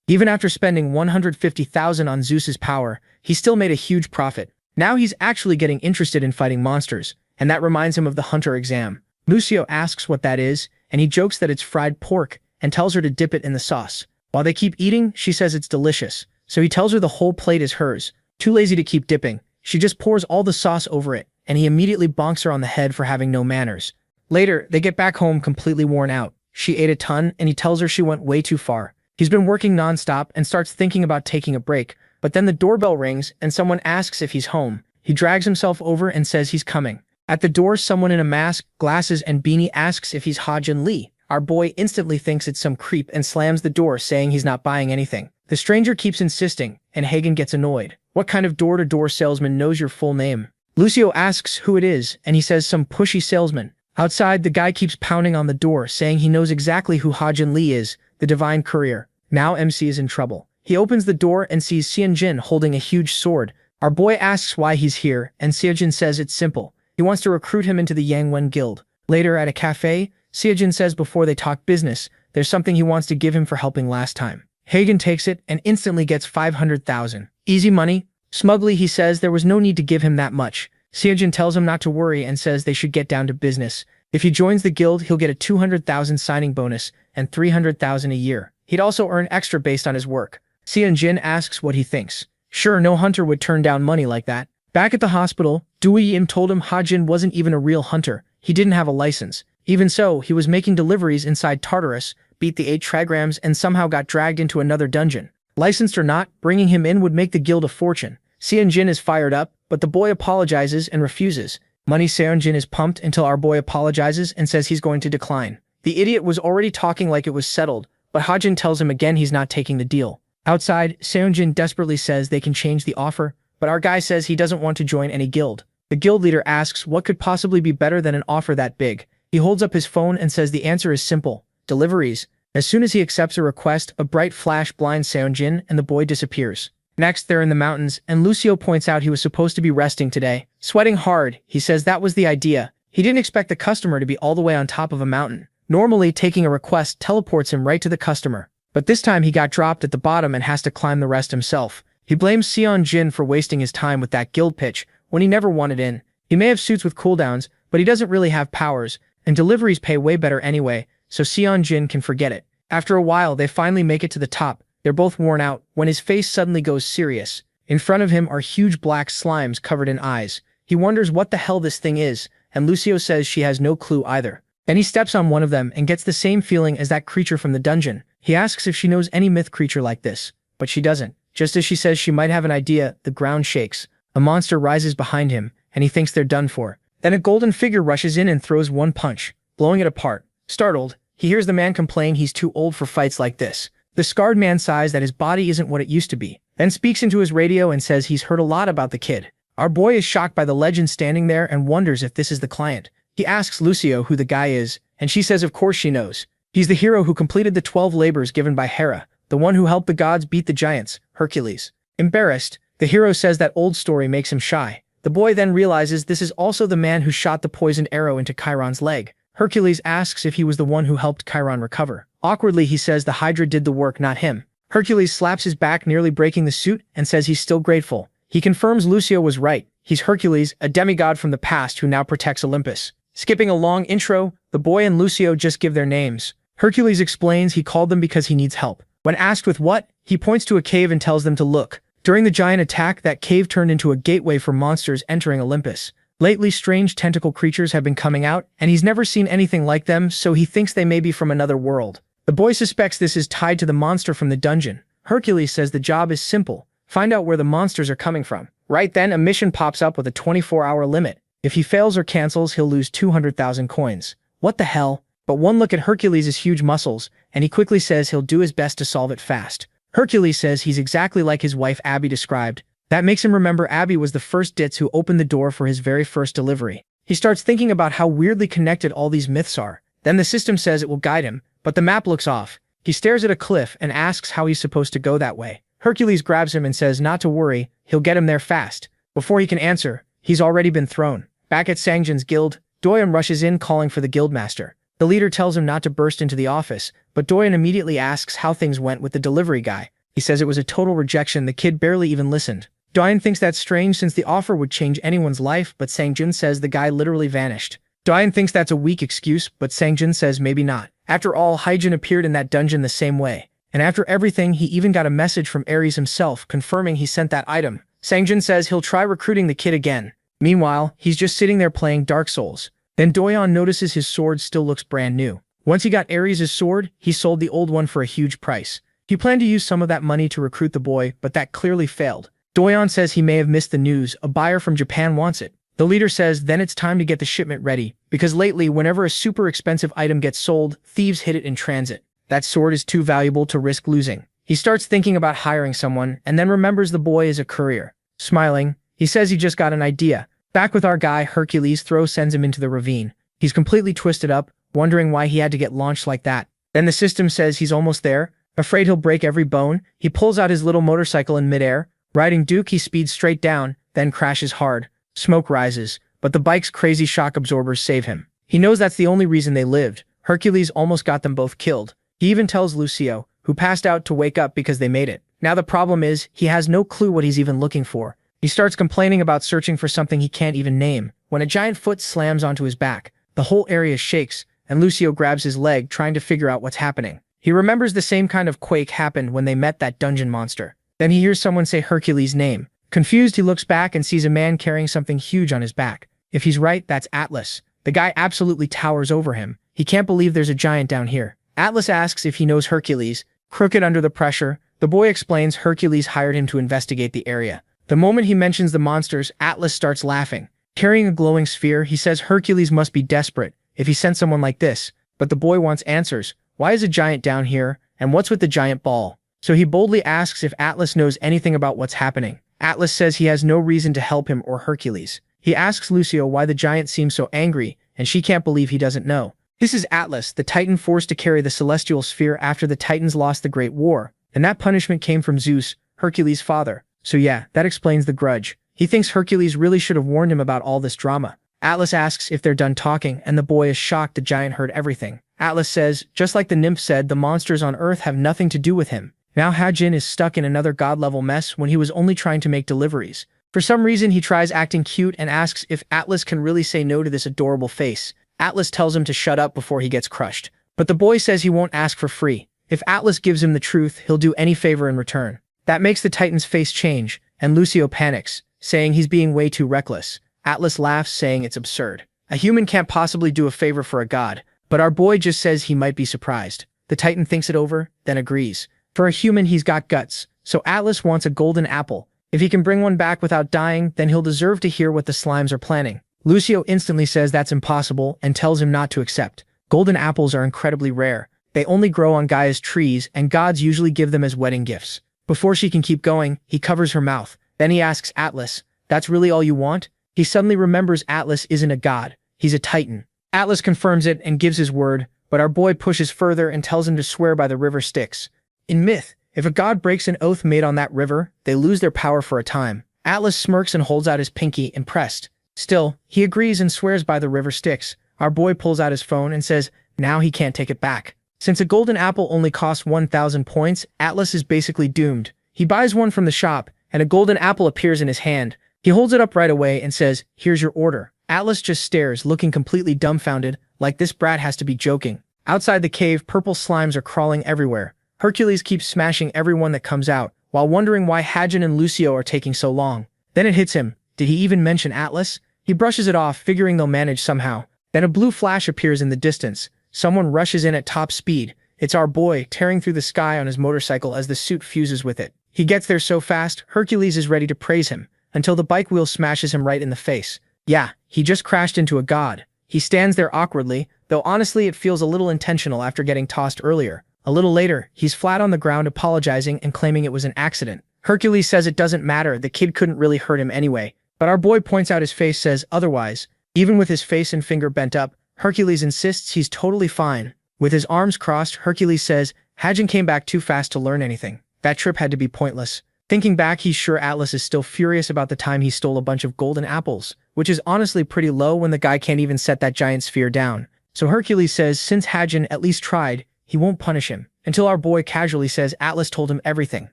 Even after spending 150,000 on Zeus's power, he still made a huge profit. Now he's actually getting interested in fighting monsters, and that reminds him of the hunter exam. Lucio asks what that is, and he jokes that it's fried pork and tells her to dip it in the sauce. While they keep eating, she says it's delicious, so he tells her the whole plate is hers. Too lazy to keep dipping, she just pours all the sauce over it, and he immediately bonks her on the head for having no manners. Later, they get back home completely worn out. She ate a ton, and he tells her she went way too far. He's been working nonstop and starts thinking about taking a break, but then the doorbell rings and someone asks if he's home. He drags himself over and says he's coming. At the door, someone in a mask, glasses, and beanie asks if he's Ha-Jun Lee. Our boy instantly thinks it's some creep and slams the door, saying he's not buying anything. The stranger keeps insisting, and Hagen gets annoyed. What kind of door-to-door salesman knows your full name? Lucio asks who it is, and he says some pushy salesman. Outside, the guy keeps pounding on the door, saying he knows exactly who Ha-Jun Lee is, the divine courier. Now MC is in trouble. He opens the door and sees Seonjin holding a huge sword. Our boy asks why he's here, and Seonjin says it's simple. He wants to recruit him into the Yangwen Guild. Later at a cafe, Seonjin says before they talk business, there's something he wants to give him for helping last time. Hagen takes it and instantly gets 500,000. Easy money. Smugly he says there was no need to give him that much. Seonjin tells him not to worry and says they should get down to business. If he joins the guild, he'll get a 200,000 signing bonus and 300,000 a year. He'd also earn extra based on his work. Seonjin asks what he thinks. Sure, no hunter would turn down money like that. Back at the hospital, Dui-im told him Hajin wasn't even a real hunter. He didn't have a license. Even so, he was making deliveries inside Tartarus, beat the 8 trigrams, and somehow got dragged into another dungeon. Licensed or not, bringing him in would make the guild a fortune. Seonjin is fired up, but the boy apologizes and refuses. Money Seonjin is pumped until our boy apologizes and says he's going to decline. The idiot was already talking like it was settled, but Hajin tells him again he's not taking the deal. Outside, Seonjin desperately says they can change the offer, but our guy says he doesn't want to join any guild. The guild leader asks what could possibly be better than an offer that big. He holds up his phone and says the answer is simple: deliveries. As soon as he accepts a request, a bright flash blinds Seonjin and the boy disappears. Next, they're in the mountains, and Lucio points out he was supposed to be resting today. Sweating hard, he says that was the idea. He didn't expect the customer to be all the way on top of a mountain. Normally, taking a request teleports him right to the customer. But this time he got dropped at the bottom and has to climb the rest himself. He blames Seonjin for wasting his time with that guild pitch when he never wanted in. He may have suits with cooldowns, but he doesn't really have powers, and deliveries pay way better anyway, so Seonjin can forget it. After a while, they finally make it to the top. They're both worn out when his face suddenly goes serious. In front of him are huge black slimes covered in eyes. He wonders what the hell this thing is, and Lucio says she has no clue either. Then he steps on one of them and gets the same feeling as that creature from the dungeon. He asks if she knows any myth creature like this, but she doesn't. Just as she says she might have an idea, the ground shakes. A monster rises behind him, and he thinks they're done for. Then a golden figure rushes in and throws one punch, blowing it apart. Startled, he hears the man complain he's too old for fights like this. The scarred man sighs that his body isn't what it used to be, then speaks into his radio and says he's heard a lot about the kid. Our boy is shocked by the legend standing there and wonders if this is the client. He asks Lucio who the guy is, and she says of course she knows. He's the hero who completed the 12 labors given by Hera, the one who helped the gods beat the giants, Hercules. Embarrassed, the hero says that old story makes him shy. The boy then realizes this is also the man who shot the poisoned arrow into Chiron's leg. Hercules asks if he was the one who helped Chiron recover. Awkwardly, he says the Hydra did the work, not him. Hercules slaps his back, nearly breaking the suit, and says he's still grateful. He confirms Lucio was right. He's Hercules, a demigod from the past who now protects Olympus. Skipping a long intro, the boy and Lucio just give their names. Hercules explains he called them because he needs help. When asked with what, he points to a cave and tells them to look. During the giant attack, that cave turned into a gateway for monsters entering Olympus. Lately, strange tentacle creatures have been coming out, and he's never seen anything like them, so he thinks they may be from another world. The boy suspects this is tied to the monster from the dungeon. Hercules says the job is simple: find out where the monsters are coming from. Right then, a mission pops up with a 24-hour limit. If he fails or cancels, he'll lose 200,000 coins. What the hell? But one look at Hercules' huge muscles, and he quickly says he'll do his best to solve it fast. Hercules says he's exactly like his wife Abby described. That makes him remember Abby was the first ditz who opened the door for his very first delivery. He starts thinking about how weirdly connected all these myths are. Then the system says it will guide him, but the map looks off. He stares at a cliff and asks how he's supposed to go that way. Hercules grabs him and says not to worry, he'll get him there fast. Before he can answer, he's already been thrown. Back at Sangjin's guild, Doyeon rushes in calling for the guildmaster. The leader tells him not to burst into the office, but Doyeon immediately asks how things went with the delivery guy. He says it was a total rejection, the kid barely even listened. Doyeon thinks that's strange since the offer would change anyone's life, but Sangjin says the guy literally vanished. Doyeon thinks that's a weak excuse, but Sangjin says maybe not. After all, Hyjin appeared in that dungeon the same way. And after everything, he even got a message from Ares himself confirming he sent that item. Sangjin says he'll try recruiting the kid again. Meanwhile, he's just sitting there playing Dark Souls. Then Doyeon notices his sword still looks brand new. Once he got Ares' sword, he sold the old one for a huge price. He planned to use some of that money to recruit the boy, but that clearly failed. Doyeon says he may have missed the news, a buyer from Japan wants it. The leader says then it's time to get the shipment ready, because lately whenever a super expensive item gets sold, thieves hit it in transit. That sword is too valuable to risk losing. He starts thinking about hiring someone, and then remembers the boy is a courier. Smiling, he says he just got an idea. Back with our guy, Hercules sends him into the ravine. He's completely twisted up, wondering why he had to get launched like that. Then the system says he's almost there. Afraid he'll break every bone, he pulls out his little motorcycle in midair. Riding Duke, he speeds straight down, then crashes hard. Smoke rises, but the bike's crazy shock absorbers save him. He knows that's the only reason they lived. Hercules almost got them both killed. He even tells Lucio, who passed out, to wake up because they made it. Now the problem is, he has no clue what he's even looking for. He starts complaining about searching for something he can't even name, when a giant foot slams onto his back. The whole area shakes, and Lucio grabs his leg, trying to figure out what's happening. He remembers the same kind of quake happened when they met that dungeon monster. Then he hears someone say Hercules' name. Confused, he looks back and sees a man carrying something huge on his back. If he's right, that's Atlas. The guy absolutely towers over him. He can't believe there's a giant down here. Atlas asks if he knows Hercules. Crooked under the pressure, the boy explains Hercules hired him to investigate the area. The moment he mentions the monsters, Atlas starts laughing. Carrying a glowing sphere, he says Hercules must be desperate if he sent someone like this. But the boy wants answers. Why is a giant down here, and what's with the giant ball? So he boldly asks if Atlas knows anything about what's happening. Atlas says he has no reason to help him or Hercules. He asks Lucio why the giant seems so angry, and she can't believe he doesn't know. This is Atlas, the Titan forced to carry the celestial sphere after the Titans lost the Great War, and that punishment came from Zeus, Hercules' father. So yeah, that explains the grudge. He thinks Hercules really should have warned him about all this drama. Atlas asks if they're done talking, and the boy is shocked the giant heard everything. Atlas says, just like the nymph said, the monsters on Earth have nothing to do with him. Now Hajin is stuck in another god-level mess when he was only trying to make deliveries. For some reason, he tries acting cute and asks if Atlas can really say no to this adorable face. Atlas tells him to shut up before he gets crushed. But the boy says he won't ask for free. If Atlas gives him the truth, he'll do any favor in return. That makes the Titan's face change, and Lucio panics, saying he's being way too reckless. Atlas laughs, saying it's absurd. A human can't possibly do a favor for a god, but our boy just says he might be surprised. The Titan thinks it over, then agrees. For a human, he's got guts, so Atlas wants a golden apple. If he can bring one back without dying, then he'll deserve to hear what the slimes are planning. Lucio instantly says that's impossible and tells him not to accept. Golden apples are incredibly rare. They only grow on Gaia's trees, and gods usually give them as wedding gifts. Before she can keep going, he covers her mouth. Then he asks Atlas, "That's really all you want?" He suddenly remembers Atlas isn't a god. He's a Titan. Atlas confirms it and gives his word, but our boy pushes further and tells him to swear by the river Styx. In myth, if a god breaks an oath made on that river, they lose their power for a time. Atlas smirks and holds out his pinky, impressed. Still, he agrees and swears by the river Styx. Our boy pulls out his phone and says now he can't take it back. Since a golden apple only costs 1,000 points, Atlas is basically doomed. He buys one from the shop, and a golden apple appears in his hand. He holds it up right away and says, "Here's your order." Atlas just stares, looking completely dumbfounded, like this brat has to be joking. Outside the cave, purple slimes are crawling everywhere. Hercules keeps smashing everyone that comes out, while wondering why Hajin and Lucio are taking so long. Then it hits him. Did he even mention Atlas? He brushes it off, figuring they'll manage somehow. Then a blue flash appears in the distance. Someone rushes in at top speed. It's our boy, tearing through the sky on his motorcycle as the suit fuses with it. He gets there so fast, Hercules is ready to praise him, until the bike wheel smashes him right in the face. Yeah, he just crashed into a god. He stands there awkwardly, though honestly it feels a little intentional after getting tossed earlier. A little later, he's flat on the ground apologizing and claiming it was an accident. Hercules says it doesn't matter, the kid couldn't really hurt him anyway. But our boy points out his face says otherwise. Even with his face and finger bent up, Hercules insists he's totally fine. With his arms crossed, Hercules says, Hajin came back too fast to learn anything. That trip had to be pointless. Thinking back, he's sure Atlas is still furious about the time he stole a bunch of golden apples, which is honestly pretty low when the guy can't even set that giant sphere down. So Hercules says since Hajin at least tried, he won't punish him, until our boy casually says Atlas told him everything.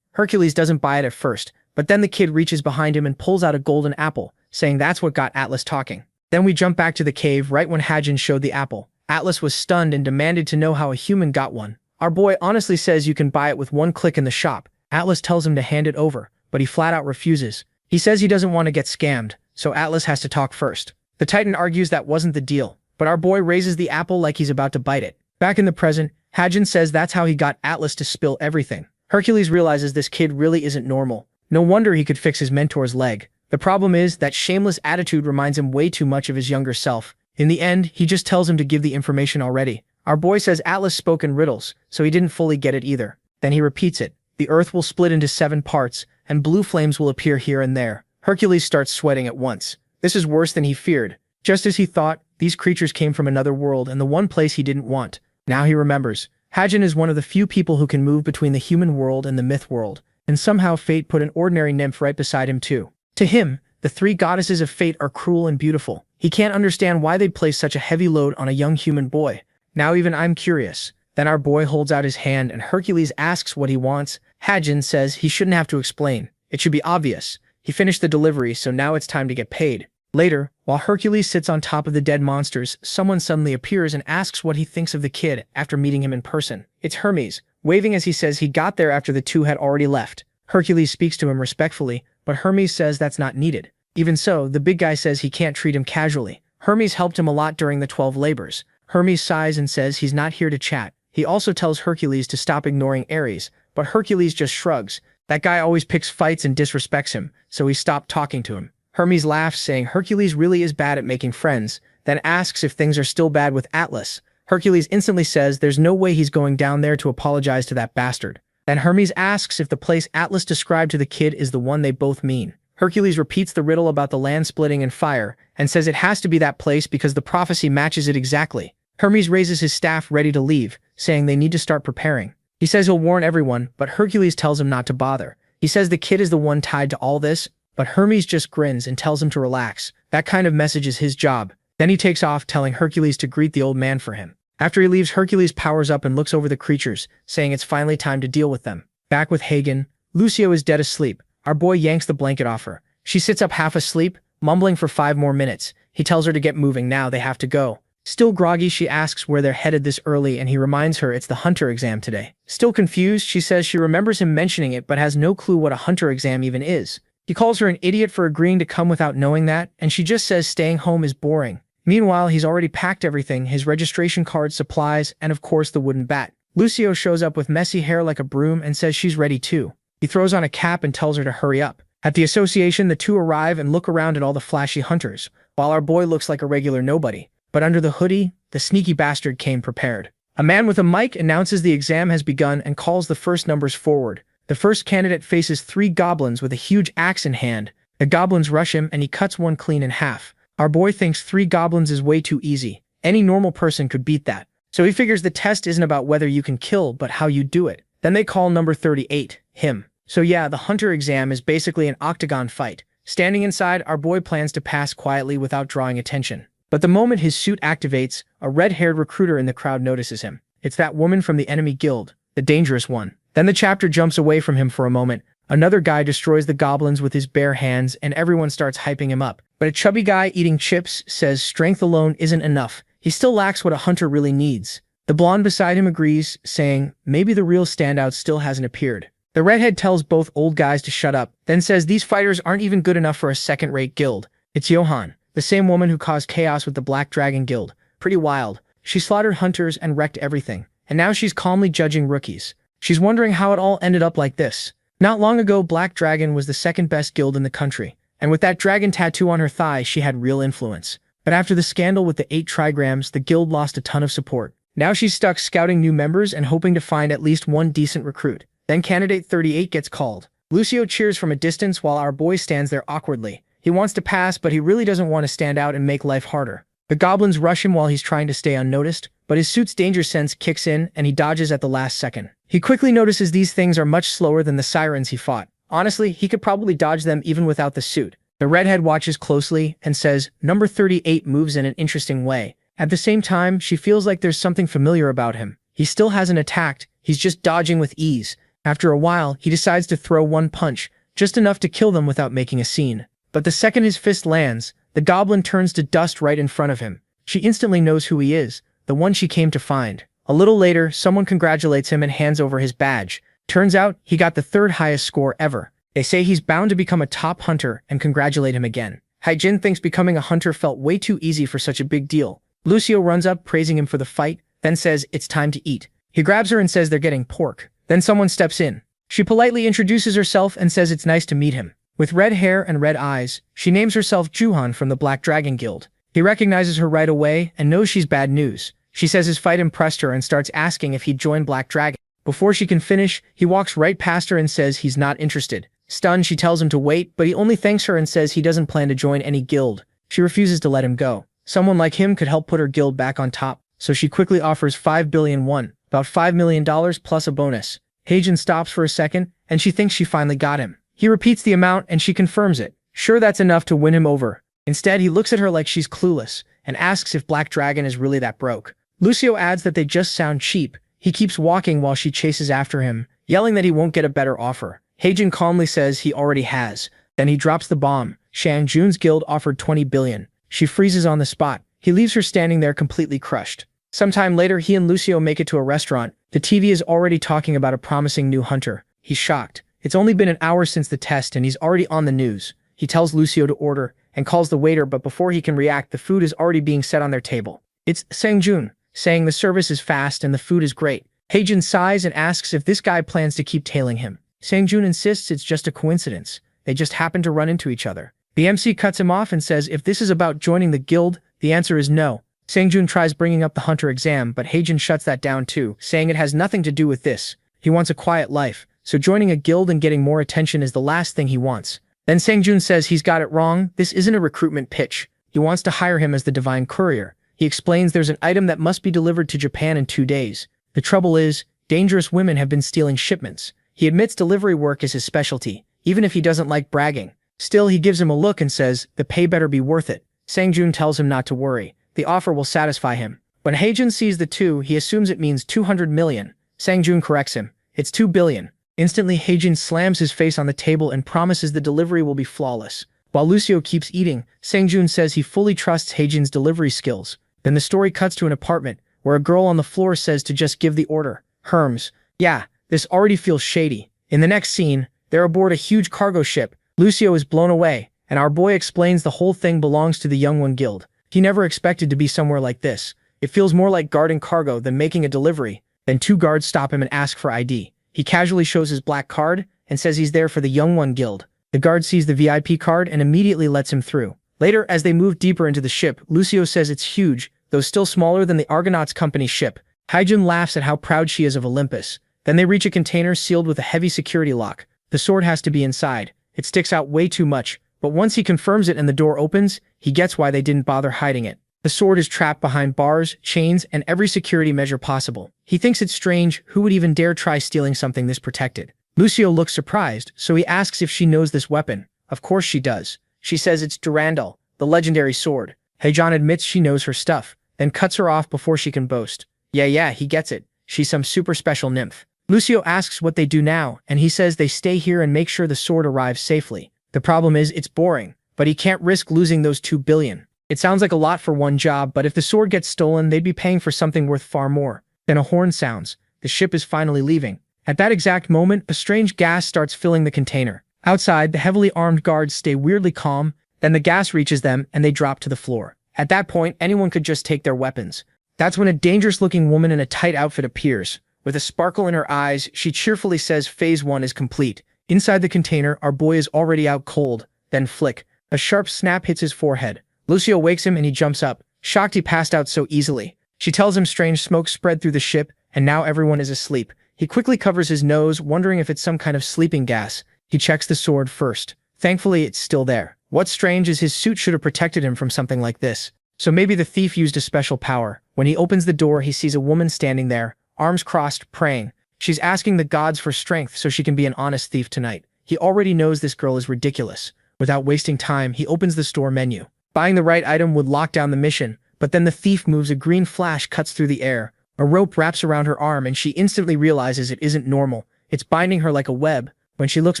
Hercules doesn't buy it at first, but then the kid reaches behind him and pulls out a golden apple, saying that's what got Atlas talking. Then we jump back to the cave right when Hajin showed the apple. Atlas was stunned and demanded to know how a human got one. Our boy honestly says you can buy it with one click in the shop. Atlas tells him to hand it over, but he flat out refuses. He says he doesn't want to get scammed, so Atlas has to talk first. The Titan argues that wasn't the deal, but our boy raises the apple like he's about to bite it. Back in the present, Hajin says that's how he got Atlas to spill everything. Hercules realizes this kid really isn't normal. No wonder he could fix his mentor's leg. The problem is that shameless attitude reminds him way too much of his younger self. In the end, he just tells him to give the information already. Our boy says Atlas spoke in riddles, so he didn't fully get it either. Then he repeats it. The earth will split into 7 parts, and blue flames will appear here and there. Hercules starts sweating at once. This is worse than he feared. Just as he thought, these creatures came from another world and the one place he didn't want. Now he remembers. Hajin is one of the few people who can move between the human world and the myth world, and somehow fate put an ordinary nymph right beside him too. To him, the three goddesses of fate are cruel and beautiful. He can't understand why they'd place such a heavy load on a young human boy. Now even I'm curious. Then our boy holds out his hand and Hercules asks what he wants. Hajin says he shouldn't have to explain. It should be obvious. He finished the delivery, so now it's time to get paid. Later, while Hercules sits on top of the dead monsters, someone suddenly appears and asks what he thinks of the kid after meeting him in person. It's Hermes, waving as he says he got there after the two had already left. Hercules speaks to him respectfully, but Hermes says that's not needed. Even so, the big guy says he can't treat him casually. Hermes helped him a lot during the 12 labors. Hermes sighs and says he's not here to chat. He also tells Hercules to stop ignoring Ares, but Hercules just shrugs. That guy always picks fights and disrespects him, so he stopped talking to him. Hermes laughs, saying Hercules really is bad at making friends, then asks if things are still bad with Atlas. Hercules instantly says there's no way he's going down there to apologize to that bastard. Then Hermes asks if the place Atlas described to the kid is the one they both mean. Hercules repeats the riddle about the land splitting and fire, and says it has to be that place because the prophecy matches it exactly. Hermes raises his staff ready to leave, saying they need to start preparing. He says he'll warn everyone, but Hercules tells him not to bother. He says the kid is the one tied to all this, but Hermes just grins and tells him to relax. That kind of message is his job. Then he takes off, telling Hercules to greet the old man for him. After he leaves, Hercules powers up and looks over the creatures, saying it's finally time to deal with them. Back with Hagen, Lucio is dead asleep. Our boy yanks the blanket off her. She sits up half asleep, mumbling for 5 more minutes. He tells her to get moving now, they have to go. Still groggy, she asks where they're headed this early, and he reminds her it's the hunter exam today. Still confused, she says she remembers him mentioning it but has no clue what a hunter exam even is. He calls her an idiot for agreeing to come without knowing that, and she just says staying home is boring. Meanwhile, he's already packed everything, his registration card, supplies, and of course the wooden bat. Lucio shows up with messy hair like a broom and says she's ready too. He throws on a cap and tells her to hurry up. At the association, the two arrive and look around at all the flashy hunters, while our boy looks like a regular nobody. But under the hoodie, the sneaky bastard came prepared. A man with a mic announces the exam has begun and calls the first numbers forward. The first candidate faces 3 goblins with a huge axe in hand. The goblins rush him and he cuts one clean in half. Our boy thinks 3 goblins is way too easy. Any normal person could beat that. So he figures the test isn't about whether you can kill, but how you do it. Then they call number 38, him. So yeah, the hunter exam is basically an octagon fight. Standing inside, our boy plans to pass quietly without drawing attention. But the moment his suit activates, a red-haired recruiter in the crowd notices him. It's that woman from the enemy guild, the dangerous one. Then the chapter jumps away from him for a moment. Another guy destroys the goblins with his bare hands and everyone starts hyping him up. But a chubby guy eating chips says strength alone isn't enough. He still lacks what a hunter really needs. The blonde beside him agrees, saying maybe the real standout still hasn't appeared. The redhead tells both old guys to shut up, then says these fighters aren't even good enough for a second-rate guild. It's Johan, the same woman who caused chaos with the Black Dragon Guild. Pretty wild. She slaughtered hunters and wrecked everything. And now she's calmly judging rookies. She's wondering how it all ended up like this. Not long ago, Black Dragon was the second best guild in the country. And with that dragon tattoo on her thigh, she had real influence. But after the scandal with the 8 trigrams, the guild lost a ton of support. Now she's stuck scouting new members and hoping to find at least one decent recruit. Then candidate 38 gets called. Lucio cheers from a distance while our boy stands there awkwardly. He wants to pass, but he really doesn't want to stand out and make life harder. The goblins rush him while he's trying to stay unnoticed, but his suit's danger sense kicks in and he dodges at the last second. He quickly notices these things are much slower than the sirens he fought. Honestly, he could probably dodge them even without the suit. The redhead watches closely and says, number 38 moves in an interesting way. At the same time, she feels like there's something familiar about him. He still hasn't attacked, he's just dodging with ease. After a while, he decides to throw one punch, just enough to kill them without making a scene. But the second his fist lands, the goblin turns to dust right in front of him. She instantly knows who he is, the one she came to find. A little later, someone congratulates him and hands over his badge. Turns out, he got the 3rd highest score ever. They say he's bound to become a top hunter and congratulate him again. Haijin thinks becoming a hunter felt way too easy for such a big deal. Lucio runs up, praising him for the fight, then says it's time to eat. He grabs her and says they're getting pork. Then someone steps in. She politely introduces herself and says it's nice to meet him. With red hair and red eyes, she names herself Juhan from the Black Dragon Guild. He recognizes her right away and knows she's bad news. She says his fight impressed her and starts asking if he'd join Black Dragon. Before she can finish, he walks right past her and says he's not interested. Stunned, she tells him to wait, but he only thanks her and says he doesn't plan to join any guild. She refuses to let him go. Someone like him could help put her guild back on top, so she quickly offers 5 billion won, about $5 million plus a bonus. Heijin stops for a second, and she thinks she finally got him. He repeats the amount, and she confirms it. Sure, that's enough to win him over. Instead, he looks at her like she's clueless, and asks if Black Dragon is really that broke. Lucio adds that they just sound cheap. He keeps walking while she chases after him, yelling that he won't get a better offer. Heijin calmly says he already has. Then he drops the bomb. Shang Jun's guild offered 20 billion. She freezes on the spot. He leaves her standing there completely crushed. Sometime later, he and Lucio make it to a restaurant. The TV is already talking about a promising new hunter. He's shocked. It's only been an hour since the test and he's already on the news. He tells Lucio to order and calls the waiter, but before he can react, the food is already being set on their table. It's Sang Jun, saying the service is fast and the food is great. Heijin sighs and asks if this guy plans to keep tailing him. Sang Jun insists it's just a coincidence. They just happen to run into each other. The MC cuts him off and says if this is about joining the guild, the answer is no. Sang Jun tries bringing up the hunter exam, but Heijin shuts that down too, saying it has nothing to do with this. He wants a quiet life, so joining a guild and getting more attention is the last thing he wants. Then Sang Jun says he's got it wrong. This isn't a recruitment pitch. He wants to hire him as the divine courier. He explains there's an item that must be delivered to Japan in 2 days. The trouble is, dangerous women have been stealing shipments. He admits delivery work is his specialty, even if he doesn't like bragging. Still, he gives him a look and says, the pay better be worth it. Sang Jun tells him not to worry. The offer will satisfy him. When Heijin sees the 2, he assumes it means 200 million. Sang Jun corrects him. It's 2 billion. Instantly, Heijin slams his face on the table and promises the delivery will be flawless. While Lucio keeps eating, Sang Jun says he fully trusts Heijin's delivery skills. Then the story cuts to an apartment, where a girl on the floor says to just give the order. Herms. Yeah, this already feels shady. In the next scene, they're aboard a huge cargo ship. Lucio is blown away, and our boy explains the whole thing belongs to the Young One Guild. He never expected to be somewhere like this. It feels more like guarding cargo than making a delivery. Then 2 guards stop him and ask for ID. He casually shows his black card and says he's there for the Young One Guild. The guard sees the VIP card and immediately lets him through. Later, as they move deeper into the ship, Lucio says it's huge, though still smaller than the Argonauts Company ship. Heijin laughs at how proud she is of Olympus. Then they reach a container sealed with a heavy security lock. The sword has to be inside. It sticks out way too much, but once he confirms it and the door opens, he gets why they didn't bother hiding it. The sword is trapped behind bars, chains, and every security measure possible. He thinks it's strange, who would even dare try stealing something this protected? Lucio looks surprised, so he asks if she knows this weapon. Of course she does. She says it's Durandal, the legendary sword. Heijin admits she knows her stuff, then cuts her off before she can boast. Yeah, he gets it. She's some super special nymph. Lucio asks what they do now, and he says they stay here and make sure the sword arrives safely. The problem is it's boring, but he can't risk losing those 2 billion. It sounds like a lot for one job, but if the sword gets stolen, they'd be paying for something worth far more. Then a horn sounds. The ship is finally leaving. At that exact moment, a strange gas starts filling the container. Outside, the heavily armed guards stay weirdly calm, then the gas reaches them and they drop to the floor. At that point, anyone could just take their weapons. That's when a dangerous-looking woman in a tight outfit appears. With a sparkle in her eyes, she cheerfully says Phase 1 is complete. Inside the container, our boy is already out cold. Then flick. A sharp snap hits his forehead. Lucio wakes him and he jumps up, shocked he passed out so easily. She tells him strange smoke spread through the ship, and now everyone is asleep. He quickly covers his nose, wondering if it's some kind of sleeping gas. He checks the sword first. Thankfully, it's still there. What's strange is his suit should have protected him from something like this. So maybe the thief used a special power. When he opens the door, he sees a woman standing there, arms crossed, praying. She's asking the gods for strength so she can be an honest thief tonight. He already knows this girl is ridiculous. Without wasting time, he opens the store menu. Buying the right item would lock down the mission, but then the thief moves. A green flash cuts through the air. A rope wraps around her arm and she instantly realizes it isn't normal. It's binding her like a web. When she looks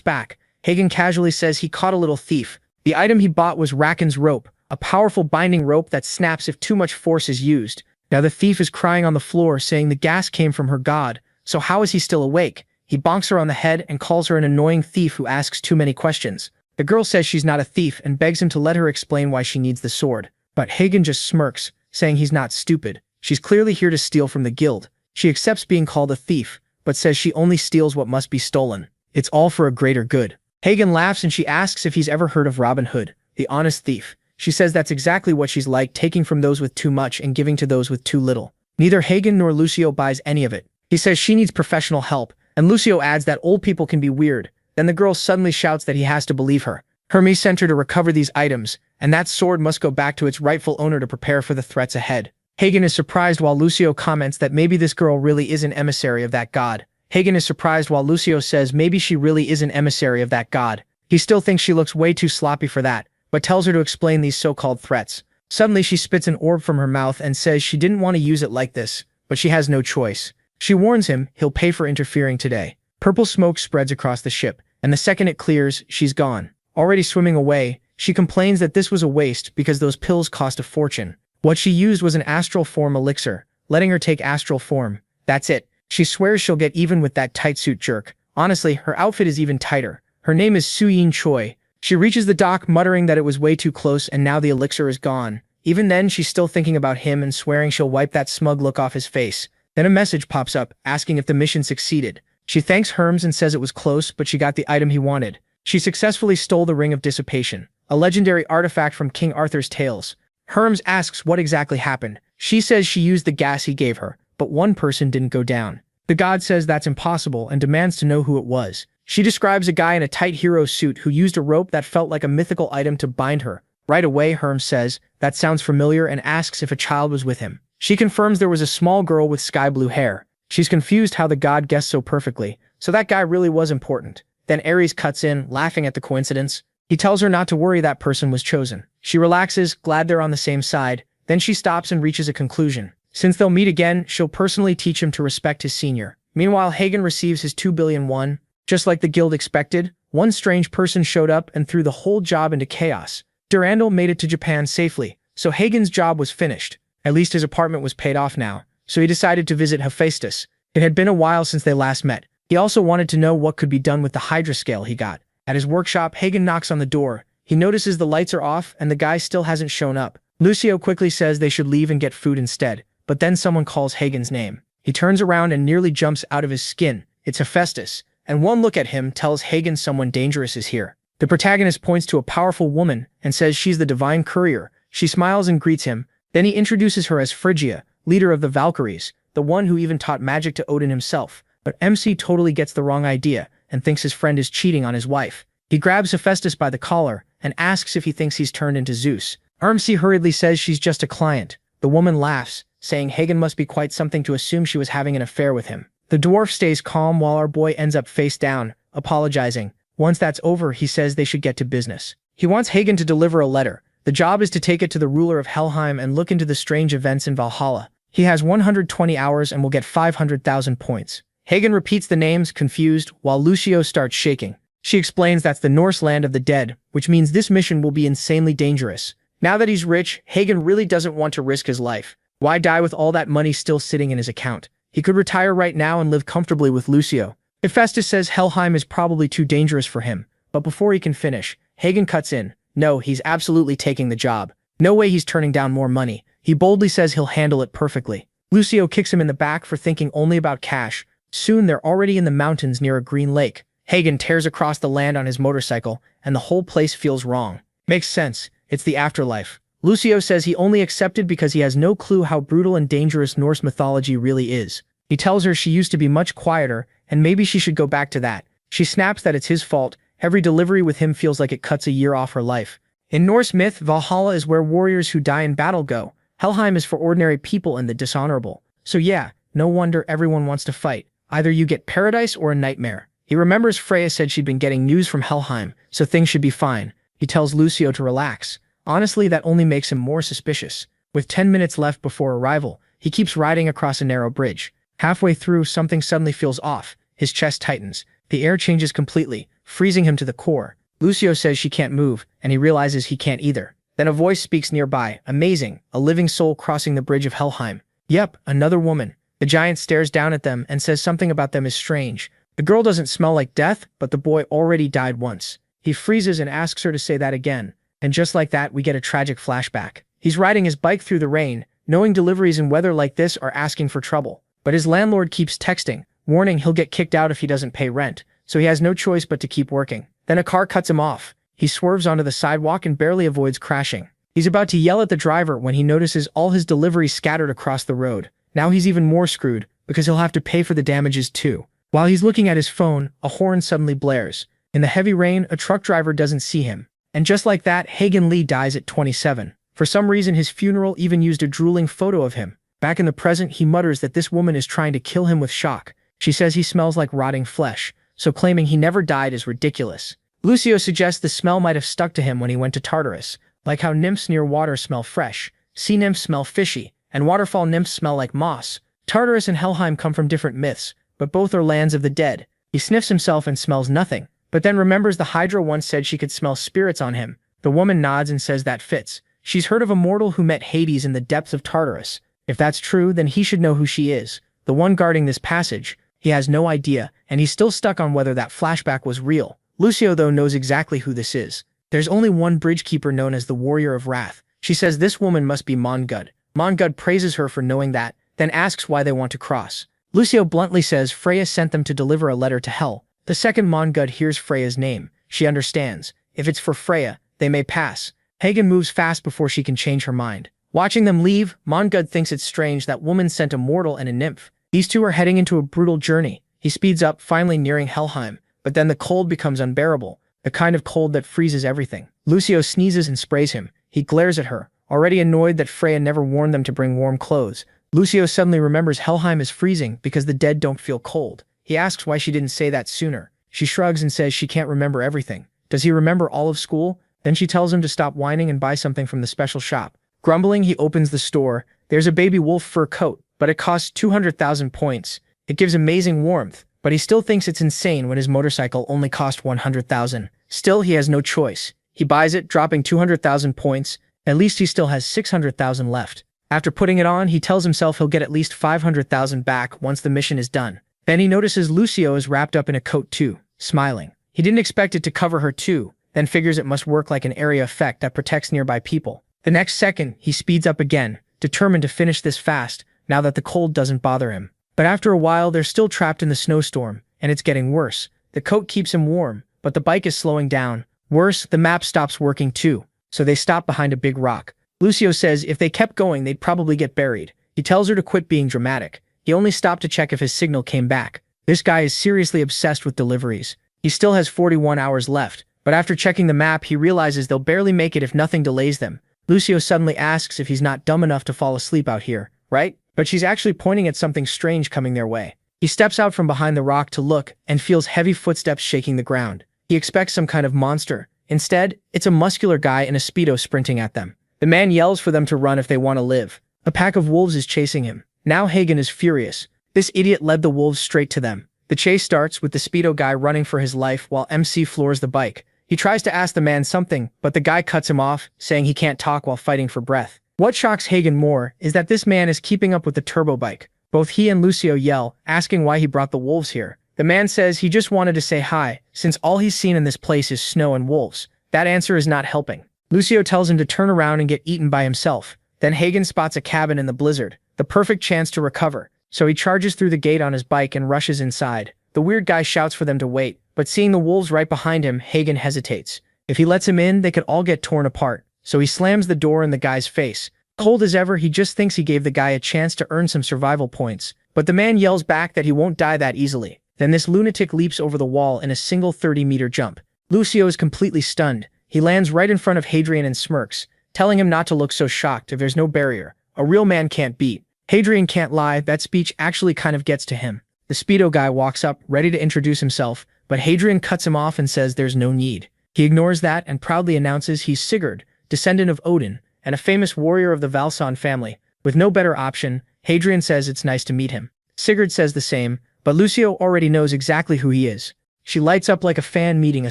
back, Hagen casually says he caught a little thief. The item he bought was Raken's rope, a powerful binding rope that snaps if too much force is used. Now the thief is crying on the floor, saying the gas came from her god, so how is he still awake? He bonks her on the head and calls her an annoying thief who asks too many questions. The girl says she's not a thief and begs him to let her explain why she needs the sword. But Hagen just smirks, saying he's not stupid. She's clearly here to steal from the guild. She accepts being called a thief, but says she only steals what must be stolen. It's all for a greater good. Hagen laughs and she asks if he's ever heard of Robin Hood, the honest thief. She says that's exactly what she's like, taking from those with too much and giving to those with too little. Neither Hagen nor Lucio buys any of it. He says she needs professional help, and Lucio adds that old people can be weird. Then the girl suddenly shouts that he has to believe her. Hermes sent her to recover these items, and that sword must go back to its rightful owner to prepare for the threats ahead. Hagen is surprised while Lucio comments that maybe this girl really is an emissary of that god. Hagen is surprised while Lucio says maybe she really is an emissary of that god. He still thinks she looks way too sloppy for that, but tells her to explain these so-called threats. Suddenly she spits an orb from her mouth and says she didn't want to use it like this, but she has no choice. She warns him he'll pay for interfering today. Purple smoke spreads across the ship, and the second it clears, she's gone. Already swimming away, she complains that this was a waste because those pills cost a fortune. What she used was an astral form elixir, letting her take astral form. That's it. She swears she'll get even with that tight suit jerk. Honestly, her outfit is even tighter. Her name is Suyin Choi. She reaches the dock muttering that it was way too close and now the elixir is gone. Even then, she's still thinking about him and swearing she'll wipe that smug look off his face. Then a message pops up, asking if the mission succeeded. She thanks Hermes and says it was close, but she got the item he wanted. She successfully stole the Ring of Dissipation, a legendary artifact from King Arthur's tales. Hermes asks what exactly happened. She says she used the gas he gave her, but one person didn't go down. The god says that's impossible and demands to know who it was. She describes a guy in a tight hero suit who used a rope that felt like a mythical item to bind her. Right away, Hermes says, that sounds familiar, and asks if a child was with him. She confirms there was a small girl with sky blue hair. She's confused how the god guessed so perfectly, so that guy really was important. Then Ares cuts in, laughing at the coincidence. He tells her not to worry, that person was chosen. She relaxes, glad they're on the same side. Then she stops and reaches a conclusion. Since they'll meet again, she'll personally teach him to respect his senior. Meanwhile, Hagen receives his 2 billion won. Just like the guild expected, one strange person showed up and threw the whole job into chaos. Durandal made it to Japan safely, so Hagen's job was finished. At least his apartment was paid off now, so he decided to visit Hephaestus. It had been a while since they last met. He also wanted to know what could be done with the Hydra scale he got. At his workshop, Hagen knocks on the door. He notices the lights are off and the guy still hasn't shown up. Lucio quickly says they should leave and get food instead, but then someone calls Hagen's name. He turns around and nearly jumps out of his skin. It's Hephaestus, and one look at him tells Hagen someone dangerous is here. The protagonist points to a powerful woman and says she's the divine courier. She smiles and greets him. Then he introduces her as Phrygia, leader of the Valkyries, the one who even taught magic to Odin himself. But MC totally gets the wrong idea and thinks his friend is cheating on his wife. He grabs Hephaestus by the collar and asks if he thinks he's turned into Zeus. MC hurriedly says she's just a client. The woman laughs, saying Hagen must be quite something to assume she was having an affair with him. The dwarf stays calm while our boy ends up face down, apologizing. Once that's over, he says they should get to business. He wants Hagen to deliver a letter. The job is to take it to the ruler of Helheim and look into the strange events in Valhalla. He has 120 hours and will get 500,000 points. Hagen repeats the names, confused, while Lucio starts shaking. She explains that's the Norse land of the dead, which means this mission will be insanely dangerous. Now that he's rich, Hagen really doesn't want to risk his life. Why die with all that money still sitting in his account? He could retire right now and live comfortably with Lucio. Hephaestus says Helheim is probably too dangerous for him, but before he can finish, Hagen cuts in. No, he's absolutely taking the job. No way he's turning down more money. He boldly says he'll handle it perfectly. Lucio kicks him in the back for thinking only about cash. Soon they're already in the mountains near a green lake. Hagen tears across the land on his motorcycle, and the whole place feels wrong. Makes sense. It's the afterlife. Lucio says he only accepted because he has no clue how brutal and dangerous Norse mythology really is. He tells her she used to be much quieter, and maybe she should go back to that. She snaps that it's his fault. Every delivery with him feels like it cuts a year off her life. In Norse myth, Valhalla is where warriors who die in battle go. Helheim is for ordinary people and the dishonorable. So yeah, no wonder everyone wants to fight. Either you get paradise or a nightmare. He remembers Freya said she'd been getting news from Helheim, so things should be fine. He tells Lucio to relax. Honestly, that only makes him more suspicious. With 10 minutes left before arrival, he keeps riding across a narrow bridge. Halfway through, something suddenly feels off. His chest tightens. The air changes completely, freezing him to the core. Lucio says she can't move, and he realizes he can't either. Then a voice speaks nearby. Amazing, a living soul crossing the bridge of Helheim. Yep, another woman. The giant stares down at them and says something about them is strange. The girl doesn't smell like death, but the boy already died once. He freezes and asks her to say that again. And just like that, we get a tragic flashback. He's riding his bike through the rain, knowing deliveries in weather like this are asking for trouble. But his landlord keeps texting, warning he'll get kicked out if he doesn't pay rent, so he has no choice but to keep working. Then a car cuts him off. He swerves onto the sidewalk and barely avoids crashing. He's about to yell at the driver when he notices all his deliveries scattered across the road. Now he's even more screwed, because he'll have to pay for the damages too. While he's looking at his phone, a horn suddenly blares. In the heavy rain, a truck driver doesn't see him. And just like that, Hagen Lee dies at 27. For some reason, his funeral even used a drooling photo of him. Back in the present, he mutters that this woman is trying to kill him with shock. She says he smells like rotting flesh, so claiming he never died is ridiculous. Lucio suggests the smell might have stuck to him when he went to Tartarus, like how nymphs near water smell fresh, sea nymphs smell fishy, and waterfall nymphs smell like moss. Tartarus and Helheim come from different myths, but both are lands of the dead. He sniffs himself and smells nothing, but then remembers the Hydra once said she could smell spirits on him. The woman nods and says that fits. She's heard of a mortal who met Hades in the depths of Tartarus. If that's true, then he should know who she is. The one guarding this passage. He has no idea, and he's still stuck on whether that flashback was real. Lucio, though, knows exactly who this is. There's only one bridgekeeper known as the Warrior of Wrath. She says this woman must be Mongud. Mongud praises her for knowing that, then asks why they want to cross. Lucio bluntly says Freya sent them to deliver a letter to Hel. The second Mongud hears Freya's name. She understands. If it's for Freya, they may pass. Hagen moves fast before she can change her mind. Watching them leave, Mongud thinks it's strange that woman sent a mortal and a nymph. These two are heading into a brutal journey. He speeds up, finally nearing Helheim, but then the cold becomes unbearable, the kind of cold that freezes everything. Lucio sneezes and sprays him. He glares at her, already annoyed that Freya never warned them to bring warm clothes. Lucio suddenly remembers Helheim is freezing because the dead don't feel cold. He asks why she didn't say that sooner. She shrugs and says she can't remember everything. Does he remember all of school? Then she tells him to stop whining and buy something from the special shop. Grumbling, he opens the store. There's a baby wolf fur coat, but it costs 200,000 points. It gives amazing warmth, but he still thinks it's insane when his motorcycle only cost 100,000. Still, he has no choice. He buys it, dropping 200,000 points. At least he still has 600,000 left. After putting it on, he tells himself he'll get at least 500,000 back once the mission is done. Then he notices Lucio is wrapped up in a coat too, smiling. He didn't expect it to cover her too, then figures it must work like an area effect that protects nearby people. The next second, he speeds up again, determined to finish this fast, now that the cold doesn't bother him. But after a while, they're still trapped in the snowstorm, and it's getting worse. The coat keeps him warm, but the bike is slowing down. Worse, the map stops working too, so they stop behind a big rock. Lucio says if they kept going, they'd probably get buried. He tells her to quit being dramatic. He only stopped to check if his signal came back. This guy is seriously obsessed with deliveries. He still has 41 hours left, but after checking the map, he realizes they'll barely make it if nothing delays them. Lucio suddenly asks if he's not dumb enough to fall asleep out here, right? But she's actually pointing at something strange coming their way. He steps out from behind the rock to look and feels heavy footsteps shaking the ground. He expects some kind of monster. Instead, it's a muscular guy in a Speedo sprinting at them. The man yells for them to run if they want to live. A pack of wolves is chasing him. Now Hagen is furious. This idiot led the wolves straight to them. The chase starts with the Speedo guy running for his life while MC floors the bike. He tries to ask the man something, but the guy cuts him off, saying he can't talk while fighting for breath. What shocks Hagen more is that this man is keeping up with the turbo bike. Both he and Lucio yell, asking why he brought the wolves here. The man says he just wanted to say hi, since all he's seen in this place is snow and wolves. That answer is not helping. Lucio tells him to turn around and get eaten by himself. Then Hagen spots a cabin in the blizzard, the perfect chance to recover. So he charges through the gate on his bike and rushes inside. The weird guy shouts for them to wait, but seeing the wolves right behind him, Hagen hesitates. If he lets him in, they could all get torn apart. So he slams the door in the guy's face. Cold as ever, he just thinks he gave the guy a chance to earn some survival points. But the man yells back that he won't die that easily. Then this lunatic leaps over the wall in a single 30-meter jump. Lucio is completely stunned. He lands right in front of Hadrian and smirks, telling him not to look so shocked if there's no barrier. A real man can't beat. Hadrian can't lie, that speech actually kind of gets to him. The Speedo guy walks up, ready to introduce himself, but Hadrian cuts him off and says there's no need. He ignores that and proudly announces he's Sigurd, descendant of Odin, and a famous warrior of the Valson family. With no better option, Hadrian says it's nice to meet him. Sigurd says the same, but Lucio already knows exactly who he is. She lights up like a fan meeting a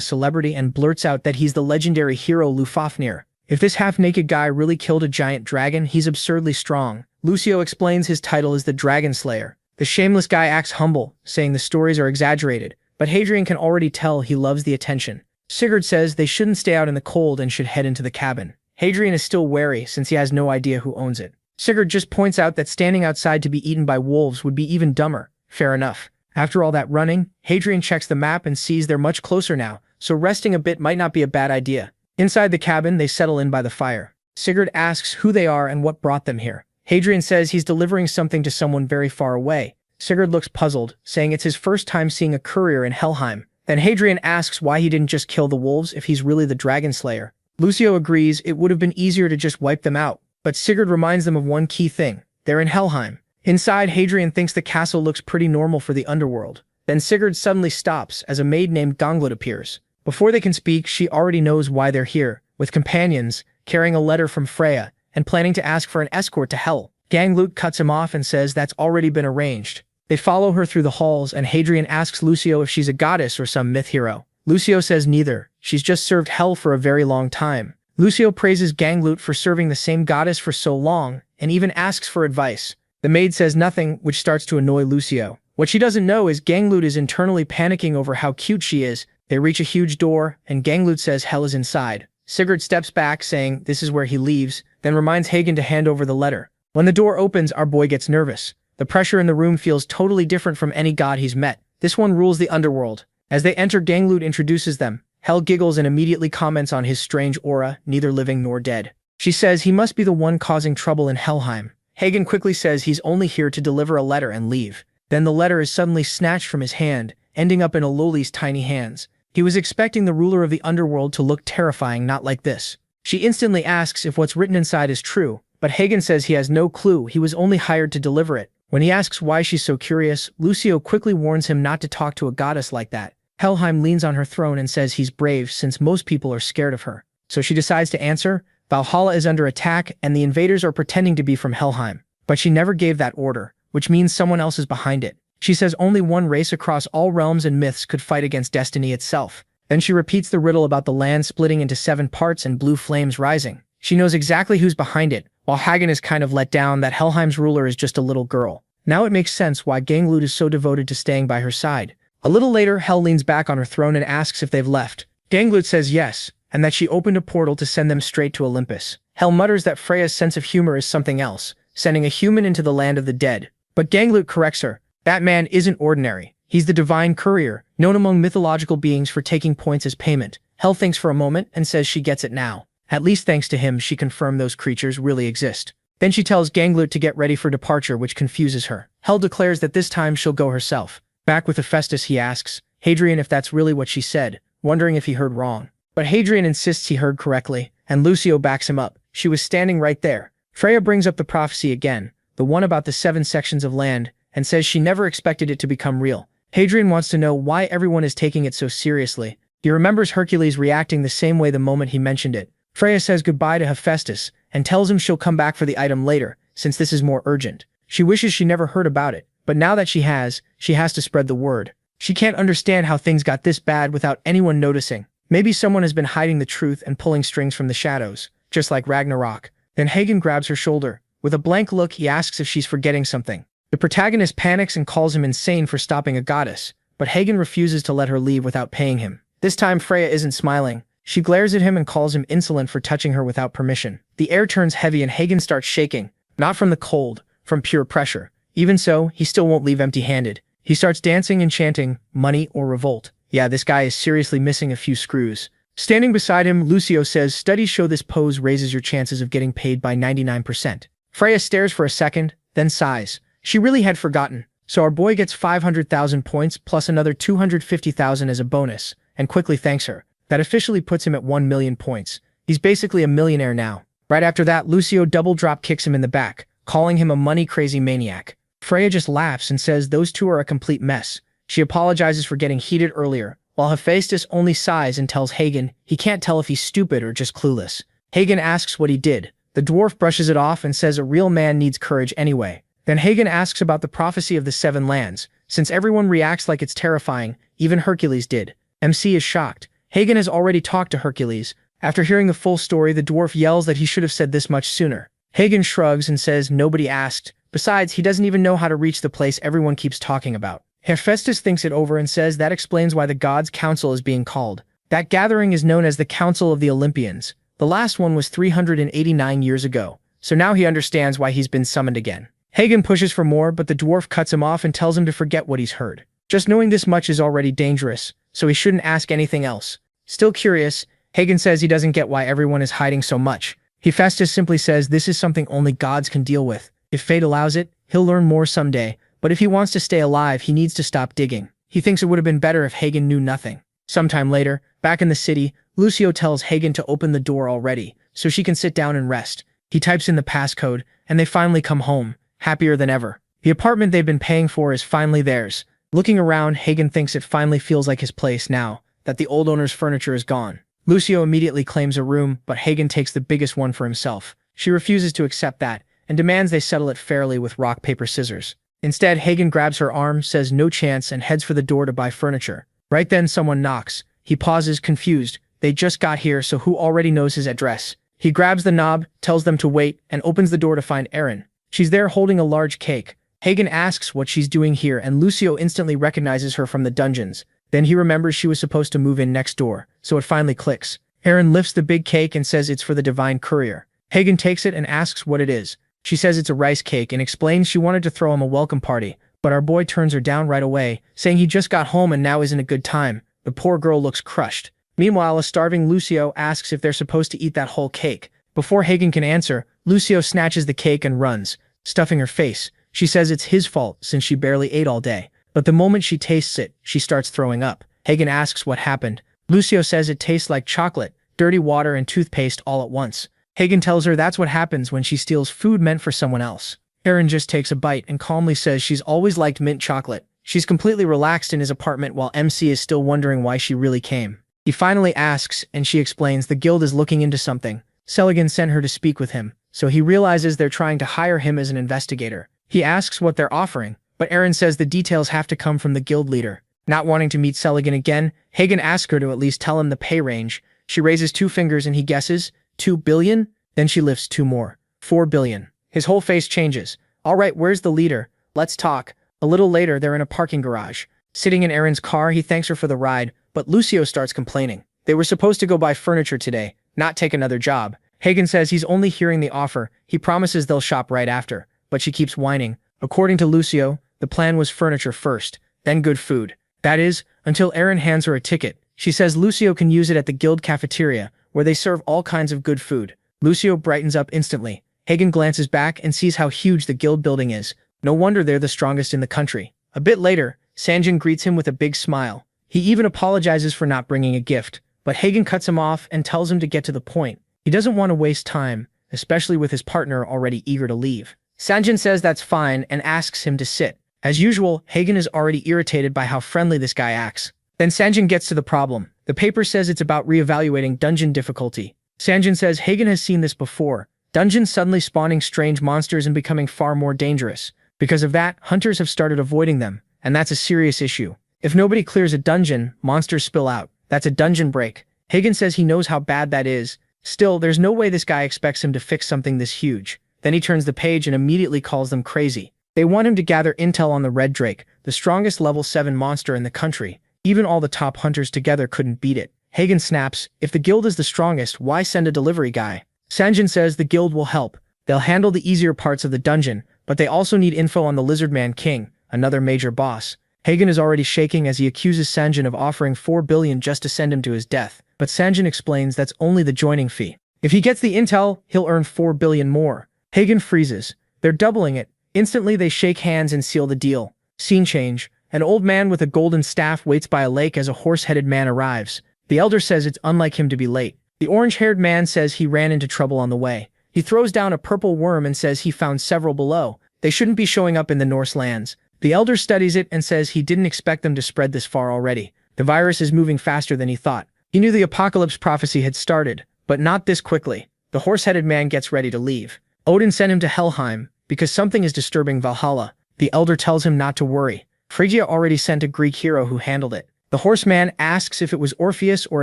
celebrity and blurts out that he's the legendary hero Lufafnir. If this half-naked guy really killed a giant dragon, he's absurdly strong. Lucio explains his title is the Dragon Slayer. The shameless guy acts humble, saying the stories are exaggerated, but Hadrian can already tell he loves the attention. Sigurd says they shouldn't stay out in the cold and should head into the cabin. Hadrian is still wary since he has no idea who owns it. Sigurd just points out that standing outside to be eaten by wolves would be even dumber. Fair enough. After all that running, Hadrian checks the map and sees they're much closer now, so resting a bit might not be a bad idea. Inside the cabin, they settle in by the fire. Sigurd asks who they are and what brought them here. Hadrian says he's delivering something to someone very far away. Sigurd looks puzzled, saying it's his first time seeing a courier in Helheim. Then Hadrian asks why he didn't just kill the wolves if he's really the Dragon Slayer. Lucio agrees it would have been easier to just wipe them out, but Sigurd reminds them of one key thing. They're in Helheim. Inside, Hadrian thinks the castle looks pretty normal for the underworld. Then Sigurd suddenly stops as a maid named Ganglut appears. Before they can speak, she already knows why they're here, with companions, carrying a letter from Freya, and planning to ask for an escort to Hel. Ganglut cuts him off and says that's already been arranged. They follow her through the halls, and Hadrian asks Lucio if she's a goddess or some myth hero. Lucio says neither. She's just served Hel for a very long time. Lucio praises Ganglut for serving the same goddess for so long, and even asks for advice. The maid says nothing, which starts to annoy Lucio. What she doesn't know is Ganglut is internally panicking over how cute she is. They reach a huge door, and Ganglut says Hel is inside. Sigurd steps back, saying this is where he leaves, then reminds Hagen to hand over the letter. When the door opens, our boy gets nervous. The pressure in the room feels totally different from any god he's met. This one rules the underworld. As they enter, Ganglut introduces them. Hel giggles and immediately comments on his strange aura, neither living nor dead. She says he must be the one causing trouble in Helheim. Hagen quickly says he's only here to deliver a letter and leave. Then the letter is suddenly snatched from his hand, ending up in Ololi's tiny hands. He was expecting the ruler of the underworld to look terrifying, not like this. She instantly asks if what's written inside is true, but Hagen says he has no clue, he was only hired to deliver it. When he asks why she's so curious, Lucio quickly warns him not to talk to a goddess like that. Helheim leans on her throne and says he's brave since most people are scared of her. So she decides to answer. Valhalla is under attack and the invaders are pretending to be from Helheim. But she never gave that order, which means someone else is behind it. She says only one race across all realms and myths could fight against destiny itself. Then she repeats the riddle about the land splitting into 7 parts and blue flames rising. She knows exactly who's behind it, while Hagen is kind of let down that Helheim's ruler is just a little girl. Now it makes sense why Ganglut is so devoted to staying by her side. A little later, Hel leans back on her throne and asks if they've left. Ganglut says yes, and that she opened a portal to send them straight to Olympus. Hel mutters that Freya's sense of humor is something else, sending a human into the land of the dead. But Ganglut corrects her. That man isn't ordinary. He's the divine courier, known among mythological beings for taking points as payment. Hel thinks for a moment and says she gets it now. At least thanks to him, she confirmed those creatures really exist. Then she tells Ganglut to get ready for departure, which confuses her. Hel declares that this time she'll go herself. Back with Hephaestus, he asks Hadrian if that's really what she said, wondering if he heard wrong. But Hadrian insists he heard correctly, and Lucio backs him up. She was standing right there. Freya brings up the prophecy again, the one about the 7 sections of land, and says she never expected it to become real. Hadrian wants to know why everyone is taking it so seriously. He remembers Hercules reacting the same way the moment he mentioned it. Freya says goodbye to Hephaestus, and tells him she'll come back for the item later, since this is more urgent. She wishes she never heard about it, but now that she has to spread the word. She can't understand how things got this bad without anyone noticing. Maybe someone has been hiding the truth and pulling strings from the shadows, just like Ragnarok. Then Hagen grabs her shoulder. With a blank look, he asks if she's forgetting something. The protagonist panics and calls him insane for stopping a goddess, but Hagen refuses to let her leave without paying him. This time Freya isn't smiling. She glares at him and calls him insolent for touching her without permission. The air turns heavy and Hagen starts shaking, not from the cold, from pure pressure. Even so, he still won't leave empty-handed. He starts dancing and chanting, money or revolt. Yeah, this guy is seriously missing a few screws. Standing beside him, Lucio says studies show this pose raises your chances of getting paid by 99%. Freya stares for a second, then sighs. She really had forgotten. So our boy gets 500,000 points plus another 250,000 as a bonus, and quickly thanks her. That officially puts him at 1 million points. He's basically a millionaire now. Right after that, Lucio double drop kicks him in the back, calling him a money-crazy maniac. Freya just laughs and says those two are a complete mess. She apologizes for getting heated earlier, while Hephaestus only sighs and tells Hagen he can't tell if he's stupid or just clueless. Hagen asks what he did. The dwarf brushes it off and says a real man needs courage anyway. Then Hagen asks about the prophecy of the 7 lands. Since everyone reacts like it's terrifying, even Hercules did. MC is shocked. Hagen has already talked to Hercules. After hearing the full story, the dwarf yells that he should have said this much sooner. Hagen shrugs and says nobody asked. Besides, he doesn't even know how to reach the place everyone keeps talking about. Hephaestus thinks it over and says that explains why the gods' council is being called. That gathering is known as the Council of the Olympians. The last one was 389 years ago, so now he understands why he's been summoned again. Hagen pushes for more, but the dwarf cuts him off and tells him to forget what he's heard. Just knowing this much is already dangerous, so he shouldn't ask anything else. Still curious, Hagen says he doesn't get why everyone is hiding so much. Hephaestus simply says this is something only gods can deal with. If fate allows it, he'll learn more someday, but if he wants to stay alive, he needs to stop digging. He thinks it would have been better if Hagen knew nothing. Sometime later, Back in the city, Lucio tells Hagen to open the door already, so she can sit down and rest. He types in the passcode, and they finally come home, happier than ever. The apartment they've been paying for is finally theirs. Looking around, Hagen thinks it finally feels like his place now that the old owner's furniture is gone. Lucio immediately claims a room, but Hagen takes the biggest one for himself. She refuses to accept that, and demands they settle it fairly with rock, paper, scissors. Instead, Hagen grabs her arm, says no chance, and heads for the door to buy furniture. Right then, someone knocks. He pauses, confused. They just got here, so who already knows his address? He grabs the knob, tells them to wait, and opens the door to find Erin. She's there holding a large cake. Hagen asks what she's doing here, and Lucio instantly recognizes her from the dungeons. Then he remembers she was supposed to move in next door, so it finally clicks. Erin lifts the big cake and says it's for the Divine Courier. Hagen takes it and asks what it is. She says it's a rice cake and explains she wanted to throw him a welcome party, but our boy turns her down right away, saying he just got home and now isn't a good time. The poor girl looks crushed. Meanwhile, a starving Lucio asks if they're supposed to eat that whole cake. Before Hagen can answer, Lucio snatches the cake and runs, stuffing her face. She says it's his fault since she barely ate all day. But the moment she tastes it, she starts throwing up. Hagen asks what happened. Lucio says it tastes like chocolate, dirty water, and toothpaste all at once. Hagen tells her that's what happens when she steals food meant for someone else. Erin just takes a bite and calmly says she's always liked mint chocolate. She's completely relaxed in his apartment while MC is still wondering why she really came. He finally asks, and she explains the guild is looking into something. Seligman sent her to speak with him, so he realizes they're trying to hire him as an investigator. He asks what they're offering, but Erin says the details have to come from the guild leader. Not wanting to meet Seligman again, Hagen asks her to at least tell him the pay range. She raises 2 fingers and he guesses, 2 billion? Then she lifts 2 more. 4 billion. His whole face changes. All right, where's the leader? Let's talk. A little later, they're in a parking garage. Sitting in Erin's car, he thanks her for the ride, but Lucio starts complaining. They were supposed to go buy furniture today, not take another job. Hagen says he's only hearing the offer. He promises they'll shop right after, but she keeps whining. According to Lucio, the plan was furniture first, then good food. That is, until Erin hands her a ticket. She says Lucio can use it at the guild cafeteria, where they serve all kinds of good food. Lucio brightens up instantly. Hagen glances back and sees how huge the guild building is. No wonder they're the strongest in the country. A bit later, Sanjin greets him with a big smile. He even apologizes for not bringing a gift, but Hagen cuts him off and tells him to get to the point. He doesn't want to waste time, especially with his partner already eager to leave. Sanjin says that's fine and asks him to sit. As usual, Hagen is already irritated by how friendly this guy acts. Then Sanjin gets to the problem. The paper says it's about reevaluating dungeon difficulty. Sanjin says Hagen has seen this before. Dungeons suddenly spawning strange monsters and becoming far more dangerous. Because of that, hunters have started avoiding them, and that's a serious issue. If nobody clears a dungeon, monsters spill out. That's a dungeon break. Hagen says he knows how bad that is. Still, there's no way this guy expects him to fix something this huge. Then he turns the page and immediately calls them crazy. They want him to gather intel on the Red Drake, the strongest level 7 monster in the country. Even all the top hunters together couldn't beat it. Hagen snaps, if the guild is the strongest, why send a delivery guy? Sanjin says the guild will help. They'll handle the easier parts of the dungeon, but they also need info on the Lizardman King, another major boss. Hagen is already shaking as he accuses Sanjin of offering 4 billion just to send him to his death, but Sanjin explains that's only the joining fee. If he gets the intel, he'll earn 4 billion more. Hagen freezes. They're doubling it. Instantly they shake hands and seal the deal. Scene change. An old man with a golden staff waits by a lake as a horse-headed man arrives. The elder says it's unlike him to be late. The orange-haired man says he ran into trouble on the way. He throws down a purple worm and says he found several below. They shouldn't be showing up in the Norse lands. The elder studies it and says he didn't expect them to spread this far already. The virus is moving faster than he thought. He knew the apocalypse prophecy had started, but not this quickly. The horse-headed man gets ready to leave. Odin sent him to Helheim because something is disturbing Valhalla. The elder tells him not to worry. Phrygia already sent a Greek hero who handled it. The horseman asks if it was Orpheus or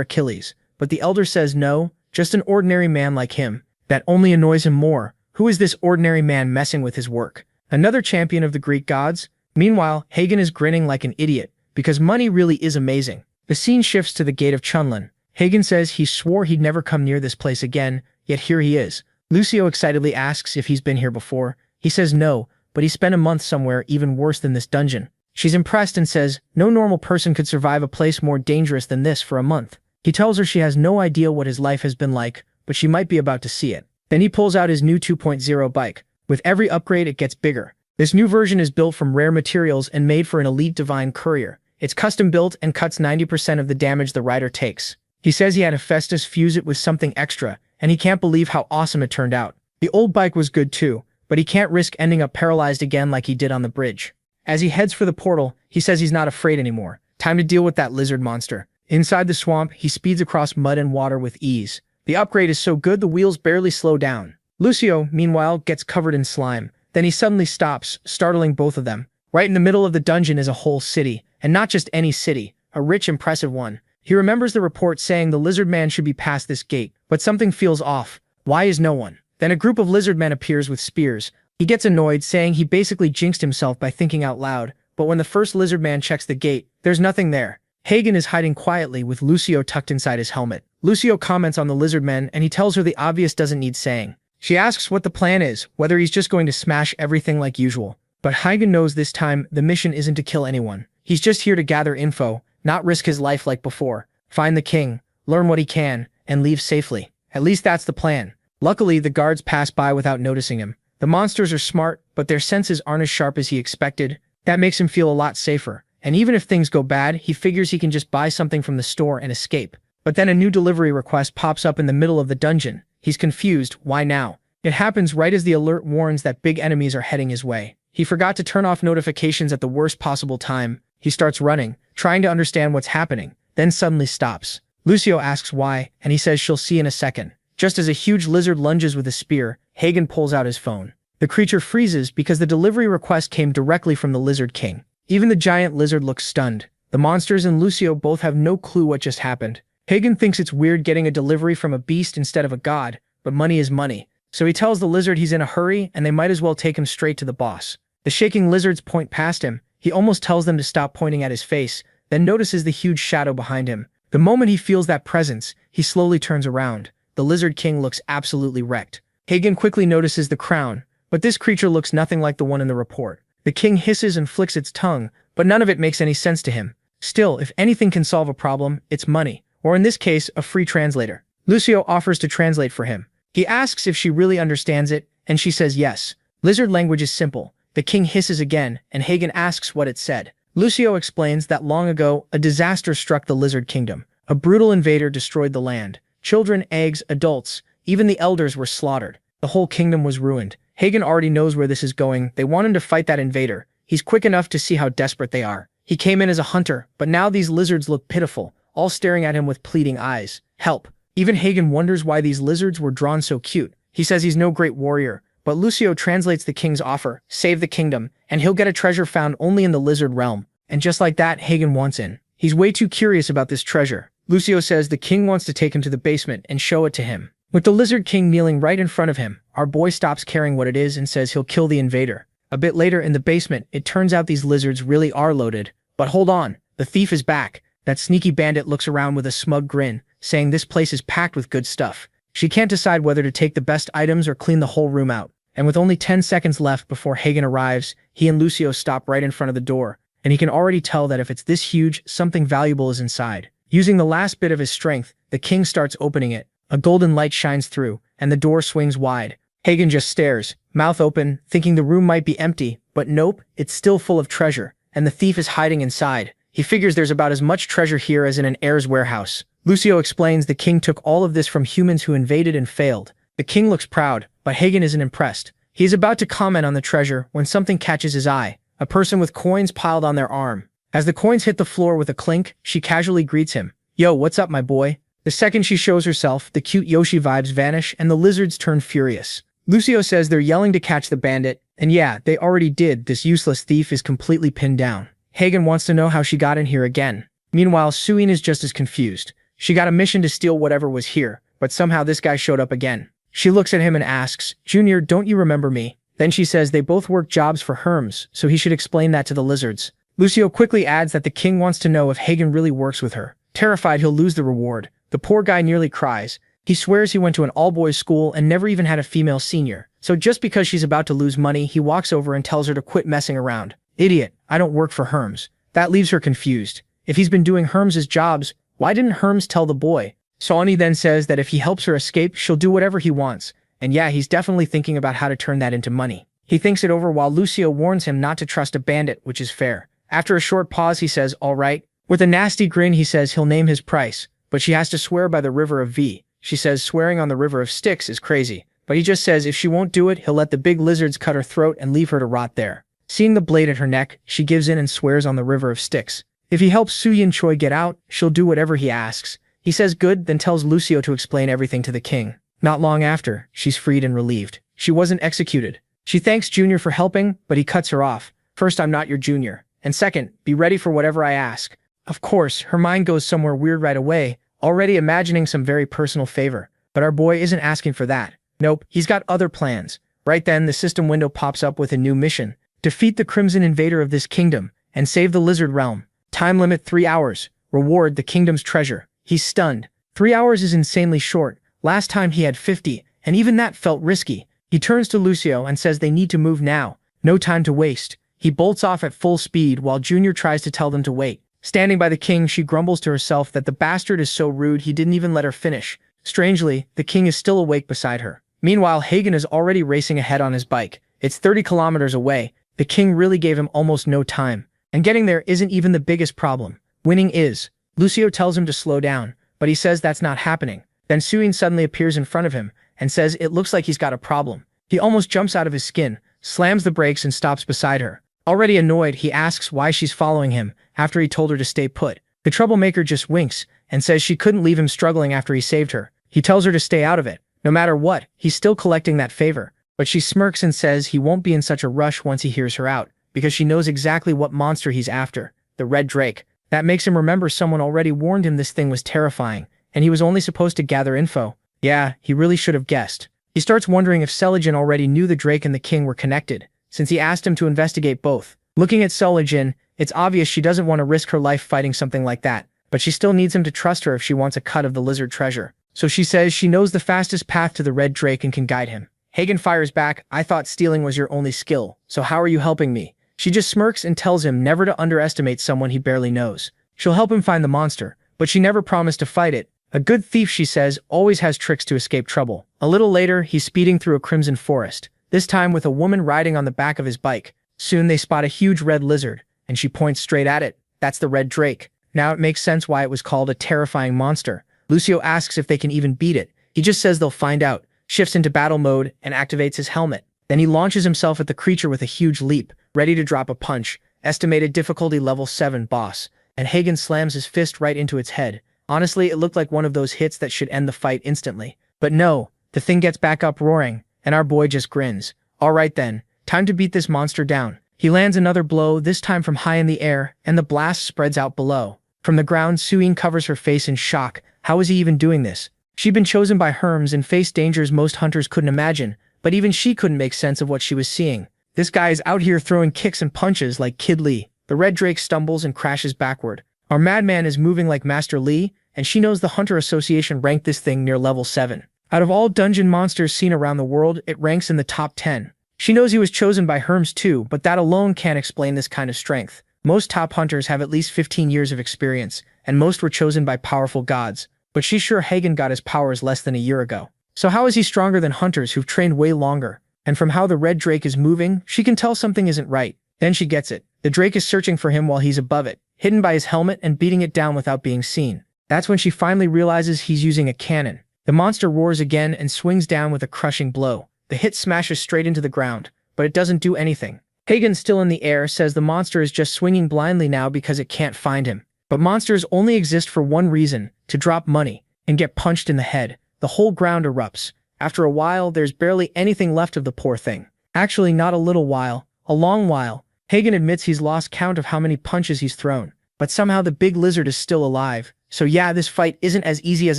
Achilles, but the elder says no, just an ordinary man like him. That only annoys him more. Who is this ordinary man messing with his work? Another champion of the Greek gods? Meanwhile, Hagen is grinning like an idiot, because money really is amazing. The scene shifts to the gate of Chunlin. Hagen says he swore he'd never come near this place again, yet here he is. Lucio excitedly asks if he's been here before. He says no, but he spent a month somewhere even worse than this dungeon. She's impressed and says, no normal person could survive a place more dangerous than this for a month. He tells her she has no idea what his life has been like, but she might be about to see it. Then he pulls out his new 2.0 bike. With every upgrade it gets bigger. This new version is built from rare materials and made for an elite divine courier. It's custom built and cuts 90% of the damage the rider takes. He says he had Hephaestus fuse it with something extra, and he can't believe how awesome it turned out. The old bike was good too, but he can't risk ending up paralyzed again like he did on the bridge. As he heads for the portal, he says he's not afraid anymore. Time to deal with that lizard monster. Inside the swamp, he speeds across mud and water with ease. The upgrade is so good the wheels barely slow down. Lucio, meanwhile, gets covered in slime. Then he suddenly stops, startling both of them. Right in the middle of the dungeon is a whole city, and not just any city, a rich, impressive one. He remembers the report saying the lizard man should be past this gate, but something feels off. Why is no one? Then a group of lizard men appears with spears. He gets annoyed, saying he basically jinxed himself by thinking out loud, but when the first lizard man checks the gate, there's nothing there. Hagen is hiding quietly with Lucio tucked inside his helmet. Lucio comments on the lizard men, and he tells her the obvious doesn't need saying. She asks what the plan is, whether he's just going to smash everything like usual. But Hagen knows this time the mission isn't to kill anyone. He's just here to gather info, not risk his life like before. Find the king, learn what he can, and leave safely. At least that's the plan. Luckily, the guards pass by without noticing him. The monsters are smart, but their senses aren't as sharp as he expected. That makes him feel a lot safer. And even if things go bad, he figures he can just buy something from the store and escape. But then a new delivery request pops up in the middle of the dungeon. He's confused. Why now? It happens right as the alert warns that big enemies are heading his way. He forgot to turn off notifications at the worst possible time. He starts running, trying to understand what's happening, then suddenly stops. Lucio asks why, and he says she'll see in a second. Just as a huge lizard lunges with a spear, Hagen pulls out his phone. The creature freezes because the delivery request came directly from the Lizard King. Even the giant lizard looks stunned. The monsters and Lucio both have no clue what just happened. Hagen thinks it's weird getting a delivery from a beast instead of a god, but money is money. So he tells the lizard he's in a hurry and they might as well take him straight to the boss. The shaking lizards point past him. He almost tells them to stop pointing at his face, then notices the huge shadow behind him. The moment he feels that presence, he slowly turns around. The Lizard King looks absolutely wrecked. Hagen quickly notices the crown, but this creature looks nothing like the one in the report. The king hisses and flicks its tongue, but none of it makes any sense to him. Still, if anything can solve a problem, it's money, or in this case, a free translator. Lucio offers to translate for him. He asks if she really understands it, and she says yes. Lizard language is simple. The king hisses again, and Hagen asks what it said. Lucio explains that long ago, a disaster struck the Lizard Kingdom. A brutal invader destroyed the land. Children, eggs, adults, even the elders were slaughtered. The whole kingdom was ruined. Hagen already knows where this is going. They want him to fight that invader. He's quick enough to see how desperate they are. He came in as a hunter, but now these lizards look pitiful, all staring at him with pleading eyes. Help. Even Hagen wonders why these lizards were drawn so cute. He says he's no great warrior, but Lucio translates the king's offer, save the kingdom, and he'll get a treasure found only in the lizard realm. And just like that, Hagen wants in. He's way too curious about this treasure. Lucio says the king wants to take him to the basement and show it to him. With the Lizard King kneeling right in front of him, our boy stops caring what it is and says he'll kill the invader. A bit later in the basement, it turns out these lizards really are loaded. But hold on, the thief is back. That sneaky bandit looks around with a smug grin, saying this place is packed with good stuff. She can't decide whether to take the best items or clean the whole room out. And with only 10 seconds left before Hagen arrives, he and Lucio stop right in front of the door, and he can already tell that if it's this huge, something valuable is inside. Using the last bit of his strength, the king starts opening it. A golden light shines through, and the door swings wide. Hagen just stares, mouth open, thinking the room might be empty, but nope, it's still full of treasure, and the thief is hiding inside. He figures there's about as much treasure here as in an heir's warehouse. Lucio explains the king took all of this from humans who invaded and failed. The king looks proud, but Hagen isn't impressed. He's about to comment on the treasure when something catches his eye. A person with coins piled on their arm. As the coins hit the floor with a clink, she casually greets him. Yo, what's up, my boy? The second she shows herself, the cute Yoshi vibes vanish and the lizards turn furious. Lucio says they're yelling to catch the bandit, and yeah, they already did. This useless thief is completely pinned down. Hagen wants to know how she got in here again. Meanwhile, Suin is just as confused. She got a mission to steal whatever was here, but somehow this guy showed up again. She looks at him and asks, Junior, don't you remember me? Then she says they both work jobs for Hermes, so he should explain that to the lizards. Lucio quickly adds that the king wants to know if Hagen really works with her. Terrified he'll lose the reward, the poor guy nearly cries. He swears he went to an all-boys school and never even had a female senior. So just because she's about to lose money, he walks over and tells her to quit messing around. Idiot, I don't work for Hermes. That leaves her confused. If he's been doing Hermes's jobs, why didn't Hermes tell the boy? Sawney then says that if he helps her escape, she'll do whatever he wants. And yeah, he's definitely thinking about how to turn that into money. He thinks it over while Lucio warns him not to trust a bandit, which is fair. After a short pause, he says, all right. With a nasty grin, he says he'll name his price, but she has to swear by the river of V. She says swearing on the river of Styx is crazy, but he just says if she won't do it, he'll let the big lizards cut her throat and leave her to rot there. Seeing the blade at her neck, she gives in and swears on the river of Styx. If he helps Su Yin Choi get out, she'll do whatever he asks. He says good, then tells Lucio to explain everything to the king. Not long after, she's freed and relieved. She wasn't executed. She thanks Junior for helping, but he cuts her off. First, I'm not your junior. And second, be ready for whatever I ask. Of course, her mind goes somewhere weird right away, already imagining some very personal favor. But our boy isn't asking for that. Nope, he's got other plans. Right then, the system window pops up with a new mission. Defeat the Crimson Invader of this kingdom, and save the Lizard Realm. Time limit 3 hours. Reward the kingdom's treasure. He's stunned. 3 hours is insanely short. Last time he had 50, and even that felt risky. He turns to Lucio and says they need to move now. No time to waste. He bolts off at full speed while Junior tries to tell them to wait. Standing by the king, she grumbles to herself that the bastard is so rude he didn't even let her finish. Strangely, the king is still awake beside her. Meanwhile, Hagen is already racing ahead on his bike. It's 30 kilometers away. The king really gave him almost no time. And getting there isn't even the biggest problem. Winning is. Lucio tells him to slow down, but he says that's not happening. Then Suyin suddenly appears in front of him and says it looks like he's got a problem. He almost jumps out of his skin, slams the brakes and stops beside her. Already annoyed, he asks why she's following him after he told her to stay put. The troublemaker just winks and says she couldn't leave him struggling after he saved her. He tells her to stay out of it. No matter what, he's still collecting that favor. But she smirks and says he won't be in such a rush once he hears her out, because she knows exactly what monster he's after, the Red Drake. That makes him remember someone already warned him this thing was terrifying, and he was only supposed to gather info. Yeah, he really should have guessed. He starts wondering if Seligin already knew the Drake and the king were connected, since he asked him to investigate both. Looking at Seligin, it's obvious she doesn't want to risk her life fighting something like that, but she still needs him to trust her if she wants a cut of the lizard treasure. So she says she knows the fastest path to the Red Drake and can guide him. Hagen fires back, I thought stealing was your only skill, so how are you helping me? She just smirks and tells him never to underestimate someone he barely knows. She'll help him find the monster, but she never promised to fight it. A good thief, she says, always has tricks to escape trouble. A little later, he's speeding through a crimson forest, this time with a woman riding on the back of his bike. Soon they spot a huge red lizard, and she points straight at it. That's the Red Drake. Now it makes sense why it was called a terrifying monster. Lucio asks if they can even beat it. He just says they'll find out, shifts into battle mode, and activates his helmet. Then he launches himself at the creature with a huge leap, ready to drop a punch. Estimated difficulty level 7 boss. And Hagen slams his fist right into its head. Honestly, it looked like one of those hits that should end the fight instantly. But no, the thing gets back up roaring, and our boy just grins. Alright then, time to beat this monster down. He lands another blow, this time from high in the air, and the blast spreads out below. From the ground, Suyin covers her face in shock. How is he even doing this? She'd been chosen by Hermes and faced dangers most hunters couldn't imagine, but even she couldn't make sense of what she was seeing. This guy is out here throwing kicks and punches like Kid Lee. The Red Drake stumbles and crashes backward. Our madman is moving like Master Lee, and she knows the Hunter Association ranked this thing near level 7. Out of all dungeon monsters seen around the world, it ranks in the top 10. She knows he was chosen by Hermes too, but that alone can't explain this kind of strength. Most top hunters have at least 15 years of experience, and most were chosen by powerful gods. But she's sure Hagen got his powers less than a year ago. So how is he stronger than hunters who've trained way longer? And from how the Red Drake is moving, she can tell something isn't right. Then she gets it. The Drake is searching for him while he's above it, hidden by his helmet and beating it down without being seen. That's when she finally realizes he's using a cannon. The monster roars again and swings down with a crushing blow. The hit smashes straight into the ground, but it doesn't do anything. Hagen, still in the air, says the monster is just swinging blindly now because it can't find him. But monsters only exist for one reason, to drop money, and get punched in the head. The whole ground erupts. After a while, there's barely anything left of the poor thing. Actually, not a little while, a long while. Hagen admits he's lost count of how many punches he's thrown. But somehow the big lizard is still alive. So yeah, this fight isn't as easy as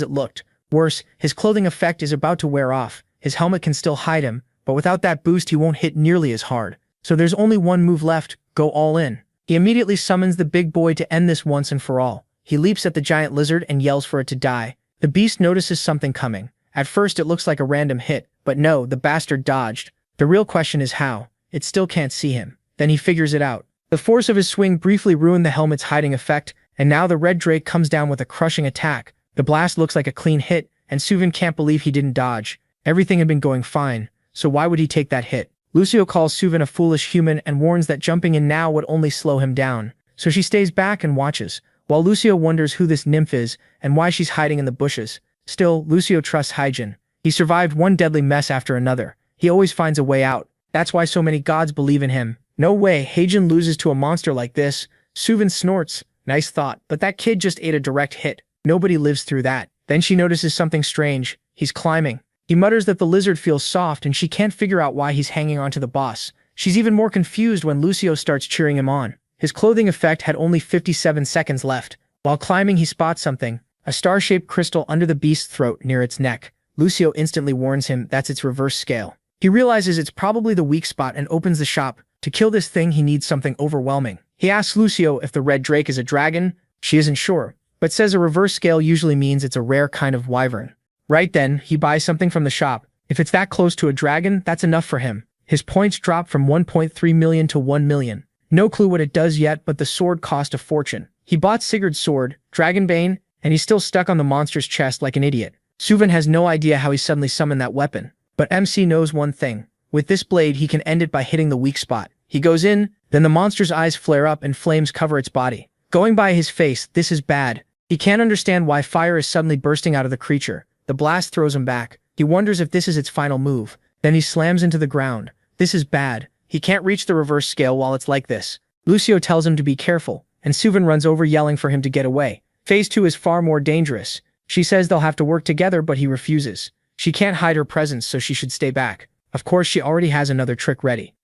it looked. Worse, his clothing effect is about to wear off. His helmet can still hide him, but without that boost he won't hit nearly as hard. So there's only one move left, go all in. He immediately summons the big boy to end this once and for all. He leaps at the giant lizard and yells for it to die. The beast notices something coming. At first it looks like a random hit, but no, the bastard dodged. The real question is how. It still can't see him. Then he figures it out. The force of his swing briefly ruined the helmet's hiding effect, and now the Red Drake comes down with a crushing attack. The blast looks like a clean hit, and Suvin can't believe he didn't dodge. Everything had been going fine, so why would he take that hit? Lucio calls Suvin a foolish human and warns that jumping in now would only slow him down. So she stays back and watches, while Lucio wonders who this nymph is and why she's hiding in the bushes. Still, Lucio trusts Hyjin. He survived one deadly mess after another. He always finds a way out. That's why so many gods believe in him. No way Hyjin loses to a monster like this. Suvin snorts. Nice thought, but that kid just ate a direct hit. Nobody lives through that. Then she notices something strange. He's climbing. He mutters that the lizard feels soft and she can't figure out why he's hanging onto the boss. She's even more confused when Lucio starts cheering him on. His clothing effect had only 57 seconds left. While climbing, he spots something. A star-shaped crystal under the beast's throat near its neck. Lucio instantly warns him that's its reverse scale. He realizes it's probably the weak spot and opens the shop. To kill this thing, he needs something overwhelming. He asks Lucio if the red drake is a dragon. She isn't sure, but says a reverse scale usually means it's a rare kind of wyvern. Right then, he buys something from the shop. If it's that close to a dragon, that's enough for him. His points drop from 1.3 million to 1 million. No clue what it does yet, but the sword cost a fortune. He bought Sigurd's sword, Dragonbane, and he's still stuck on the monster's chest like an idiot. Suvin has no idea how he suddenly summoned that weapon. But MC knows one thing. With this blade, he can end it by hitting the weak spot. He goes in, then the monster's eyes flare up and flames cover its body. Going by his face, this is bad. He can't understand why fire is suddenly bursting out of the creature. The blast throws him back. He wonders if this is its final move. Then he slams into the ground. This is bad. He can't reach the reverse scale while it's like this. Lucio tells him to be careful, and Suvin runs over yelling for him to get away. Phase 2 is far more dangerous. She says they'll have to work together, but he refuses. She can't hide her presence, so she should stay back. Of course, she already has another trick ready.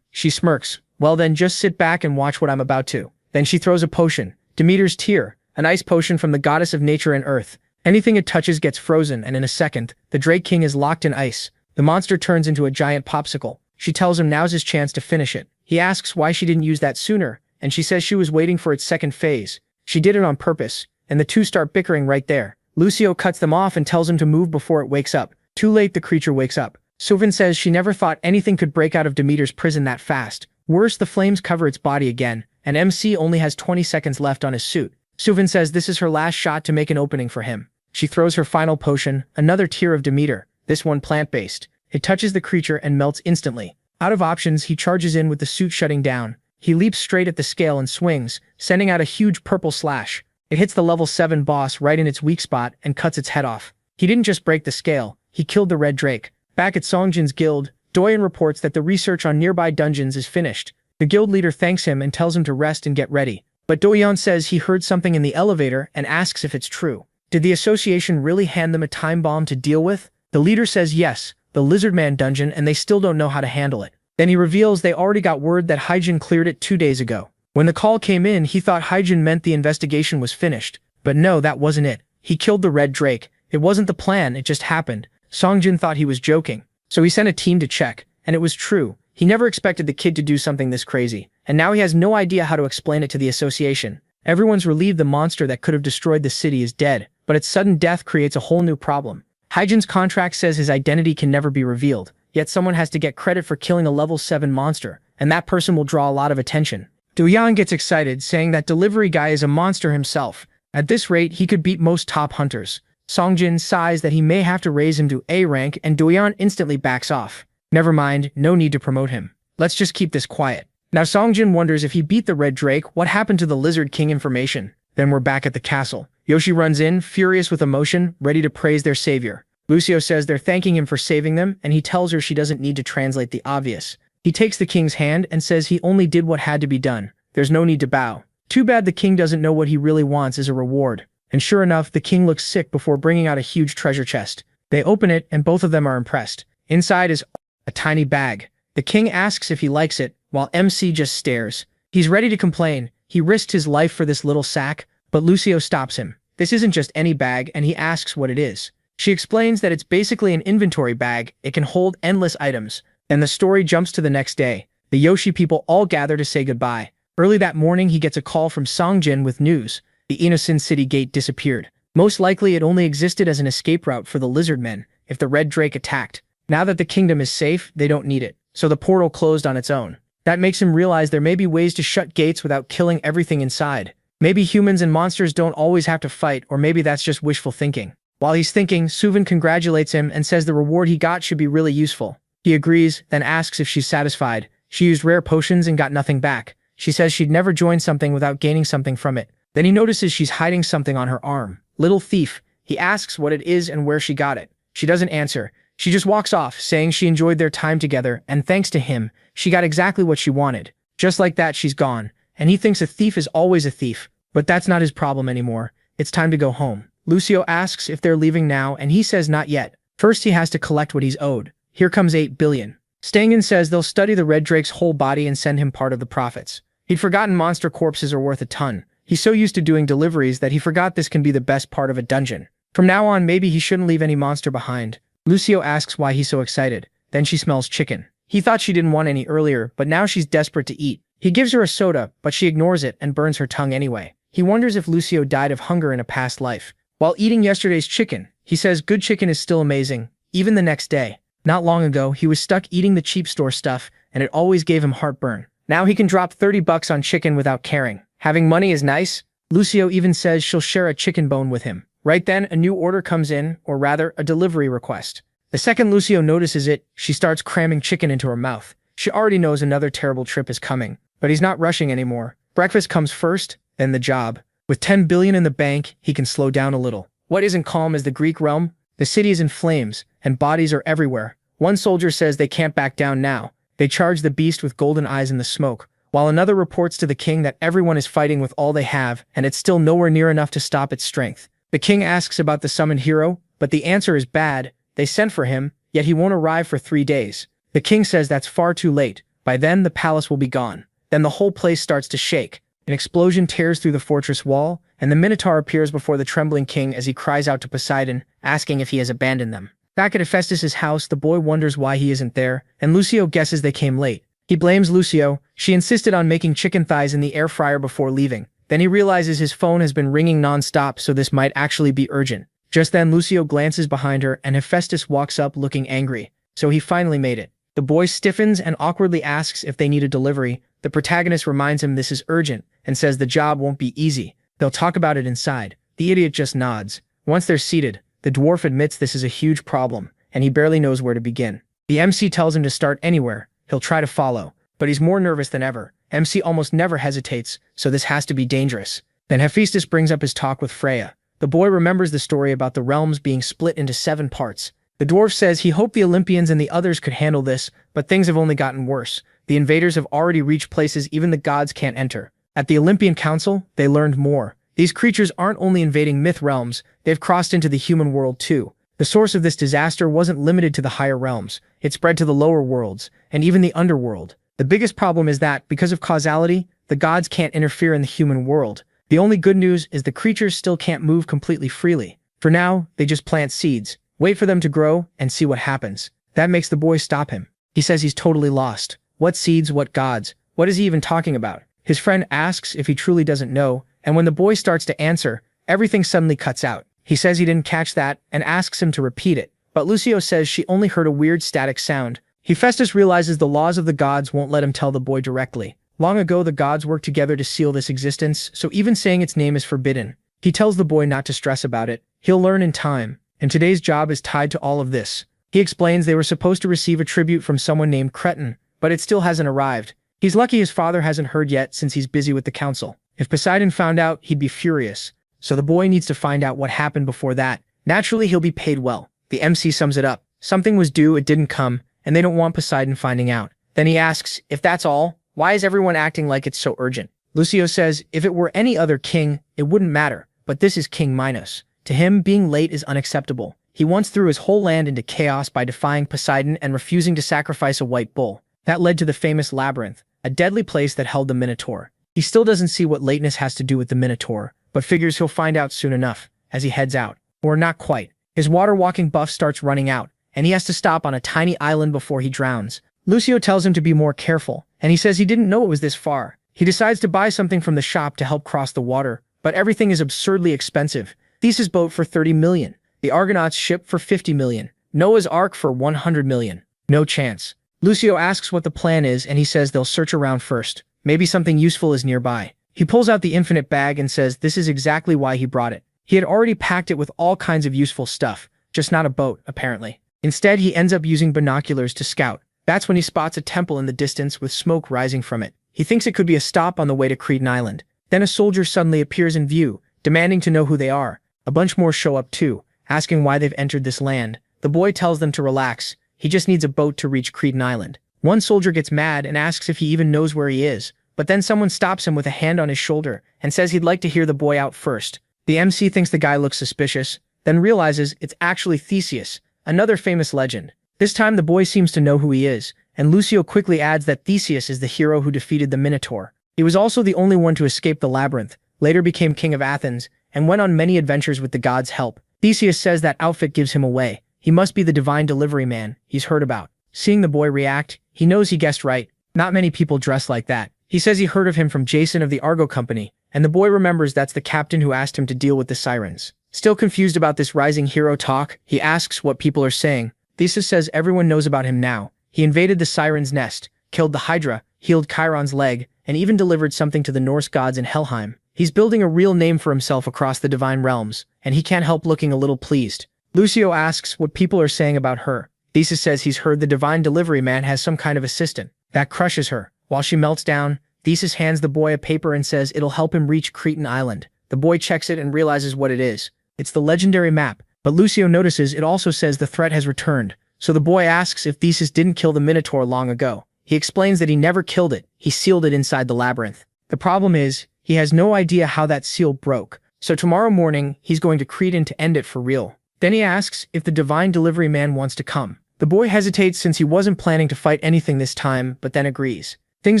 She smirks. Well then, just sit back and watch what I'm about to. Then she throws a potion. Demeter's Tear, an ice potion from the goddess of nature and earth. Anything it touches gets frozen, and in a second, the Drake King is locked in ice. The monster turns into a giant popsicle. She tells him now's his chance to finish it. He asks why she didn't use that sooner, and she says she was waiting for its second phase. She did it on purpose, and the two start bickering right there. Lucio cuts them off and tells him to move before it wakes up. Too late, the creature wakes up. Suvin says she never thought anything could break out of Demeter's prison that fast. Worse, the flames cover its body again, and MC only has 20 seconds left on his suit. Suvin says this is her last shot to make an opening for him. She throws her final potion, another Tear of Demeter, this one plant-based. It touches the creature and melts instantly. Out of options, he charges in with the suit shutting down. He leaps straight at the scale and swings, sending out a huge purple slash. It hits the level 7 boss right in its weak spot and cuts its head off. He didn't just break the scale, he killed the red drake. Back at Songjin's guild, Doyen reports that the research on nearby dungeons is finished. The guild leader thanks him and tells him to rest and get ready. But Doyen says he heard something in the elevator and asks if it's true. Did the association really hand them a time bomb to deal with? The leader says yes, the Lizardman dungeon, and they still don't know how to handle it. Then he reveals they already got word that Hyjin cleared it 2 days ago. When the call came in, he thought Hyjin meant the investigation was finished. But no, that wasn't it. He killed the red drake. It wasn't the plan, it just happened. Songjin thought he was joking. So he sent a team to check, and it was true. He never expected the kid to do something this crazy, and now he has no idea how to explain it to the association. Everyone's relieved the monster that could have destroyed the city is dead, but its sudden death creates a whole new problem. Hyjin's contract says his identity can never be revealed, yet someone has to get credit for killing a level 7 monster, and that person will draw a lot of attention. Doyan gets excited, saying that delivery guy is a monster himself. At this rate, he could beat most top hunters. Songjin sighs that he may have to raise him to A rank, and Doyan instantly backs off. Never mind, no need to promote him. Let's just keep this quiet. Now Songjin wonders if he beat the Red Drake, what happened to the Lizard King information? Then we're back at the castle. Yoshi runs in, furious with emotion, ready to praise their savior. Lucio says they're thanking him for saving them, and he tells her she doesn't need to translate the obvious. He takes the king's hand and says he only did what had to be done. There's no need to bow. Too bad the king doesn't know what he really wants as a reward. And sure enough, the king looks sick before bringing out a huge treasure chest. They open it, and both of them are impressed. Inside is a tiny bag. The king asks if he likes it, while MC just stares. He's ready to complain. He risked his life for this little sack, but Lucio stops him. This isn't just any bag, and he asks what it is. She explains that it's basically an inventory bag. It can hold endless items. And the story jumps to the next day. The Yoshi people all gather to say goodbye. Early that morning, he gets a call from Songjin with news. The Inosin City gate disappeared. Most likely it only existed as an escape route for the lizard men if the Red Drake attacked. Now that the kingdom is safe, they don't need it, so the portal closed on its own. That makes him realize there may be ways to shut gates without killing everything inside. Maybe humans and monsters don't always have to fight, or maybe that's just wishful thinking. While he's thinking, Suvin congratulates him and says the reward he got should be really useful. He agrees, then asks if she's satisfied. She used rare potions and got nothing back. She says she'd never join something without gaining something from it. Then he notices she's hiding something on her arm. Little thief. He asks what it is and where she got it. She doesn't answer. She just walks off, saying she enjoyed their time together, and thanks to him, she got exactly what she wanted. Just like that, she's gone. And he thinks a thief is always a thief. But that's not his problem anymore. It's time to go home. Lucio asks if they're leaving now, and he says not yet. First, he has to collect what he's owed. Here comes 8 billion. Stangen says they'll study the Red Drake's whole body and send him part of the profits. He'd forgotten monster corpses are worth a ton. He's so used to doing deliveries that he forgot this can be the best part of a dungeon. From now on, maybe he shouldn't leave any monster behind. Lucio asks why he's so excited. Then she smells chicken. He thought she didn't want any earlier, but now she's desperate to eat. He gives her a soda, but she ignores it and burns her tongue anyway. He wonders if Lucio died of hunger in a past life. While eating yesterday's chicken, he says good chicken is still amazing, even the next day. Not long ago, he was stuck eating the cheap store stuff, and it always gave him heartburn. Now he can drop 30 bucks on chicken without caring. Having money is nice. Lucio even says she'll share a chicken bone with him. Right then, a new order comes in, or rather, a delivery request. The second Lucio notices it, she starts cramming chicken into her mouth. She already knows another terrible trip is coming, but he's not rushing anymore. Breakfast comes first, then the job. With 10 billion in the bank, he can slow down a little. What isn't calm is the Greek realm. The city is in flames, and bodies are everywhere. One soldier says they can't back down now. They charge the beast with golden eyes in the smoke, while another reports to the king that everyone is fighting with all they have, and it's still nowhere near enough to stop its strength. The king asks about the summoned hero, but the answer is bad. They sent for him, yet he won't arrive for 3 days. The king says that's far too late. By then, the palace will be gone. Then the whole place starts to shake. An explosion tears through the fortress wall, and the Minotaur appears before the trembling king as he cries out to Poseidon, asking if he has abandoned them. Back at Hephaestus' house, the boy wonders why he isn't there, and Lucio guesses they came late. He blames Lucio. She insisted on making chicken thighs in the air fryer before leaving. Then he realizes his phone has been ringing non-stop, so this might actually be urgent. Just then, Lucio glances behind her, and Hephaestus walks up looking angry. So he finally made it. The boy stiffens and awkwardly asks if they need a delivery. The protagonist reminds him this is urgent, and says the job won't be easy. They'll talk about it inside. The idiot just nods. Once they're seated, the dwarf admits this is a huge problem, and he barely knows where to begin. The MC tells him to start anywhere. He'll try to follow, but he's more nervous than ever. MC almost never hesitates, so this has to be dangerous. Then Hephaestus brings up his talk with Freya. The boy remembers the story about the realms being split into 7 parts. The dwarf says he hoped the Olympians and the others could handle this, but things have only gotten worse. The invaders have already reached places even the gods can't enter. At the Olympian Council, they learned more. These creatures aren't only invading myth realms, they've crossed into the human world too. The source of this disaster wasn't limited to the higher realms. It spread to the lower worlds, and even the underworld. The biggest problem is that, because of causality, the gods can't interfere in the human world. The only good news is the creatures still can't move completely freely. For now, they just plant seeds, wait for them to grow, and see what happens. That makes the boy stop him. He says he's totally lost. What seeds, what gods? What is he even talking about? His friend asks if he truly doesn't know, and when the boy starts to answer, everything suddenly cuts out. He says he didn't catch that, and asks him to repeat it. But Lucio says she only heard a weird static sound. Hephaestus realizes the laws of the gods won't let him tell the boy directly. Long ago, the gods worked together to seal this existence, so even saying its name is forbidden. He tells the boy not to stress about it. He'll learn in time, and today's job is tied to all of this. He explains they were supposed to receive a tribute from someone named Cretin, but it still hasn't arrived. He's lucky his father hasn't heard yet since he's busy with the council. If Poseidon found out, he'd be furious. So the boy needs to find out what happened before that. Naturally, he'll be paid well. The MC sums it up. Something was due, it didn't come, and they don't want Poseidon finding out. Then he asks, if that's all, why is everyone acting like it's so urgent? Lucio says, if it were any other king, it wouldn't matter, but this is King Minos. To him, being late is unacceptable. He once threw his whole land into chaos by defying Poseidon and refusing to sacrifice a white bull. That led to the famous labyrinth, a deadly place that held the Minotaur. He still doesn't see what lateness has to do with the Minotaur, but figures he'll find out soon enough, as he heads out. Or not quite. His water-walking buff starts running out, and he has to stop on a tiny island before he drowns. Lucio tells him to be more careful, and he says he didn't know it was this far. He decides to buy something from the shop to help cross the water, but everything is absurdly expensive. Theseus' boat for 30 million. The Argonauts' ship for 50 million. Noah's Ark for 100 million. No chance. Lucio asks what the plan is, and he says they'll search around first. Maybe something useful is nearby. He pulls out the infinite bag and says this is exactly why he brought it. He had already packed it with all kinds of useful stuff, just not a boat, apparently. Instead, he ends up using binoculars to scout. That's when he spots a temple in the distance with smoke rising from it. He thinks it could be a stop on the way to Cretan Island. Then a soldier suddenly appears in view, demanding to know who they are. A bunch more show up too, asking why they've entered this land. The boy tells them to relax, he just needs a boat to reach Cretan Island. One soldier gets mad and asks if he even knows where he is, but then someone stops him with a hand on his shoulder and says he'd like to hear the boy out first. The MC thinks the guy looks suspicious, then realizes it's actually Theseus, another famous legend. This time the boy seems to know who he is, and Lucio quickly adds that Theseus is the hero who defeated the Minotaur. He was also the only one to escape the labyrinth, later became king of Athens, and went on many adventures with the gods' help. Theseus says that outfit gives him away. He must be the divine delivery man he's heard about. Seeing the boy react, he knows he guessed right. Not many people dress like that. He says he heard of him from Jason of the Argo Company, and the boy remembers that's the captain who asked him to deal with the sirens. Still confused about this rising hero talk, he asks what people are saying. Theseus says everyone knows about him now. He invaded the Siren's nest, killed the Hydra, healed Chiron's leg, and even delivered something to the Norse gods in Helheim. He's building a real name for himself across the divine realms, and he can't help looking a little pleased. Lucio asks what people are saying about her. Theseus says he's heard the divine delivery man has some kind of assistant. That crushes her. While she melts down, Theseus hands the boy a paper and says it'll help him reach Cretan Island. The boy checks it and realizes what it is. It's the legendary map, but Lucio notices it also says the threat has returned. So the boy asks if Theseus didn't kill the Minotaur long ago. He explains that he never killed it, he sealed it inside the labyrinth. The problem is, he has no idea how that seal broke, so tomorrow morning, he's going to Cretan to end it for real. Then he asks if the divine delivery man wants to come. The boy hesitates since he wasn't planning to fight anything this time, but then agrees. Things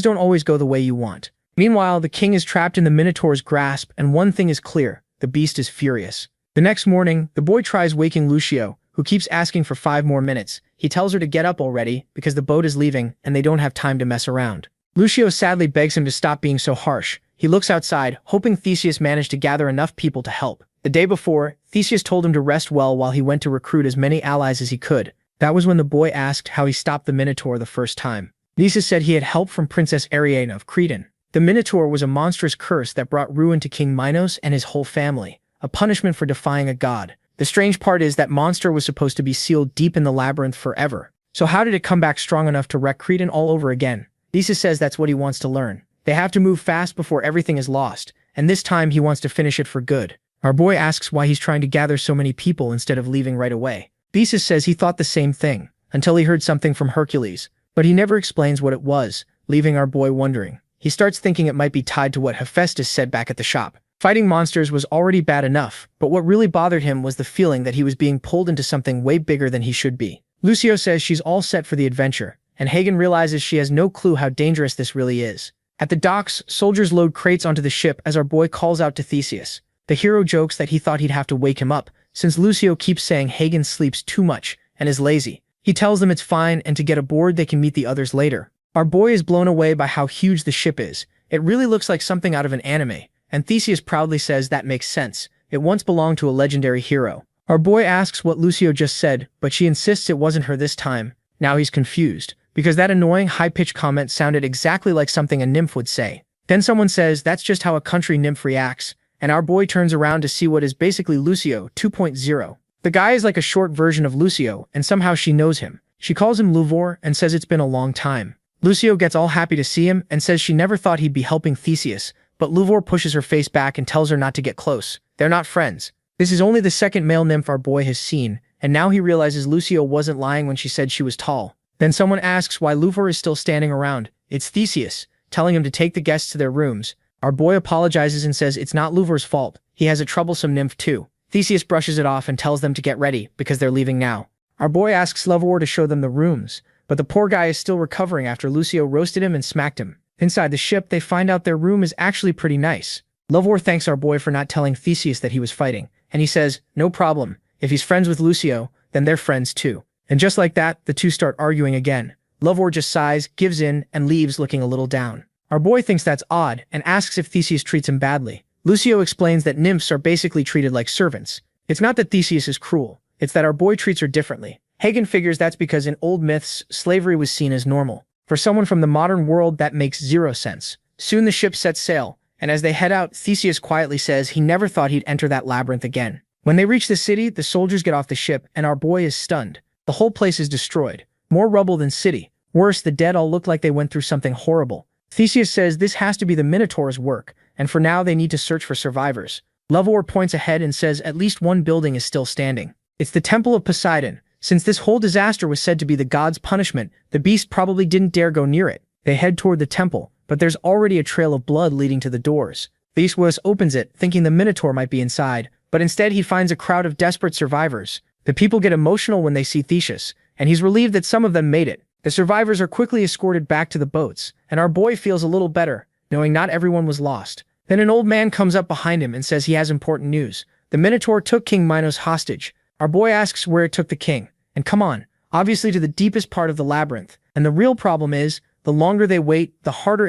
don't always go the way you want. Meanwhile, the king is trapped in the Minotaur's grasp, and one thing is clear, the beast is furious. The next morning, the boy tries waking Lucio, who keeps asking for 5 more minutes. He tells her to get up already, because the boat is leaving, and they don't have time to mess around. Lucio sadly begs him to stop being so harsh. He looks outside, hoping Theseus managed to gather enough people to help. The day before, Theseus told him to rest well while he went to recruit as many allies as he could. That was when the boy asked how he stopped the Minotaur the first time. Theseus said he had help from Princess Ariadne of Cretan. The Minotaur was a monstrous curse that brought ruin to King Minos and his whole family, a punishment for defying a god. The strange part is that monster was supposed to be sealed deep in the labyrinth forever. So how did it come back strong enough to wreck Cretan all over again? Theseus says that's what he wants to learn. They have to move fast before everything is lost, and this time he wants to finish it for good. Our boy asks why he's trying to gather so many people instead of leaving right away. Theseus says he thought the same thing, until he heard something from Hercules, but he never explains what it was, leaving our boy wondering. He starts thinking it might be tied to what Hephaestus said back at the shop. Fighting monsters was already bad enough, but what really bothered him was the feeling that he was being pulled into something way bigger than he should be. Lucio says she's all set for the adventure, and Hagen realizes she has no clue how dangerous this really is. At the docks, soldiers load crates onto the ship as our boy calls out to Theseus. The hero jokes that he thought he'd have to wake him up, since Lucio keeps saying Hagen sleeps too much and is lazy. He tells them it's fine and to get aboard they can meet the others later. Our boy is blown away by how huge the ship is. It really looks like something out of an anime, and Theseus proudly says that makes sense. It once belonged to a legendary hero. Our boy asks what Lucio just said, but she insists it wasn't her this time. Now he's confused, because that annoying high-pitched comment sounded exactly like something a nymph would say. Then someone says that's just how a country nymph reacts, and our boy turns around to see what is basically Lucio 2.0. The guy is like a short version of Lucio, and somehow she knows him. She calls him Luvor and says it's been a long time. Lucio gets all happy to see him and says she never thought he'd be helping Theseus, but Luvor pushes her face back and tells her not to get close. They're not friends. This is only the second male nymph our boy has seen, and now he realizes Lucio wasn't lying when she said she was tall. Then someone asks why Luvor is still standing around. It's Theseus, telling him to take the guests to their rooms. Our boy apologizes and says it's not Luvor's fault. He has a troublesome nymph too. Theseus brushes it off and tells them to get ready, because they're leaving now. Our boy asks Luvor to show them the rooms, but the poor guy is still recovering after Lucio roasted him and smacked him. Inside the ship, they find out their room is actually pretty nice. Luvor thanks our boy for not telling Theseus that he was fighting, and he says, no problem. If he's friends with Lucio, then they're friends too. And just like that, the two start arguing again. Luvor just sighs, gives in, and leaves looking a little down. Our boy thinks that's odd, and asks if Theseus treats him badly. Lucio explains that nymphs are basically treated like servants. It's not that Theseus is cruel, it's that our boy treats her differently. Hagen figures that's because in old myths, slavery was seen as normal. For someone from the modern world, that makes zero sense. Soon the ship sets sail, and as they head out, Theseus quietly says he never thought he'd enter that labyrinth again. When they reach the city, the soldiers get off the ship, and our boy is stunned. The whole place is destroyed. More rubble than city. Worse, the dead all look like they went through something horrible. Theseus says this has to be the Minotaur's work, and for now they need to search for survivors. Lovor points ahead and says at least one building is still standing. It's the Temple of Poseidon. Since this whole disaster was said to be the god's punishment, the beast probably didn't dare go near it. They head toward the temple, but there's already a trail of blood leading to the doors. Theseus opens it, thinking the Minotaur might be inside, but instead he finds a crowd of desperate survivors. The people get emotional when they see Theseus, and he's relieved that some of them made it. The survivors are quickly escorted back to the boats, and our boy feels a little better, knowing not everyone was lost. Then an old man comes up behind him and says he has important news. The Minotaur took King Minos hostage. Our boy asks where it took the king. And come on, obviously to the deepest part of the labyrinth. And the real problem is, the longer they wait, the harder